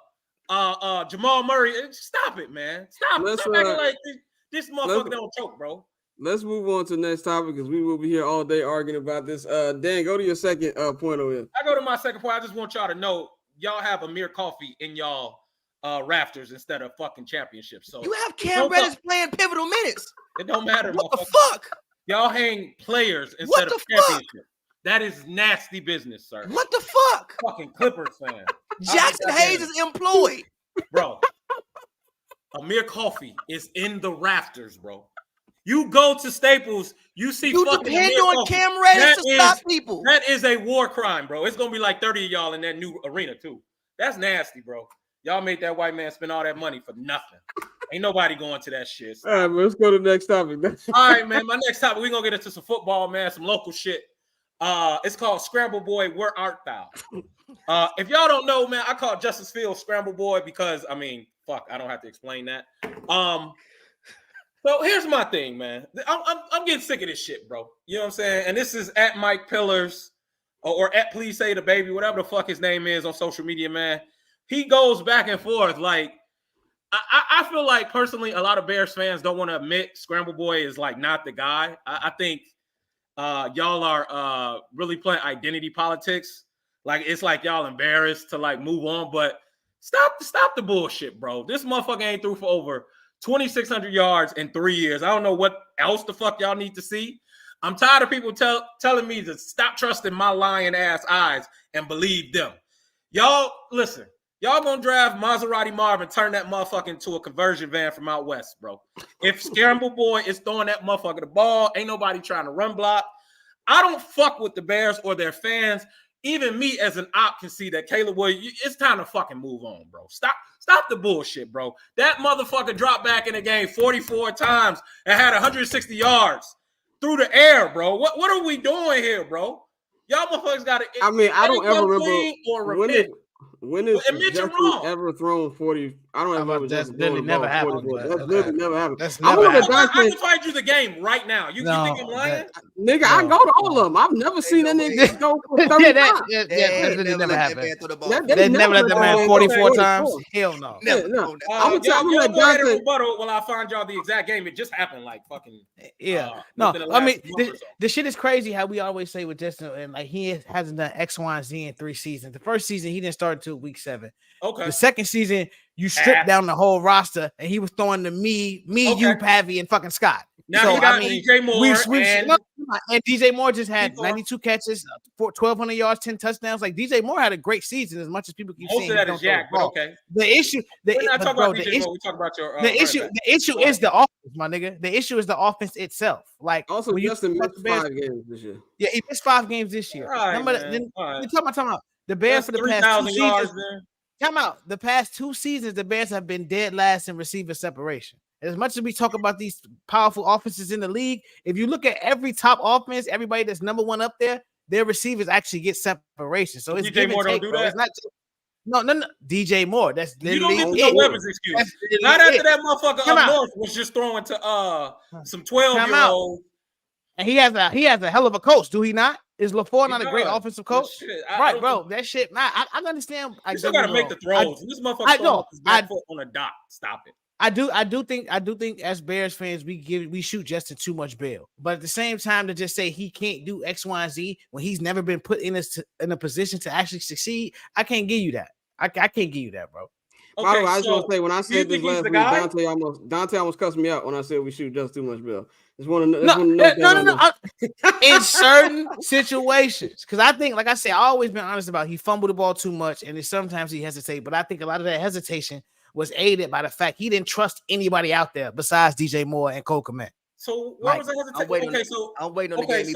Murray. Stop it, man. Stop acting like this motherfucker don't choke, bro. Let's move on to the next topic because we will be here all day arguing about this. Dan, go to your second point over here. I go to my second point. I just want y'all to know y'all have Amir Coffey in y'all rafters instead of fucking championships. So you have Cam Reddish playing pivotal minutes. It don't matter. What the fuck? Y'all hang players instead of championships. That is nasty business, sir. What the fuck? Fucking Clippers fan. Jackson Hayes is employed. Bro. Amir Coffey is in the rafters, bro. You go to Staples, you see fucking depend on Cam Reddish to stop people. That is a war crime, bro. It's gonna be like 30 of y'all in that new arena, too. That's nasty, bro. Y'all made that white man spend all that money for nothing. Ain't nobody going to that shit. All right, let's go to the next topic. All right, man. My next topic, we're gonna get into some football, man, some local shit. It's called Scramble Boy, Where Art Thou? If y'all don't know, man, I call Justice Field Scramble Boy because, I mean, fuck, I don't have to explain that. So here's my thing, man. I'm getting sick of this shit, bro. You know what I'm saying? And this is at Mike Pillars or at Please Say the Baby, whatever the fuck his name is on social media, man. He goes back and forth. Like, I feel like personally, a lot of Bears fans don't want to admit Scramble Boy is like not the guy. I think y'all are really playing identity politics. Like, it's like y'all embarrassed to like move on, but stop the bullshit, bro. This motherfucker ain't through for over 2,600 yards in 3 years. I don't know what else the fuck y'all need to see. I'm tired of people telling me to stop trusting my lying ass eyes and believe them. Y'all, listen. Y'all gonna drive Maserati Marv and turn that motherfucker into a conversion van from out west, bro. If Scramble Boy is throwing that motherfucker the ball, ain't nobody trying to run block. I don't fuck with the Bears or their fans. Even me as an op can see that Caleb Williams, it's time to fucking move on, bro. Stop the bullshit, bro. That motherfucker dropped back in the game 44 times and had 160 yards through the air, bro. What are we doing here, bro? Y'all motherfuckers got to. I mean, I don't ever remember or when is Jesse ever thrown 40 I don't remember That's Justin literally throwing the never ball happened. 44. But, That's literally never happened. That's I never want to happened. I can find you the game right now. You think I'm lying? Nigga, I go to all of them. I've never seen that nigga go for 30 Yeah, times. that literally never happened. They They never let that man Okay. 44 times. Hell no. Yeah, no. I'm gonna Y'all let go ahead and Dante. rebuttal while I find y'all the exact game. It just happened like fucking. Yeah, no, within the I last mean, month or so. the shit is crazy how we always say with Justin, and like hasn't done X, Y, and Z in 3 seasons. The first season he didn't start until week 7. Okay. The second season you stripped down the whole roster, and he was throwing to me, you, Pavy, and fucking Scott. Now So, he got I mean, DJ Moore and DJ Moore just had Before. 92 catches, 1,200 yards, 10 touchdowns. Like DJ Moore had a great season, as much as people keep most saying. of that is Yak, but okay. The issue, We're not talking about DJ Moore. We talk about your. The issue is the offense, my nigga. The issue is the offense itself. Like Also, Justin missed 5 games this year. Yeah, he missed 5 games this year. All right, Talking about the Bears for the past 2 seasons. Time out. The past 2 seasons, the Bears have been dead last in receiver separation. As much as we talk about these powerful offenses in the league, if you look at every top offense, everybody that's number 1 up there, their receivers actually get separation. So it's DJ Moore don't do that. It's not just, no. DJ Moore. That's you don't literally get no weapons excuse. Not after that motherfucker up north was just throwing to some 12-year-old. And he has a hell of a coach, do he not? Is LaFleur not a great offensive coach? Right, bro. That shit. I understand. You still gotta make the throws. This motherfucker throwing his back foot on a dot. Stop it. I do think as Bears fans we shoot Justin too much bail, but at the same time to just say he can't do X, Y, and Z when he's never been put in a position to actually succeed, I can't give you that. I can't give you that, bro. By the way, I just want to say when I said this last week, Dante almost cussed me out when I said we shoot Justin too much bail. Just want to no. In certain situations, because I think, like I said, I always been honest about he fumbled the ball too much, and sometimes he hesitates. But I think a lot of that hesitation was aided by the fact he didn't trust anybody out there besides DJ Moore and Cole Kmet. So what was the hesitation? I'm waiting on the game.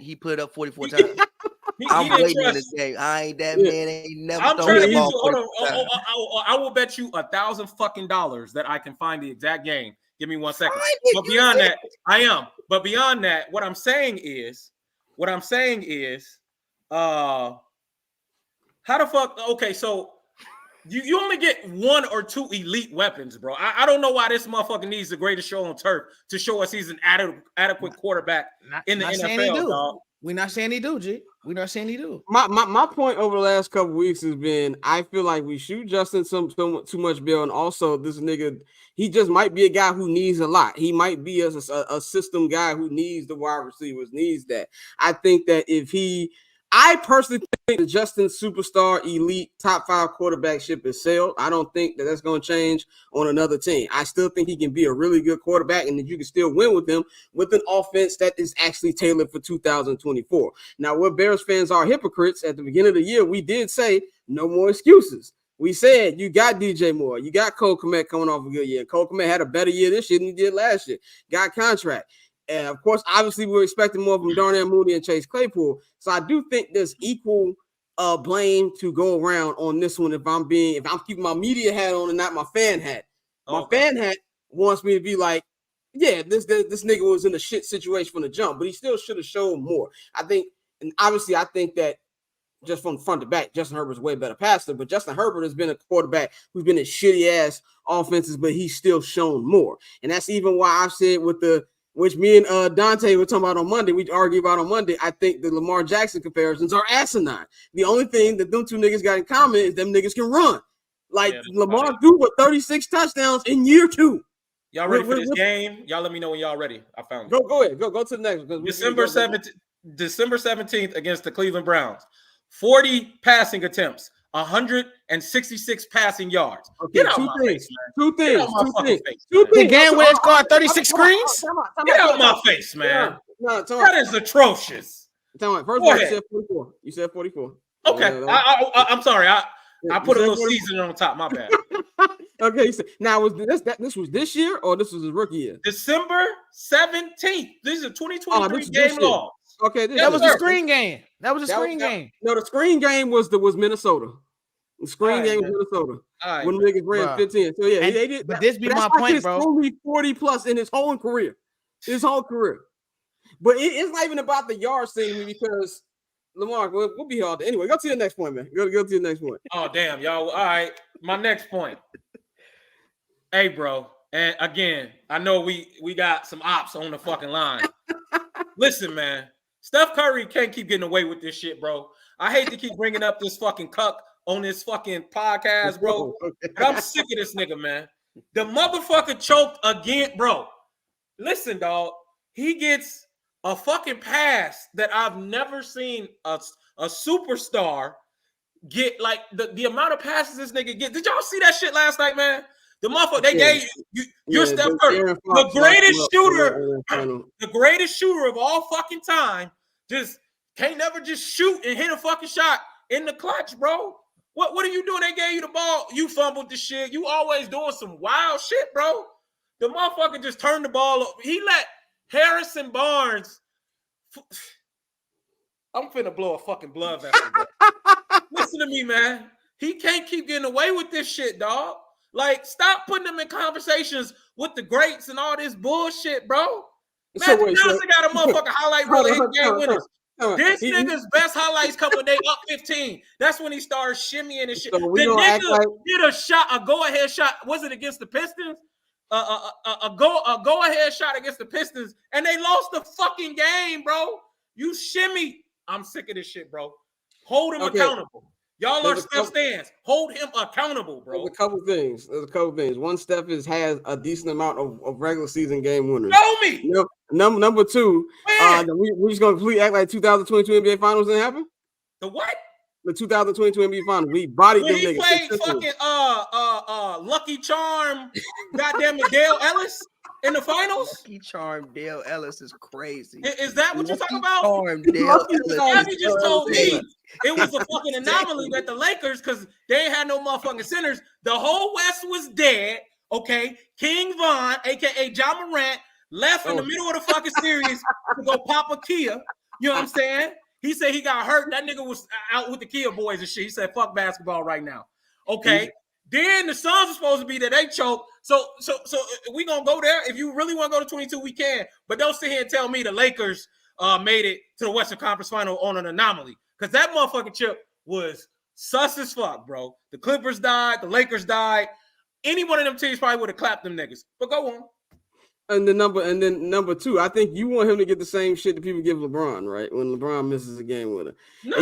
He put it up 44 times. I'm waiting on this game. I ain't that man. Ain't never. I'm trying to get you. I will bet you $1,000 fucking dollars that I can find the exact game. Give me 1 second. But beyond that, I am. But beyond that, what I'm saying is, how the fuck? Okay, so you only get 1 or 2 elite weapons, bro. I don't know why this motherfucker needs the greatest show on turf to show us he's an adequate quarterback in the NFL, dog. We're not saying he do, G. We're not saying he do. My point over the last couple of weeks has been I feel like we shoot Justin too much bail, and also this nigga, he just might be a guy who needs a lot. He might be a system guy who needs the wide receivers, needs that. I think that I personally think the Justin superstar elite top 5 quarterback ship is sailed. I don't think that's going to change on another team. I still think he can be a really good quarterback and that you can still win with him with an offense that is actually tailored for 2024. Now, what Bears fans are hypocrites at the beginning of the year, we did say no more excuses. We said you got DJ Moore, you got Cole Kmet coming off a good year. Cole Kmet had a better year this year than he did last year. Got contract. And of course, obviously, we're expecting more from Darnell Mooney and Chase Claypool. So I do think there's equal blame to go around on this one. If I'm keeping my media hat on and not my fan hat. My fan hat wants me to be like, yeah, this nigga was in a shit situation from the jump, but he still should have shown more. I think, and obviously, I think that just from front to back, Justin Herbert's way better passer. But Justin Herbert has been a quarterback who's been in shitty ass offenses, but he's still shown more. And that's even why I've said which me and Dante were talking about on Monday, we argued about on Monday, I think the Lamar Jackson comparisons are asinine. The only thing that them two niggas got in common is them niggas can run. Like Lamar threw with 36 touchdowns in year 2. Y'all ready for this game? Y'all let me know when y'all ready. I found it. Go ahead. Go to the next one. December 17th against the Cleveland Browns. 40 passing attempts. 166 passing yards. Okay, two things. The game where it's called 36 screens? Get out my face, man. No, that is atrocious. First of all, you said 44. You said 44. Okay. I'm sorry. I put a little seasoning on top. My bad. Okay. Now, this was this year or this was his rookie year? December 17th. This is a 2023 game log. Okay, that was the screen game. That was a screen game. No, the screen game was Minnesota. The screen game was Minnesota. When the niggas ran 15. So yeah, they did. But this be my point, bro. Only 40 plus in his whole career. But it's not even about the yards thing because Lamar, we'll be here all day. Anyway, go to the next point, man. Go to the next point. Oh, damn, y'all. All right. My next point. Hey, bro. And again, I know we got some ops on the fucking line. Listen, man. Steph Curry can't keep getting away with this shit, bro. I hate to keep bringing up this fucking cuck on this fucking podcast, bro. But I'm sick of this nigga, man. The motherfucker choked again, bro. Listen, dog. He gets a fucking pass that I've never seen a superstar get. Like the amount of passes this nigga get. Did y'all see that shit last night, man? The motherfucker they gave you're Steph Curry, the greatest shooter of all fucking time. Just can't never just shoot and hit a fucking shot in the clutch, bro. What are you doing? They gave you the ball. You fumbled the shit. You always doing some wild shit, bro. The motherfucker just turned the ball up. He let Harrison Barnes. I'm finna blow a fucking blood vessel. Listen to me, man. He can't keep getting away with this shit, dog. Like, stop putting him in conversations with the greats and all this bullshit, bro. Magic Johnson got a motherfucking highlight reel of his game winners. This nigga's best highlights come when they up 15. That's when he started shimmying and shit. So the nigga did a shot, a go-ahead shot. Was it against the Pistons? A go-ahead shot against the Pistons, and they lost the fucking game, bro. You shimmy. I'm sick of this shit, bro. Hold him accountable. Y'all are Steph stands. Hold him accountable, bro. There's a couple things. One, Steph has a decent amount of regular season game winners. Show me. Number two, we're just going to completely act like 2022 NBA Finals didn't happen? The what? The 2022 NBA Finals. We bodied them niggas. When he played fucking Lucky Charm, goddamn it, Dale Ellis in the finals? Lucky Charm, Dale Ellis is crazy. Is that what you're talking about? Charm, Dale Ellis. He just told me it was a fucking anomaly that the Lakers, because they ain't had no motherfucking centers. The whole West was dead, okay? King Von, a.k.a. Ja Morant, left in the middle of the fucking series to go pop a Kia. You know what I'm saying? He said he got hurt. That nigga was out with the Kia boys and shit. He said, fuck basketball right now. Okay. Then the Suns are supposed to be that they choke. So we gonna go there. If you really want to go to 22, we can. But don't sit here and tell me the Lakers made it to the Western Conference Final on an anomaly. Because that motherfucking chip was sus as fuck, bro. The Clippers died. The Lakers died. Any one of them teams probably would have clapped them niggas. But go on. And then number two, I think you want him to get the same shit that people give LeBron, right? When LeBron misses a game winner. No,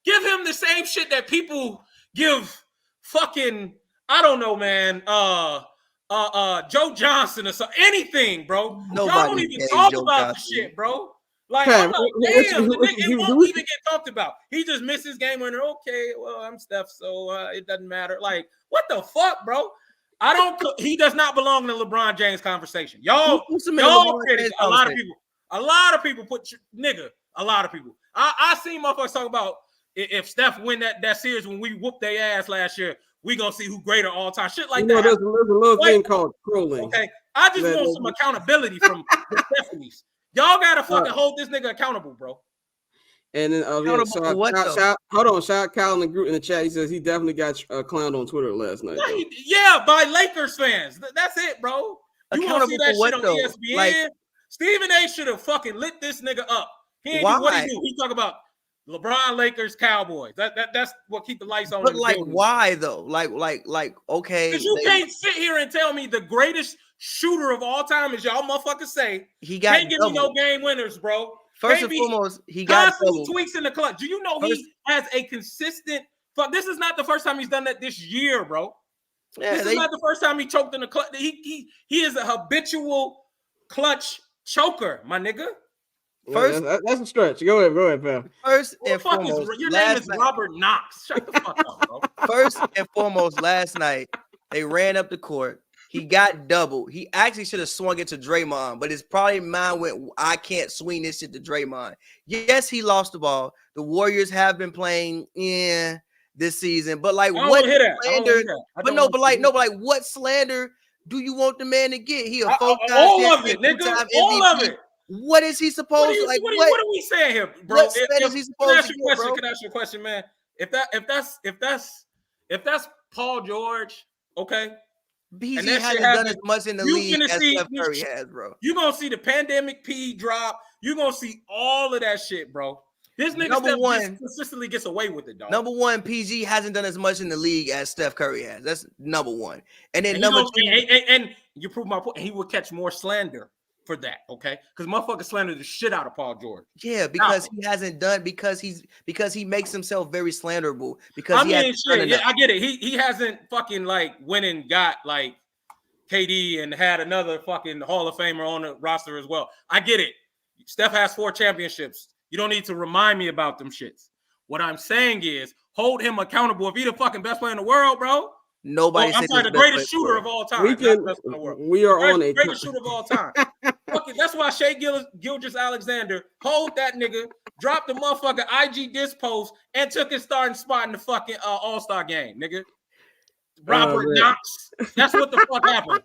give him the same shit that people give fucking, I don't know, man. Joe Johnson or something. Anything, bro. Y'all don't even talk about the shit, bro. Like, I'm like, damn, the nigga, it won't even get talked about. He just missed his game winner. Okay, well, I'm Steph, so it doesn't matter. Like, what the fuck, bro? He does not belong in the LeBron James conversation. Y'all critics, a lot of people put a lot of people. I seen motherfuckers talk about if Steph win that series when we whooped their ass last year, we gonna see who greater all time. Shit like that. There's a little thing called trolling. Okay, I just want some accountability from the Stephanies. Y'all gotta fucking hold this nigga accountable, bro. And then hold on, shout Kyle in the group in the chat. He says he definitely got clowned on Twitter last night. Yeah, by Lakers fans. That's it, bro. You want to see that shit on ESPN? Like, Stephen A should have fucking lit this nigga up. He ain't do what he do. He talk about LeBron, Lakers, Cowboys. That's what keep the lights on. But like, why though? Like, okay. Because you can't sit here and tell me the greatest shooter of all time, as y'all motherfuckers say, he can't give me no game winners, bro. First and foremost, he got tweaks in the clutch. Do you know he has a consistent? This is not the first time he's done that this year, bro. Yeah, this is not the first time he choked in the clutch. He is a habitual clutch choker, my nigga. First, that's a stretch. Go ahead, pal. First and foremost, your name is Robert Knox. Shut the fuck up, bro. First and foremost, last night they ran up the court. He got doubled. He actually should have swung it to Draymond, but his probably mind went, I can't swing this shit to Draymond. Yes, he lost the ball. The Warriors have been playing this season, but like what slander? But what slander do you want the man to get? He a all of it, nigga. All of it. What is he supposed to like? What are we saying here, bro? What is he supposed to get, bro? Can I ask you a question, man? If that's Paul George, okay, PG And that shit hasn't done happened. as much in the You league finna as see- Steph Curry has, bro. You're gonna see the pandemic P drop. You're gonna see all of that shit, bro. This nigga Number Steph one- consistently gets away with it, dog. Number one, PG hasn't done as much in the league as Steph Curry has. That's number one. And then And number you know, two, and you prove my point. And he will catch more slander for that, okay? Because motherfuckers slander the shit out of Paul George. yeah, because he hasn't done because he makes himself very slanderable. Because I he mean, hasn't done shit, yeah, enough. I get it. He hasn't fucking like went and got like KD and had another fucking Hall of Famer on the roster as well. I get it. Steph has 4 championships. You don't need to remind me about them shits. What I'm saying is hold him accountable. If he's the fucking best player in the world, bro. Nobody I'm said sorry, he's the greatest shooter player. of all time. We not can. the best in the world. We are on a Greatest shooter of all time. Fucking, that's why Shea Gilgeous-Alexander hold that nigga, dropped the motherfucking IG disc post, and took his starting spot in the fucking All-Star game, nigga. Robert man. Knox. That's what the fuck happened.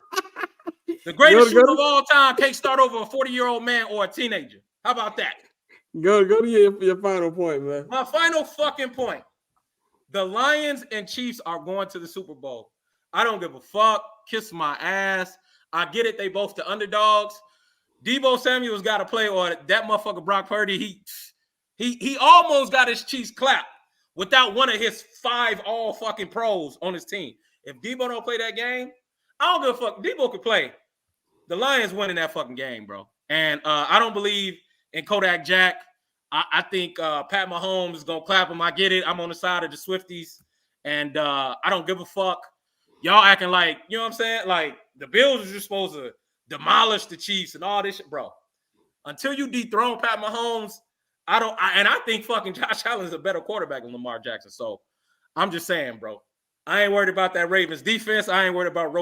The greatest Go to- shooter of all time can't start over a 40-year-old man or a teenager. How about that? Go to your final point, man. My final fucking point. The Lions and Chiefs are going to the Super Bowl. I don't give a fuck. Kiss my ass. I get it. They both the underdogs. Debo Samuel's got to play, or that motherfucker Brock Purdy. He almost got his Chiefs clapped without one of his 5 all fucking pros on his team. If Debo don't play that game, I don't give a fuck. Debo could play. The Lions winning that fucking game, bro. And I don't believe in Kodak Jack. I think Pat Mahomes is going to clap him. I get it. I'm on the side of the Swifties. And I don't give a fuck. Y'all acting like, you know what I'm saying? Like, the Bills are just supposed to demolish the Chiefs and all this shit, bro. Until you dethrone Pat Mahomes, I think fucking Josh Allen is a better quarterback than Lamar Jackson. So I'm just saying, bro. I ain't worried about that Ravens defense. I ain't worried about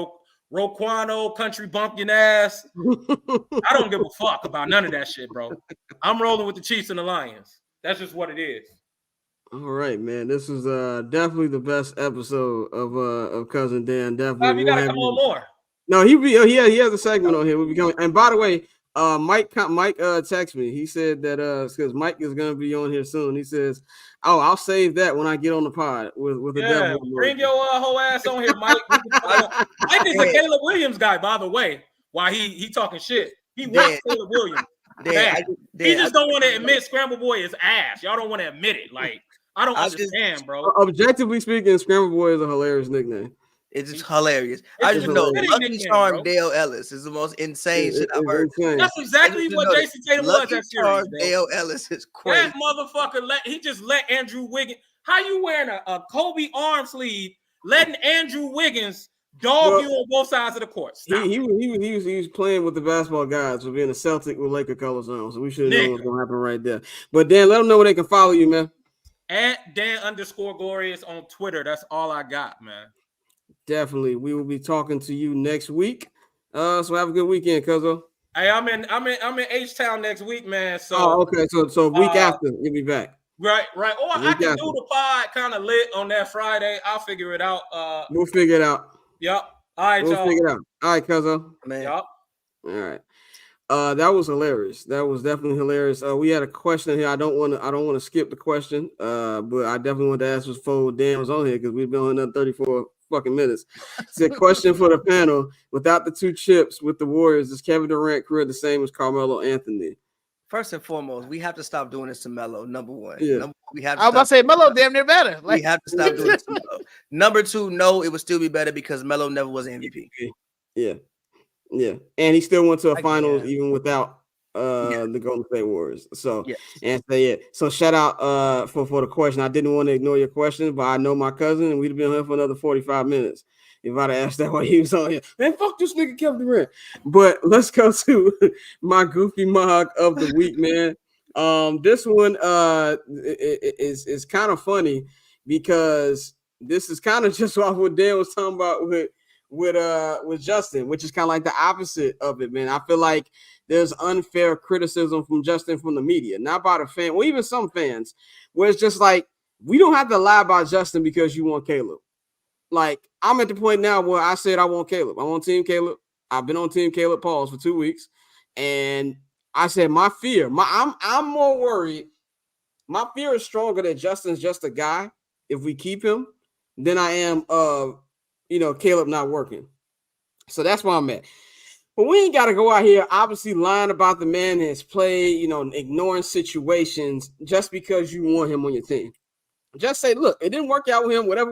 Roquano, country bumpkin ass. I don't give a fuck about none of that shit, bro. I'm rolling with the Chiefs and the Lions. That's just what it is. All right, man. This is definitely the best episode of Cousin Dan. Definitely. You gotta come on more. No, he has a segment on here. We'll be coming. And by the way, Mike texted me. He said that because Mike is gonna be on here soon. He says, "Oh, I'll save that when I get on the pod with the devil." Bring your whole ass on here, Mike. Mike is a Caleb Williams guy, by the way. While he talking shit, he wants Caleb Williams. He just don't want to admit Scramble Boy is ass. Y'all don't want to admit it. Like, I don't understand, bro. Objectively speaking, Scramble Boy is a hilarious nickname. It's just hilarious. It's I just know Lucky nickname, Charm bro. Dale Ellis is the most insane shit I've heard. That's exactly what Jason Tatum was Lucky that Charm series, bro. Dale Ellis is crazy. That motherfucker let Andrew Wiggins. How you wearing a Kobe arm sleeve, letting Andrew Wiggins dog you on both sides of the court? He was playing with the basketball guys for being a Celtic with Laker colors on, so we should have known what's gonna happen right there. But Dan, let them know where they can follow you, man. At Dan_Glorious on Twitter. That's all I got, man. Definitely. We will be talking to you next week. So have a good weekend, Cuzzo. Hey, I'm in H-Town next week, man. So okay. So week after you'll be back. Right. Or I can do the pod kind of lit on that Friday. I'll figure it out. We'll figure it out. Yep. All right, we'll y'all. figure it out. All right, Cuzzo. Man. Yep. All right. That was hilarious. That was definitely hilarious. We had a question here. I don't want to skip the question. But I definitely want to ask before Dan was on here because we've been on another 34 fucking minutes. It's a question for the panel. Without the 2 chips with the Warriors, is Kevin Durant career the same as Carmelo Anthony? First and foremost, we have to stop doing this to Melo. Number one. Yeah. We have to I was about to say Melo damn near better. We have to stop doing this to Melo. Number 2, no, it would still be better because Melo never was an MVP. Yeah. And he still went to a finals even without the Golden State Warriors. So So shout out for the question. I didn't want to ignore your question, but I know my cousin, and we'd have been here for another 45 minutes if I'd have asked that while he was on here. Man, fuck this nigga Kevin Durant. But let's go to my goofy mug of the week, man. This one is kind of funny because this is kind of just off what Dan was talking about with Justin, which is kind of like the opposite of it, man. I feel like there's unfair criticism from Justin from the media, not by the fan, or even some fans, where it's just like, we don't have to lie about Justin because you want Caleb. Like, I'm at the point now where I said I want Caleb. I'm on Team Caleb. I've been on Team Caleb pause for 2 weeks. And I said my fear, I'm more worried. My fear is stronger that Justin's just a guy if we keep him than I am Caleb not working. So that's where I'm at. But we ain't got to go out here obviously lying about the man that's played, ignoring situations just because you want him on your team. Just say, look, it didn't work out with him. Whatever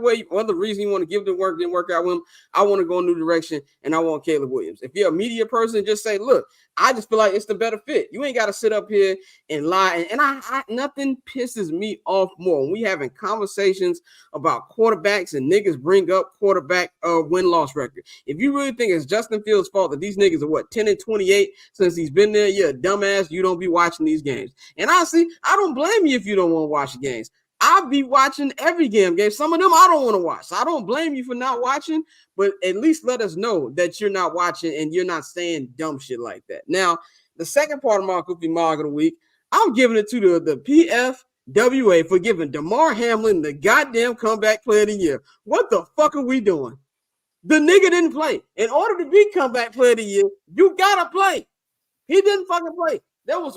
reason you want to give the work didn't work out with him. I want to go a new direction, and I want Caleb Williams. If you're a media person, just say, look, I just feel like it's the better fit. You ain't got to sit up here and lie. And I nothing pisses me off more when we having conversations about quarterbacks and niggas bring up quarterback win-loss record. If you really think it's Justin Fields' fault that these niggas are 10-28 since he's been there, you're a dumbass. You don't be watching these games. And honestly, I don't blame you if you don't want to watch the games. I'll be watching every game. Some of them I don't want to watch. So I don't blame you for not watching, but at least let us know that you're not watching and you're not saying dumb shit like that. Now, the second part of my Goofy Mog of the week, I'm giving it to the PFWA for giving DeMar Hamlin the goddamn comeback player of the year. What the fuck are we doing? The nigga didn't play. In order to be comeback player of the year, you gotta play. He didn't fucking play.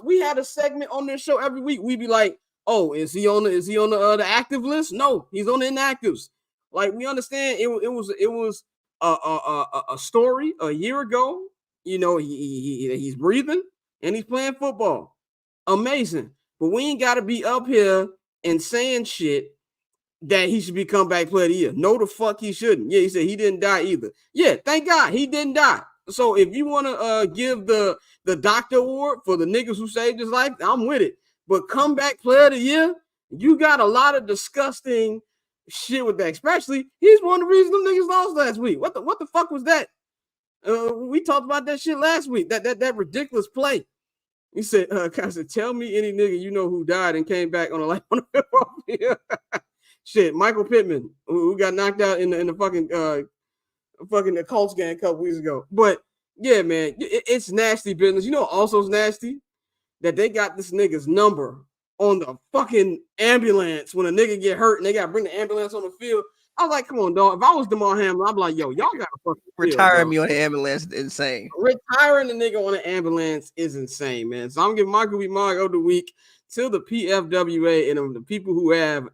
We had a segment on this show every week. We'd be like, oh, is he on the active list? No, he's on the inactives. Like, we understand it was a story a year ago. He's breathing and he's playing football. Amazing. But we ain't got to be up here and saying shit that he should be comeback player of the year. No, the fuck he shouldn't. Yeah, he said he didn't die either. Yeah, thank God he didn't die. So if you want to give the doctor award for the niggas who saved his life, I'm with it. But comeback player of the year, you got a lot of disgusting shit with that. Especially, he's one of the reasons them niggas lost last week. What the fuck was that? We talked about that shit last week. That ridiculous play. He said, tell me any nigga you know who died and came back on the football field. Shit, Michael Pittman, who got knocked out in the fucking the Colts game a couple weeks ago. But yeah, man, it's nasty business. You know, also it's nasty that they got this nigga's number on the fucking ambulance when a nigga get hurt and they got to bring the ambulance on the field. I was like, come on, dog. If I was DeMar Hamlin, I'm like, yo, y'all got to fucking retire me on the ambulance is insane. Retiring the nigga on the ambulance is insane, man. So I'm giving my Goofy Mog of the week to the PFWA and the people who have,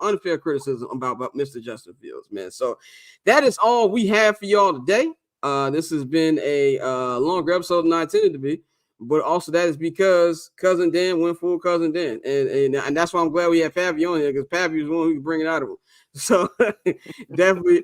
unfair criticism about Mr. Justin Fields, man. So that is all we have for y'all today. This has been a longer episode than I intended to be. But also that is because Cousin Dan went full Cousin Dan. And that's why I'm glad we had Pavy on here, because Pavy was the one who could bring it out of him. So definitely,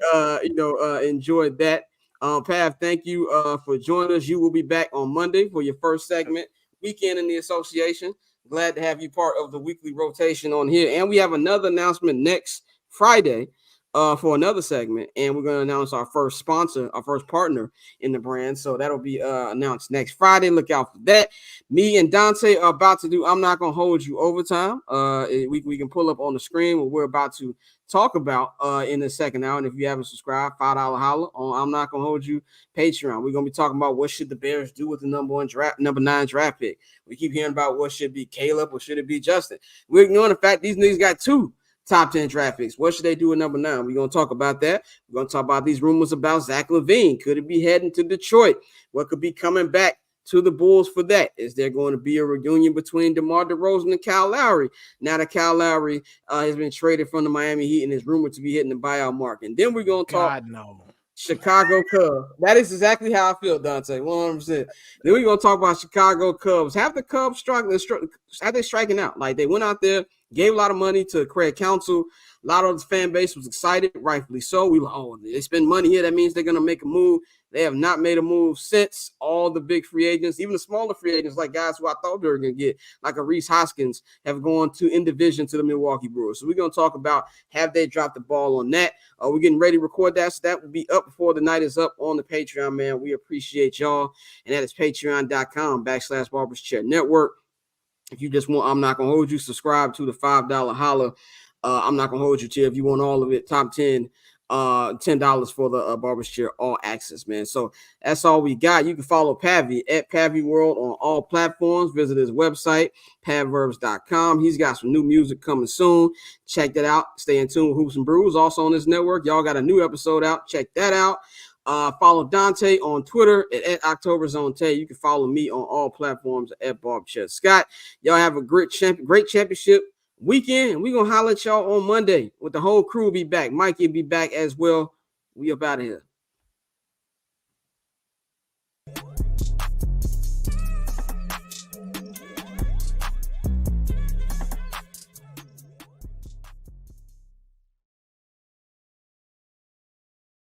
enjoyed that. Pav, thank you for joining us. You will be back on Monday for your first segment, Weekend in the Association. Glad to have you part of the weekly rotation on here. And we have another announcement next Friday for another segment, and we're going to announce our first sponsor, our first partner in the brand. So that'll be announced next Friday. Look out for that. Me and Dante are about to do I'm Not Gonna Hold You Overtime. We can pull up on the screen what we're about to talk about in the second hour. And if you haven't subscribed, $5 holla on I'm Not Gonna Hold You Patreon. We're gonna be talking about what should the Bears do with the number 9 draft pick. We keep hearing about what should be Caleb or should it be Justin. We're ignoring the fact these niggas got 2 top 10 draft picks. What should they do at number 9? We're going to talk about that. We're going to talk about these rumors about Zach LaVine. Could it be heading to Detroit? What could be coming back to the Bulls for that? Is there going to be a reunion between DeMar DeRozan and Kyle Lowry? Now that Kyle Lowry has been traded from the Miami Heat and is rumored to be hitting the buyout market. And then we're going to talk Chicago Cubs. That is exactly how I feel, Dante. 100%. Then we're going to talk about Chicago Cubs. Have the Cubs striking out? Like, they went out there, gave a lot of money to Craig Counsell. A lot of the fan base was excited, rightfully so. They spend money here. That means they're going to make a move. They have not made a move since. All the big free agents, even the smaller free agents, like guys who I thought they were going to get, like a Reese Hoskins, have gone in division to the Milwaukee Brewers. So we're going to talk about, have they dropped the ball on that? We're getting ready to record that, so that will be up before the night is up on the Patreon, man. We appreciate y'all, and that is patreon.com/Barbers Chair Network. If you just want I'm Not Gonna Hold You, subscribe to the $5 holla. I'm Not Gonna Hold You tier. If you want all of it, top 10, $10 for the Barber's Chair All Access, man. So that's all we got. You can follow Pavy at Pavy World on all platforms. Visit his website, pavverbs.com. He's got some new music coming soon. Check that out. Stay in tune with Hoops and Brews. Also on this network, y'all got a new episode out. Check that out. Follow Dante on Twitter at OctoberZoneTay. You can follow me on all platforms at Barbchair Scott. Y'all have a great championship weekend. We're going to holler at y'all on Monday with the whole crew. Be back. Mikey will be back as well. We up out of here.